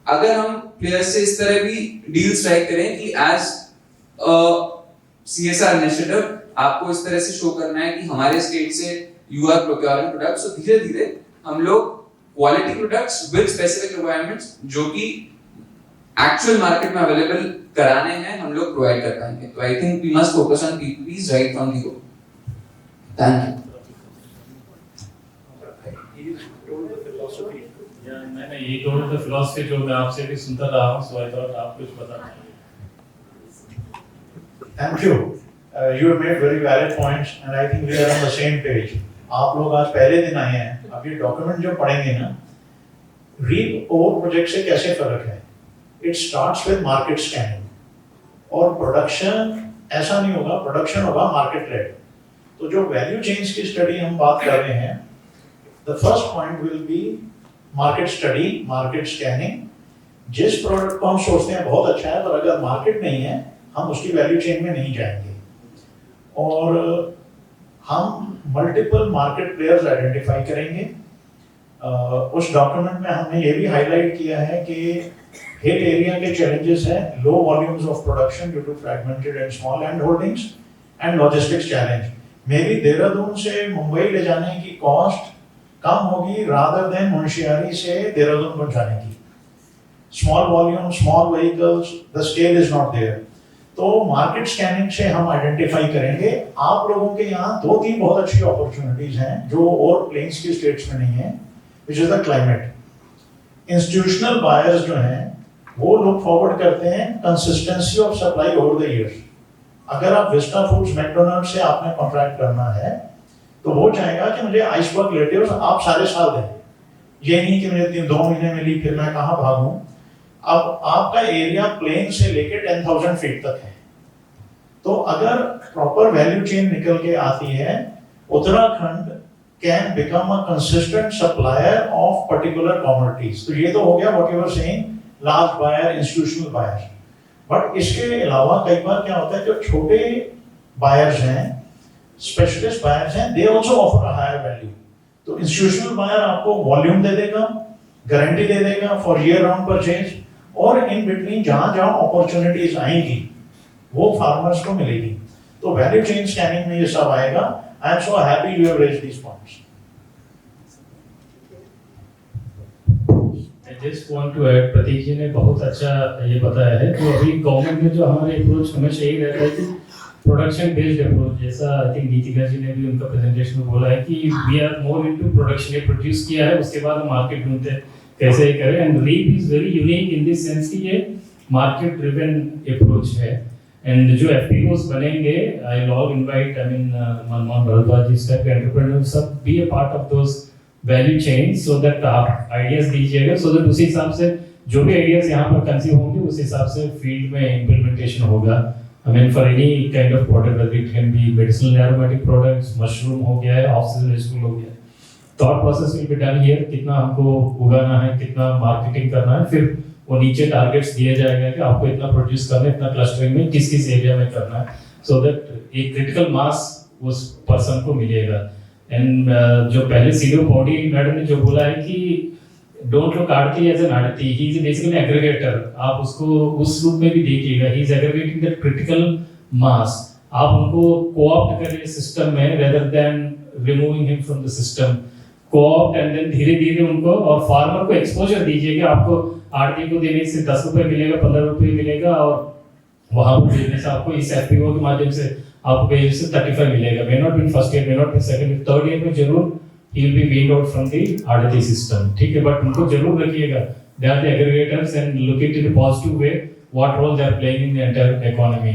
अगर हम प्लेयर्स से इस तरह भी डील स्ट्राइक करें कि एज CSR इनिशिएटिव आपको इस तरह से शो करना है कि हमारे स्टेट से यू आर प्रोक्योरिंग प्रोडक्ट्स, तो धीरे धीरे हम लोग quality products with specific requirements जो कि एक्चुअल मार्केट में अवेलेबल कराने हैं हम लोग प्रोवाइड कर पाएंगे। तो I think we must focus on PPPs right from the go. Thank you. मैंने ये टोल्ड द फिलॉसफी जो मैं आपसे भी सुनता रहा हूँ, सो आई थॉट आप कुछ बता। Thank you. You have made very valid points and I think we are on the same page. आप लोग आज पहले दिन आए हैं, अब ये डॉक्यूमेंट जो पढ़ेंगे ना, रीप ओवर प्रोजेक्ट से कैसे फर्क है? It starts with market scanning. और प्रोडक्शन ऐसा नहीं होगा, प्रोडक्शन होगा मार्केट लेड। तो जो वैल्यू चेन्स की स्टडी हम बात कर रहे हैं, the first point will be market study, market scanning. जिस प्रोडक्ट को हम सोचते हैं बहुत अच्छा है, पर अगर मार्केट नहीं है, हम उसकी वैल्यू चेन में नहीं जाएंगे। और हम मल्टीपल मार्केट प्लेयर्स आइडेंटिफाई करेंगे। उस डॉक्यूमेंट में हमने ये भी हाईलाइट किया है कि हिल एरिया के चैलेंजेस हैं, low volumes of production due to fragmented and small land holdings and logistics challenge. Maybe Dehradun से मुंबई ले जाने की कॉस्ट कम होगी रादर देन मुंशियारी से देहरादून पहुंचाने की। Small volume, small vehicles, the scale is not there. तो मार्केट स्कैनिंग से हम आइडेंटिफाई करेंगे। आप लोगों के यहाँ 2-3 बहुत अच्छी अपॉर्चुनिटीज हैं जो और प्लेन्स की स्टेट्स में नहीं है, which is the climate. Institutional buyers जो हैं वो लुक फॉरवर्ड करते हैं consistency of supply over the years. अगर आप विस्टा फूड्स, मैकडोनल्ड से आपने कॉन्ट्रैक्ट करना है तो वो चाहेगा कि मुझे आइसबर्ग लेटेव्स आप सारे साल दें, ये नहीं कि मुझे 2 महीने में ली फिर मैं कहाँ भागूं। अब आपका एरिया प्लेन से लेके 10,000 फीट तक है, तो अगर प्रॉपर वैल्यू चेन निकल के आती है, Uttarakhand can become a consistent supplier of particular commodities. तो ये तो हो गया what you are saying, large buyer, institutional buyer. But इसके अलावा कई बार क्या होता है, जो छोटे बायर्स हैं, स्पेशलिस्ट बायर्स हैं, they also offer a higher value. तो इंस्टीट्यूशनल बायर आपको वॉल्यूम दे देगा, गारंटी दे देगा फॉर ईयर राउंड परचेज, और इन बिटवीन जहां जहां अपॉर्चुनिटीज आएंगी वो फार्मर्स को मिलेगी। तो वैल्यू चेन स्कैनिंग में ये सब आएगा। I am so happy you have raised these points. I just want to add, Prateek ji ने बहुत अच्छा ये बताया है। तो अभी गवर्नमेंट में जो हमारे अप्रोच हमेशा यही रहता है कि प्रोडक्शन बेस्ड अप्रोच, जैसा आई थिंक नीतिका जी ने भी उनका प्रेजेंटेशन में बोला है कि we are more into production. ये प्रोड्यूस किया है, उसके बाद हम मार्केट ढूंढते हैं कैसे ही करें। And REAP is very unique in this sense कि ये मार्केट ड्रिवन अप्रोच है। एंड जो FPOs बनेंगे, I will all invite, I mean Manmohan Bhardwaj ji type के एंटरप्रेन्योर्स सब be a part of those value chain, so that आप आइडियाज दीजिएगा, so that उसी हिसाब से जो भी आइडियाज यहाँ पर कंसीव होंगे उस हिसाब से फील्ड में इम्प्लीमेंटेशन होगा। I mean for any kind of product, whether it can be medicinal aromatic products, mushroom हो गया है, off-season vegetable हो गया है, thought process will be done here, कितना हमको उगाना है, कितना मार्केटिंग करना है, फिर वो नीचे टारगेट्स दिए जाएगा कि आपको इतना प्रोड्यूस करना है, इतना क्लस्टरिंग में किस किस एरिया में करना है, so that एक क्रिटिकल मास उस पर्सन को मिलेगा। एंड जो पहले सीडो बॉडी मैडम ने जो बोला है कि don't look arhati as an arhati, he is basically aggregator. आप उसको उस रूप में भी देखिएगा, he is aggregating that critical mass. आप उनको कोऑप्ट करें सिस्टम में rather than removing him from the system. Co-opt and then धीरे धीरे उनको, और फार्मर को एक्सपोजर दीजिए कि आपको आड़ती को देने से 10 रुपए मिलेगा, 15 रुपए मिलेगा, और वहां पर देने से आपको इस FPO के माध्यम से आपको बेचने से 35 मिलेगा। May not be first year, may not be second year, third year में जरूर he will be weaned out from the RDT system, ठीक है। बट उनको जरूर रखिएगा, they are the aggregators, and look it in a positive way what role they are playing in the entire economy.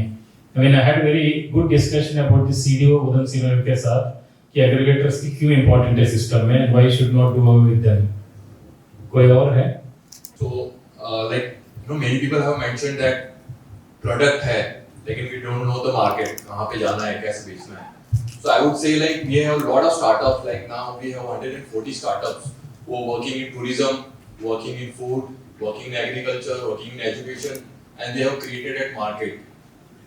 I mean I had very good discussion about the CDO उदम सिंह के साथ कि aggregators की क्यों important है system में, and why should not do away with them. कोई और है? So like you know many people have mentioned that product है लेकिन we don't know the market, कहाँ पे जाना है, कैसे बेचना है। So I would say like we have a lot of startups, like now we have 140 startups who are working in tourism, working in food, working in agriculture, working in education, and they have created a market.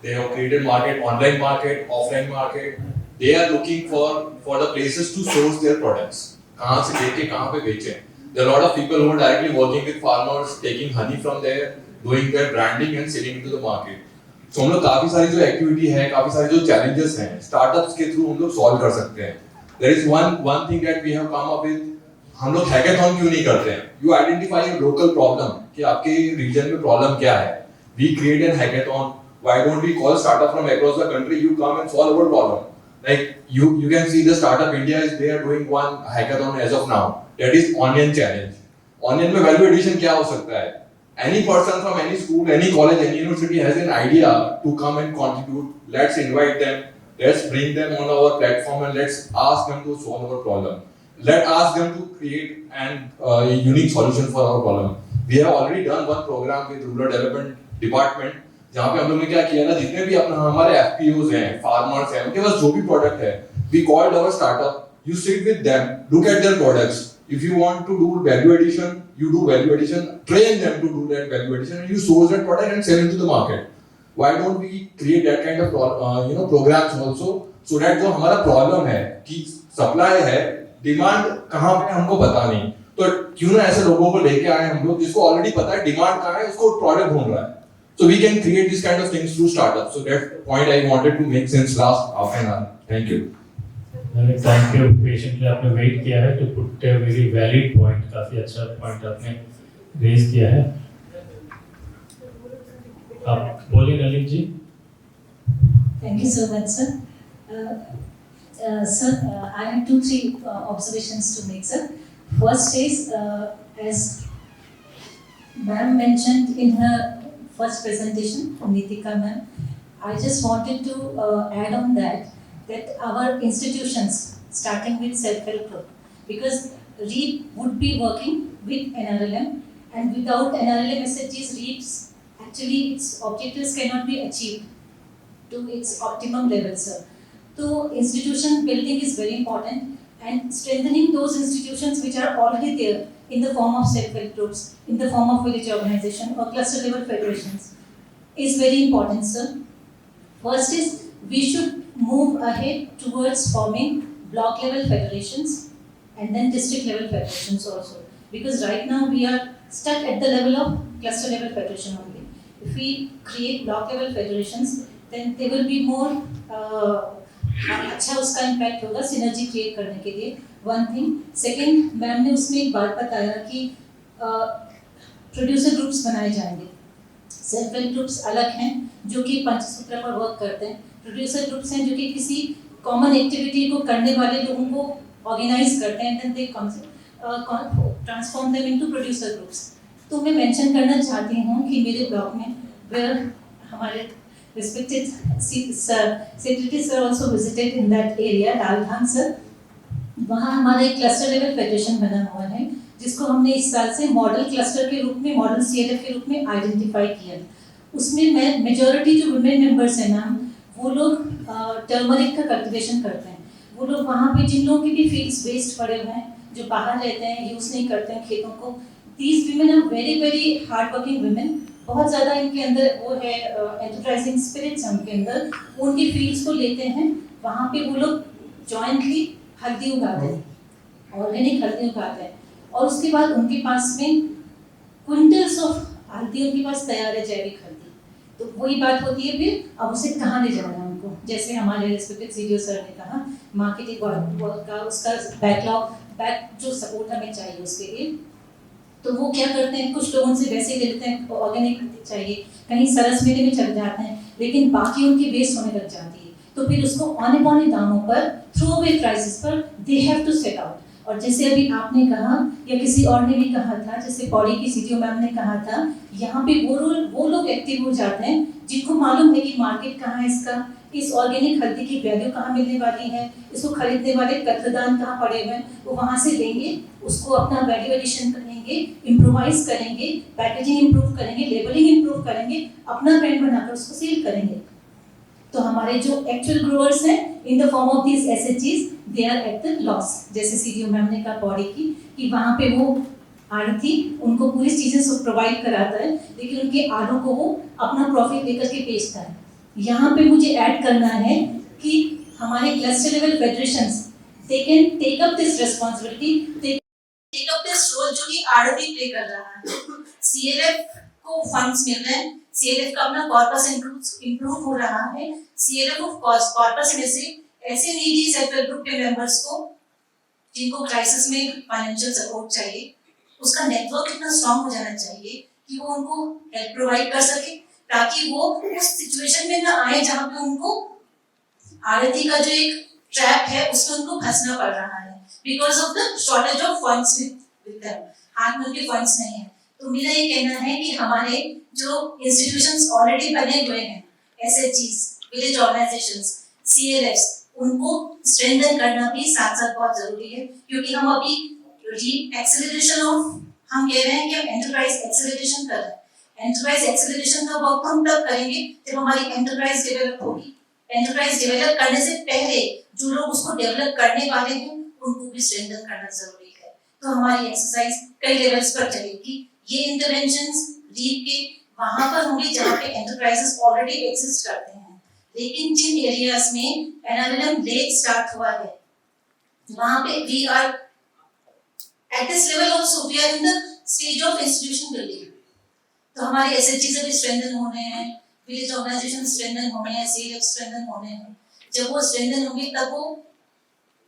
They have created market, online market, offline market. They are looking for the places to source their products. कहाँ से लेके कहाँ पे बेचें? There are a lot of people who are directly working with farmers, taking honey from there, doing their branding and selling into the market. So हम लोग काफी सारी जो एक्टिविटी है, काफी सारे जो challenges हैं, startups के through हम लोग solve कर सकते हैं. There is one thing that we have come up with. हम लोग hackathon क्यों नहीं करते हैं? You identify your local problem कि आपके region में problem क्या है. We create a hackathon. Why don't we call startup from across the country? You come and solve our problem. Like you can see the startup India is there doing one hackathon as of now. That is Onion Challenge. Onion में value addition क्या हो सकता है? Any person from any school, any college, any university has an idea to come and contribute. Let's invite them. Let's bring them on our platform and let's ask them to solve our problem. Let's ask them to create a unique solution for our problem. We have already done one program with Rural Development Department, जहाँ पे हम लोगों ने क्या किया ना, जितने भी अपना हमारे FPOs हैं, farmers हैं, उनके पास जो भी product है, we called our startup. You sit with them, look at their products. If you want to do value addition, you do value addition. Train them to do that value addition, and you source that product and sell it to the market. Why don't we create that kind of programs also, so that जो हमारा problem है कि supply है, demand कहाँ पे हमको पता नहीं, तो क्यों ना ऐसे लोगों को लेके आए हम लोग जिसको already पता है demand कहाँ है, उसको product ढूंढ रहा है. So we can create this kind of things through startups. So that point I wanted to make since last half an hour. Thank you. Thank you patiently आपने वेट किया है to put a very valid point. काफ़ी अच्छा point आपने raise किया है. आप बोलिए नलिन जी. Thank you so much, sir. Sir, I have 2-3 observations to make, sir. First is, as ma'am mentioned in her first presentation, Nitika ma'am, I just wanted to add on that our institutions, starting with self-help group, because REAP would be working with NRLM, and without NRLM SHGs, REAPs, actually its objectives cannot be achieved to its optimum level, sir. So institution building is very important, and strengthening those institutions which are already there in the form of self-help groups, in the form of village organization or cluster level federations is very important, sir. First is we should move ahead towards forming block level federations and then district level federations also, because right now we are stuck at the level of cluster level federation only. If we create block level federations, then there will be more अच्छा उसका impact होगा synergy create करने के लिए. One thing. Second, ma'am ने उसमें एक बात बताया कि producer groups बनाए जाएंगे. सेल्फ हेल्प ग्रुप्स अलग हैं जो कि पंचसूत्र पर वर्क करते हैं. प्रोड्यूसर ग्रुप्स हैं जो कि किसी कॉमन एक्टिविटी को करने वाले लोगों को ऑर्गेनाइज करते हैं, then they transform them into producer groups. तो मैं मेंशन करना चाहती हूँ कि मेरे ब्लॉक में वेयर हमारे respected secretary sir also visited in that area, Laldhan sir, वहाँ हमारा एक क्लस्टर लेवल फेडरेशन बना हुआ है जिसको हमने इस साल से मॉडल क्लस्टर के रूप में, मॉडल CLF के रूप में आइडेंटिफाई किया. उसमें मेजॉरिटी जो वुमेन मेंबर्स हैं ना, वो लोग टर्मरिक का कल्टिवेशन करते हैं. वो लोग वहाँ पे जिन लोगों के भी फील्ड्स वेस्ट पड़े हुए हैं, जो बाहर रहते हैं, यूज़ नहीं करते हैं खेतों को, these women are very very hard working women. बहुत ज़्यादा इनके अंदर वो है एंटरप्राइजिंग स्पिरिट्स हैं उनके अंदर. उनकी फील्ड्स को लेते हैं, वहाँ पे वो लोग जॉइंटली हल्दी उगाते हैं, ऑर्गेनिक हल्दी उगाते हैं, और उसके बाद उनके पास में क्विंटल्स ऑफ हल्दी उनके पास तैयार है, जैविक हल्दी. तो वही बात होती है फिर अब उसे कहाँ ले जाना है उनको. जैसे हमारे रिस्पेक्टेड सीडीओ सर ने कहा, मार्केटिंग का उसका बैक जो सपोर्ट हमें चाहिए उसके लिए. तो वो क्या करते हैं, कुछ लोगों से वैसे ही ले लेते हैं ऑर्गेनिक चाहिए, कहीं सरस मेले में चल जाते हैं, लेकिन बाकी उनकी वेस्ट होने लग जाती है. तो फिर उसको औने पौने दामों पर, थ्रो अवे प्राइसेस पर they have to set out. और जैसे अभी आपने कहा या किसी और ने भी कहा था, जैसे पौड़ी की सीडीओ मैम ने कहा था, यहाँ पे वो लोग एक्टिव हो जाते हैं जिनको मालूम है कि मार्केट कहाँ है इसका, इस ऑर्गेनिक हल्दी की वैल्यू कहाँ मिलने वाली है, इसको खरीदने वाले कतरदान कहाँ पड़े हुए हैं, वो वहाँ से लेंगे, उसको अपना वैल्यू एडिशन करेंगे, इम्प्रोवाइज करेंगे, पैकेजिंग इम्प्रूव करेंगे, लेबलिंग इम्प्रूव करेंगे, अपना ब्रांड बनाकर उसको सेल करेंगे. तो हमारे जो एक्चुअल ग्रोअर्स हैं in the form of these SHGs, they are at the loss. जैसे सीडीओ मैम ने कहा पौड़ी की कि वहाँ पे वो आरती उनको पूरी चीज़ें प्रोवाइड कराता है, लेकिन उनके आड़ों को वो अपना प्रॉफिट लेकर के बेचता है। यहाँ पे मुझे ऐड करना है कि हमारे cluster level federations they can take up this responsibility, take up this role जो कि आरती प्ले कर रहा है। सीएलएफ को फंड्स मिल रहे हैं, सीएलएफ का अपना कॉर्पस इंप्रूव हो रहा है। सीएलएफ कॉर्पस में से ऐसे नीडी सेल्फ हेल्प ग्रुप के मेंबर्स को जिनको क्राइसिस में फाइनेंशियल सपोर्ट चाहिए, उसका नेटवर्क इतना स्ट्रांग हो जाना चाहिए कि वो उनको हेल्प प्रोवाइड कर सके, ताकि वो उस सिचुएशन में ना आए जहाँ पे उनको आरती का जो एक ट्रैप है उसमें उनको फंसना पड़ रहा है because of the shortage of funds with them, हाथ में उनके फंड्स नहीं है। तो मेरा ये कहना है कि हमारे जो इंस्टीट्यूशंस ऑलरेडी बने हुए हैं, एसएचजीज, विलेज ऑर्गेनाइजेशंस, सीएलएफ्स, उनको स्ट्रेंथन करना भी साथ साथ बहुत जरूरी है, क्योंकि हम अभी एक्सेलरेशन ऑफ, हम कह रहे हैं कि हम एंटरप्राइज एक्सेलरेशन कर रहे हैं। एंटरप्राइज एक्सेलरेशन का वर्क हम तब करेंगे जब हमारी एंटरप्राइज डेवलप होगी। एंटरप्राइज डेवलप करने से पहले जो लोग उसको डेवलप करने वाले हैं उनको भी स्ट्रेंथन करना जरूरी है। तो हमारी एक्सरसाइज कई लेवल्स पर चलेगी। ये इंटरवेंशंस रीप के वहां पर होंगे जहाँ पे एंटरप्राइजेस ऑलरेडी एग्जिस्ट करते हैं, लेकिन जिन एरियाज में एनआरएलएम लेट स्टार्ट हुआ है वहां पे we are at this level also we are in the stage of institution building। तो हमारे एसएचजी भी स्ट्रेंथन होने हैं, विलेज ऑर्गेनाइजेशन स्ट्रेंथन होने हैं, सीएलएफ स्ट्रेंथन होने हैं। जब वो स्ट्रेंथन होंगे तब वो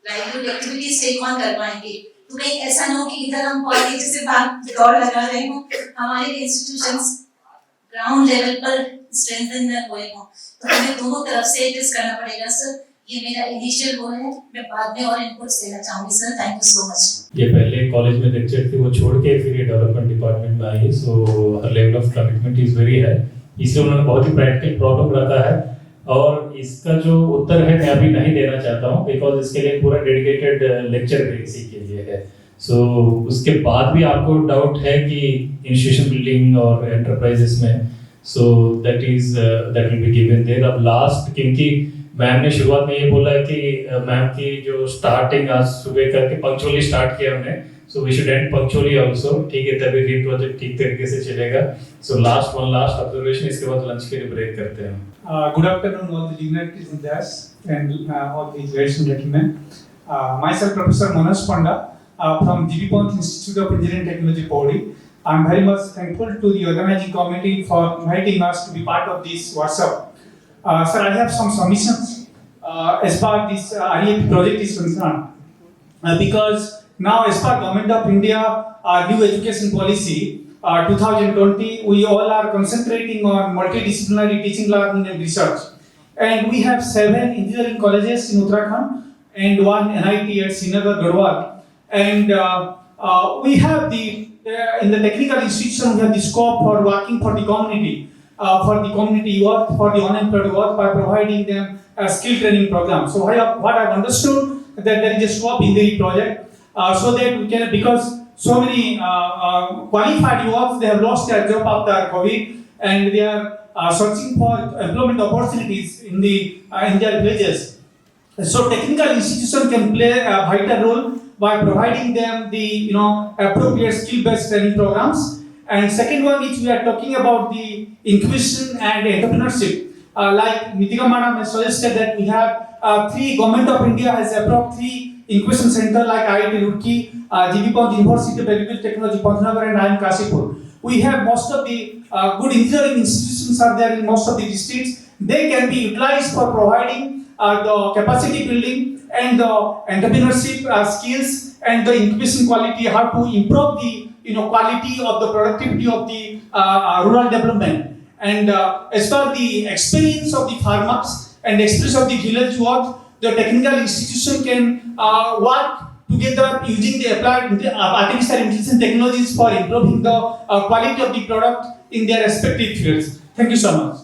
लाइवलीहुड एक्टिविटीज टेक ऑन कर पाएंगे। तो कहीं ऐसा ना हो कि इधर हम कॉलेज से भाग दौड़ लगा रहे हो, हमारे इंस्टीट्यूशंस ग्राउंड लेवल पर स्ट्रेंथन न हुए हों। तो हमें दोनों तरफ से एड्रेस करना पड़ेगा। सर ये मेरा इनिशियल गोल है, मैं बाद में और इनपुट्स देना चाहूंगी। Sir thank you so much. ये पहले कॉलेज में लेक्चर थी, वो छोड़ के फिर ये डेवलपमेंट डिपार्टमेंट में आई, सो हर level of commitment is very high. इसलिए उन्होंने बहुत ही प्रैक्टिकल प्रॉब्लम रखा है और इसका जो उत्तर है मैं अभी नहीं देना चाहता हूँ बिकॉज इसके लिए पूरा डेडिकेटेड लेक्चर भी इसी के लिए है। सो उसके बाद भी आपको डाउट है कि इंस्टीट्यूशन बिल्डिंग और एंटरप्राइजेस में, so that will be given there. अब लास्ट, क्योंकि मैम ने शुरुआत में ये बोला है कि मैम की जो स्टार्टिंग आज सुबह करके पंक्चुअली स्टार्ट किया हमने, so we should end punctually also, ठीक है, तभी री प्रोजेक्ट ठीक तरीके से चलेगा। सो लास्ट ऑब्जर्वेशन, इसके बाद लंच के लिए ब्रेक करते हैं। Good afternoon all the dignitaries in this and all the ladies and gentlemen. Myself Professor Manoj Panda from GB Pant Institute of Engineering Technology, Pauri. I am very much thankful to the organizing committee for inviting us to be part of this workshop. Sir, I have some submissions as far as this REAP project is concerned. Because now as per Government of India new education policy 2020, we all are concentrating on multidisciplinary teaching, learning and research. And we have 7 engineering colleges in Uttarakhand and 1 NIT at Srinagar, Garhwal. And we have in the technical institution, we have the scope for working for the community youth, for the unemployed youth by providing them a skill training program. So what I've understood that there is a scope in the project so that we can, because so many qualified youths, they have lost their job after COVID and they are searching for employment opportunities in their villages. So technical institution can play a vital role by providing them the appropriate skill-based training programs. And second one, which we are talking about the incubation and entrepreneurship. Like Nitika Madam has suggested that we have 3, Government of India has approved 3 incubation center like IIT Roorkee, GB Pant University of Agricultural Technology, Pantnagar and IIM Kashipur. We have most of the good engineering institutions are there in most of the districts. They can be utilized for providing the capacity building and the entrepreneurship skills and the incubation quality, how to improve the quality of the productivity of the rural development. And as far the experience of the farmers and experience of the village youth, the technical institution can work together using the applied artificial intelligence technologies for improving the quality of the product in their respective fields. Thank you so much.